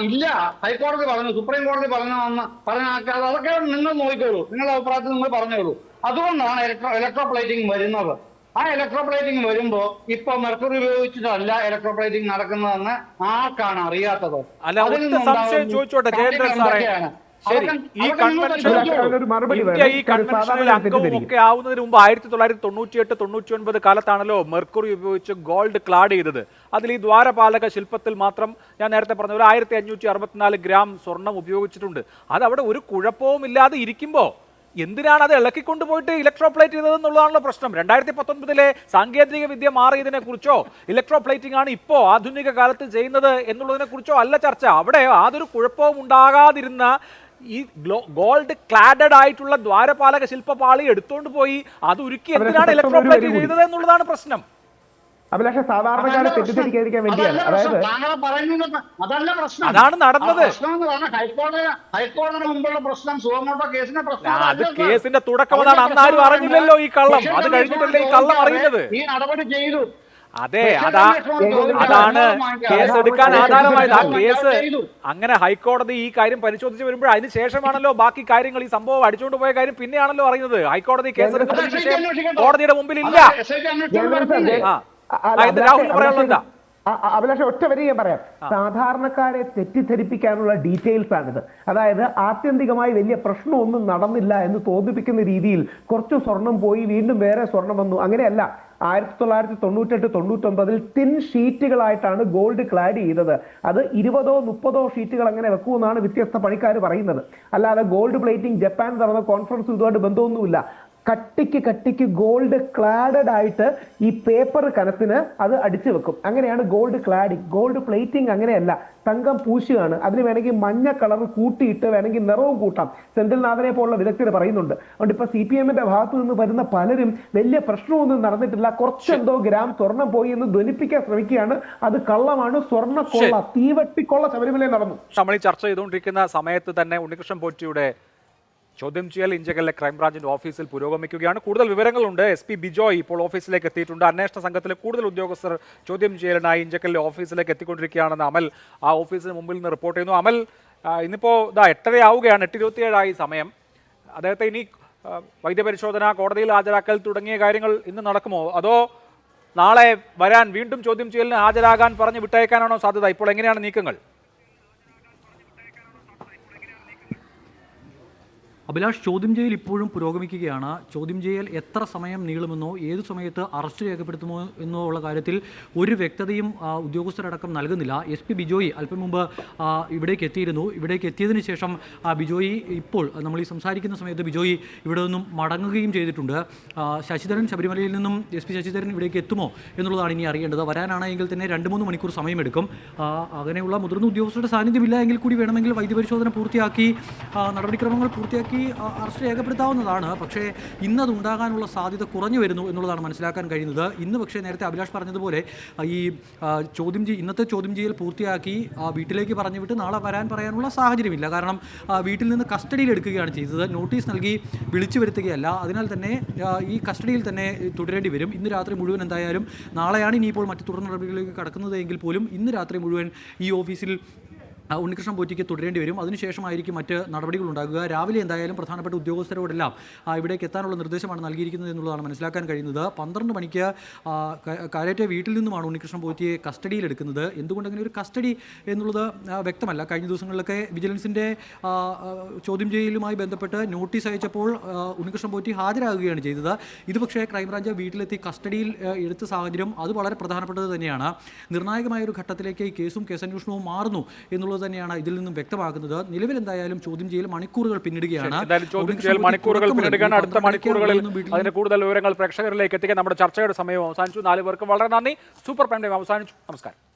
ഇല്ല, ഹൈക്കോടതി പറഞ്ഞു, സുപ്രീം കോടതി പറഞ്ഞാക്കാതെ അതൊക്കെ നിങ്ങൾ നോക്കിക്കോളൂ, നിങ്ങളുടെ അഭിപ്രായത്തിൽ നിങ്ങൾ പറഞ്ഞോളൂ. അതുകൊണ്ടാണ് ഇലക്ട്രോപ്ലേറ്റിംഗ് വരുന്നത്. ആ ഇലക്ട്രോപ്ലേറ്റിംഗ് വരുമ്പോ ഇപ്പൊ മെർക്കുറി ഉപയോഗിച്ചിട്ടല്ല ഇലക്ട്രോപ്ലേറ്റിംഗ് നടക്കുന്നതെന്ന് ആർക്കാണ് അറിയാത്തത്? അല്ല, ഒറ്റ സംശയം ചോദിച്ചോട്ടെ ജയേന്ദ്രൻ സാറേ. ശരി, ഈ കൺവെൻഷൻ ഇന്ത്യ ഈ കൺവെൻഷനിൽ അംഗവും ഒക്കെ ആവുന്നതിന് മുമ്പ് 1998-99 കാലത്താണല്ലോ മെർക്കുറി ഉപയോഗിച്ച് ഗോൾഡ് ക്ലാഡ് ചെയ്തത്. അതിൽ ഈ ദ്വാരപാലക ശില്പത്തിൽ മാത്രം ഞാൻ നേരത്തെ പറഞ്ഞ പോലെ 1564 ഗ്രാം സ്വർണം ഉപയോഗിച്ചിട്ടുണ്ട്. അതവിടെ ഒരു കുഴപ്പവും ഇല്ലാതെ ഇരിക്കുമ്പോൾ എന്തിനാണ് അത് ഇളക്കിക്കൊണ്ട് പോയിട്ട് ഇലക്ട്രോപ്ലേറ്റ് ചെയ്തതെന്നുള്ളതാണല്ലോ പ്രശ്നം. 2019 സാങ്കേതിക വിദ്യ മാറിയതിനെ കുറിച്ചോ ഇലക്ട്രോപ്ലേറ്റിംഗ് ആണ് ഇപ്പോൾ ആധുനിക കാലത്ത് ചെയ്യുന്നത് എന്നുള്ളതിനെ കുറിച്ചോ അല്ല ചർച്ച. അവിടെ യാതൊരു കുഴപ്പവും ഉണ്ടാകാതിരുന്ന ഈ ഗോൾഡ് ക്ലാഡഡ് ആയിട്ടുള്ള ദ്വാരപാലക ശില്പപാളി എടുത്തുകൊണ്ട് പോയി അത് ഉരുക്കി എന്തിനാണ് ഇലക്ട്രോപ്ലേറ്റ് ചെയ്തത് എന്നുള്ളതാണ് പ്രശ്നം. അഭിലാഷ, സാധാരണക്കാരെ തെറ്റിദ്ധരിക്കാതിരിക്കാൻ വേണ്ടിയാണ്. അതായത് അതാണ് നടന്നത്. ഹൈക്കോടതിയുടെ മുമ്പുള്ള പ്രശ്നം സുവമോട്ടോ കേസിന്റെ അത് കേസിന്റെ തുടക്കം അതാണ്. അന്നാരും അറിഞ്ഞില്ലല്ലോ ഈ കള്ളം. അത് കഴിഞ്ഞിട്ടല്ലേ ഈ കള്ളം അറിയുന്നത്. ഈ നടപടി ചെയ്തു. അതെ, അതാണ് കേസ് എടുക്കാൻ ആധാരമായത്. ആ കേസ് അങ്ങനെ ഹൈക്കോടതി ഈ കാര്യം പരിശോധിച്ച് വരുമ്പോൾ അതിന് ശേഷമാണല്ലോ ബാക്കി കാര്യങ്ങൾ, ഈ സംഭവം അടിച്ചുകൊണ്ട് പോയ കാര്യം പിന്നെയാണല്ലോ അറിയുന്നത്. ഹൈക്കോടതി കേസ് എടുക്കുന്ന വിഷയം കോടതിയുടെ മുമ്പിൽ ഇല്ല. രാഹുൽ പറയാനുള്ളത് എന്താ? അഭിലാഷ, ഒറ്റ വരി ഞാൻ പറയാം. സാധാരണക്കാരെ തെറ്റിദ്ധരിപ്പിക്കാനുള്ള ഡീറ്റെയിൽസ് ആണിത്. അതായത് ആത്യന്തികമായി വലിയ പ്രശ്നമൊന്നും നടന്നില്ല എന്ന് തോന്നിപ്പിക്കുന്ന രീതിയിൽ കുറച്ച് സ്വർണം പോയി വീണ്ടും വേറെ സ്വർണം വന്നു, അങ്ങനെയല്ല. 1998-99 തിൻ ഷീറ്റുകളായിട്ടാണ് ഗോൾഡ് ക്ലാഡ് ചെയ്തത്. അത് 20-30 ഷീറ്റുകൾ അങ്ങനെ വെക്കുമെന്നാണ് വ്യത്യസ്ത പണിക്കാർ പറയുന്നത്. അല്ലാതെ ഗോൾഡ് പ്ലേറ്റിംഗ് ജപ്പാൻ നടന്ന കോൺഫറൻസ് ഇതുമായിട്ട് ബന്ധമൊന്നുമില്ല. കട്ടിക്ക് ഗോൾഡ് ക്ലാഡഡ് ആയിട്ട് ഈ പേപ്പർ കനത്തിന് അത് അടിച്ചു വെക്കും. അങ്ങനെയാണ് ഗോൾഡ് ക്ലാഡിങ്. ഗോൾഡ് പ്ലേറ്റിംഗ് അങ്ങനെയല്ല, തങ്കം പൂശുകയാണ്. അതിന് വേണമെങ്കിൽ മഞ്ഞ കളർ കൂട്ടിയിട്ട് വേണമെങ്കിൽ നിറവും കൂട്ടാം. സെന്തിൽനാഥനെ പോലുള്ള വിദഗ്ധർ പറയുന്നുണ്ട്. അതുകൊണ്ട് ഇപ്പൊ CPM-ന്റെ ഭാഗത്തു നിന്ന് വരുന്ന പലരും വലിയ പ്രശ്നമൊന്നും നടന്നിട്ടില്ല, കുറച്ചെന്തോ ഗ്രാം സ്വർണം പോയി എന്ന് ധ്വനിപ്പിക്കാൻ ശ്രമിക്കുകയാണ്. അത് കള്ളമാണ്, സ്വർണ്ണക്കൊള്ള, തീവട്ടിക്കൊള്ള ശബരിമലയിൽ നടന്നു. നമ്മൾ ഈ ചർച്ച ചെയ്തുകൊണ്ടിരിക്കുന്ന സമയത്ത് തന്നെ ഉണ്ണികൃഷ്ണൻ പോറ്റിയുടെ ചോദ്യം ചെയ്യൽ ഇഞ്ചക്കലിലെ ക്രൈംബ്രാഞ്ചിന്റെ ഓഫീസിൽ പുരോഗമിക്കുകയാണ്. കൂടുതൽ വിവരങ്ങളുണ്ട്. SP ബിജോയ് ഇപ്പോൾ ഓഫീസിലേക്ക് എത്തിയിട്ടുണ്ട്. അന്വേഷണ സംഘത്തിലെ കൂടുതൽ ഉദ്യോഗസ്ഥർ ചോദ്യം ചെയ്യലിനായി ഇഞ്ചക്കലിലെ ഓഫീസിലേക്ക് എത്തിക്കൊണ്ടിരിക്കുകയാണെന്ന് അമൽ ആ ഓഫീസിന് മുമ്പിൽ നിന്ന് റിപ്പോർട്ട് ചെയ്യുന്നു. അമൽ, ഇന്നിപ്പോൾ 8:30 ആവുകയാണ്, 8:27 സമയം. അദ്ദേഹത്തെ ഇനി വൈദ്യപരിശോധന, കോടതിയിൽ ഹാജരാക്കൽ തുടങ്ങിയ കാര്യങ്ങൾ ഇന്ന് നടക്കുമോ, അതോ നാളെ വരാൻ വീണ്ടും ചോദ്യം ചെയ്യലിന് ഹാജരാകാൻ പറഞ്ഞ് വിട്ടയക്കാനാണോ സാധ്യത? ഇപ്പോൾ എങ്ങനെയാണ് നീക്കങ്ങൾ? അഭിലാഷ്, ചോദ്യം ചെയ്യൽ ഇപ്പോഴും പുരോഗമിക്കുകയാണ്. ചോദ്യം ചെയ്യൽ എത്ര സമയം നീളുമെന്നോ ഏത് സമയത്ത് അറസ്റ്റ് രേഖപ്പെടുത്തുമോ എന്നോ ഉള്ള കാര്യത്തിൽ ഒരു വ്യക്തതയും ഉദ്യോഗസ്ഥരടക്കം നൽകുന്നില്ല. SP ബിജോയ് അല്പം മുമ്പ് ഇവിടേക്ക് എത്തിയിരുന്നു. ഇവിടേക്ക് എത്തിയതിനു ശേഷം ബിജോയ് ഇപ്പോൾ നമ്മൾ ഈ സംസാരിക്കുന്ന സമയത്ത് ബിജോയ് ഇവിടെ നിന്നും മടങ്ങുകയും ചെയ്തിട്ടുണ്ട്. ശശിധരൻ ശബരിമലയിൽ നിന്നും SP ശശിധരൻ ഇവിടേക്ക് എത്തുമോ എന്നുള്ളതാണ് ഇനി അറിയേണ്ടത്. വരാനാണെങ്കിൽ തന്നെ 2-3 മണിക്കൂർ സമയമെടുക്കും. അങ്ങനെയുള്ള മുതിർന്ന ഉദ്യോഗസ്ഥരുടെ സാന്നിധ്യമില്ല എങ്കിൽ കൂടി വേണമെങ്കിൽ വൈദ്യപരിശോധന പൂർത്തിയാക്കി നടപടിക്രമങ്ങൾ പൂർത്തിയാക്കി അറസ്റ്റ് രേഖപ്പെടുത്താവുന്നതാണ്. പക്ഷേ ഇന്നത് ഉണ്ടാകാനുള്ള സാധ്യത കുറഞ്ഞു വരുന്നു എന്നുള്ളതാണ് മനസ്സിലാക്കാൻ കഴിയുന്നത്. ഇന്ന് പക്ഷേ നേരത്തെ അഭിലാഷ് പറഞ്ഞതുപോലെ ഈ ഇന്നത്തെ ചോദ്യം ചെയ്യൽ പൂർത്തിയാക്കി വീട്ടിലേക്ക് പറഞ്ഞു വിട്ട് നാളെ വരാൻ പറയാനുള്ള സാഹചര്യമില്ല. കാരണം വീട്ടിൽ നിന്ന് കസ്റ്റഡിയിൽ എടുക്കുകയാണ് ചെയ്തത്. നോട്ടീസ് നൽകി വിളിച്ചു വരുത്തുകയല്ല. അതിനാൽ തന്നെ ഈ കസ്റ്റഡിയിൽ തന്നെ തുടരേണ്ടി വരും. ഇന്ന് രാത്രി മുഴുവൻ എന്തായാലും, നാളെയാണ് ഇനിയിപ്പോൾ മറ്റ് തുടർ നടപടികളിലേക്ക് കടക്കുന്നത് എങ്കിൽ പോലും ഇന്ന് രാത്രി മുഴുവൻ ഈ ഓഫീസിൽ ഉണ്ണികൃഷ്ണൻ പോറ്റിക്ക് തുടരേണ്ടി വരും. അതിനുശേഷമായിരിക്കും മറ്റ് നടപടികൾ ഉണ്ടാകുക. രാവിലെ എന്തായാലും പ്രധാനപ്പെട്ട ഉദ്യോഗസ്ഥരോടെല്ലാം ഇവിടേക്ക് എത്താനുള്ള നിർദ്ദേശമാണ് നൽകിയിരിക്കുന്നത് എന്നുള്ളതാണ് മനസ്സിലാക്കാൻ കഴിയുന്നത്. 12 മണിക്ക് കാരേറ്റെ വീട്ടിൽ നിന്നുമാണ് ഉണ്ണികൃഷ്ണൻ പോറ്റിയെ കസ്റ്റഡിയിലെടുക്കുന്നത്. എന്തുകൊണ്ട് അങ്ങനെ ഒരു കസ്റ്റഡി എന്നുള്ളത് വ്യക്തമല്ല. കഴിഞ്ഞ ദിവസങ്ങളിലൊക്കെ വിജിലൻസിൻ്റെ ചോദ്യം ചെയ്യലുമായി ബന്ധപ്പെട്ട് നോട്ടീസ് അയച്ചപ്പോൾ ഉണ്ണികൃഷ്ണൻ പോറ്റി ഹാജരാകുകയാണ് ചെയ്തത്. ഇത് പക്ഷേ ക്രൈംബ്രാഞ്ച് വീട്ടിലെത്തി കസ്റ്റഡിയിൽ എടുത്ത സാഹചര്യം അത് വളരെ പ്രധാനപ്പെട്ടത് തന്നെയാണ്. നിർണായകമായ ഒരു ഘട്ടത്തിലേക്ക് ഈ കേസും കേസന്വേഷണവും മാറുന്നു എന്നുള്ളത് തന്നെയാണ് ഇതിൽ നിന്നും വ്യക്തമാക്കുന്നത്. നിലവിൽ എന്തായാലും ചോദ്യം ചെയ്യൽ മണിക്കൂറുകൾ പിന്നിടുകയാണ്. അടുത്ത മണിക്കൂറുകളിൽ അതിന്റെ കൂടുതൽ വിവരങ്ങൾ പ്രേക്ഷകരിലേക്ക് എത്തിക്കാൻ നമ്മുടെ ചർച്ചയുടെ സമയം അവസാനിച്ചു. 4 പേർക്കും വളരെ നന്ദി. സൂപ്പർ പ്രൈം ടൈം അവസാനിച്ചു. നമസ്കാരം.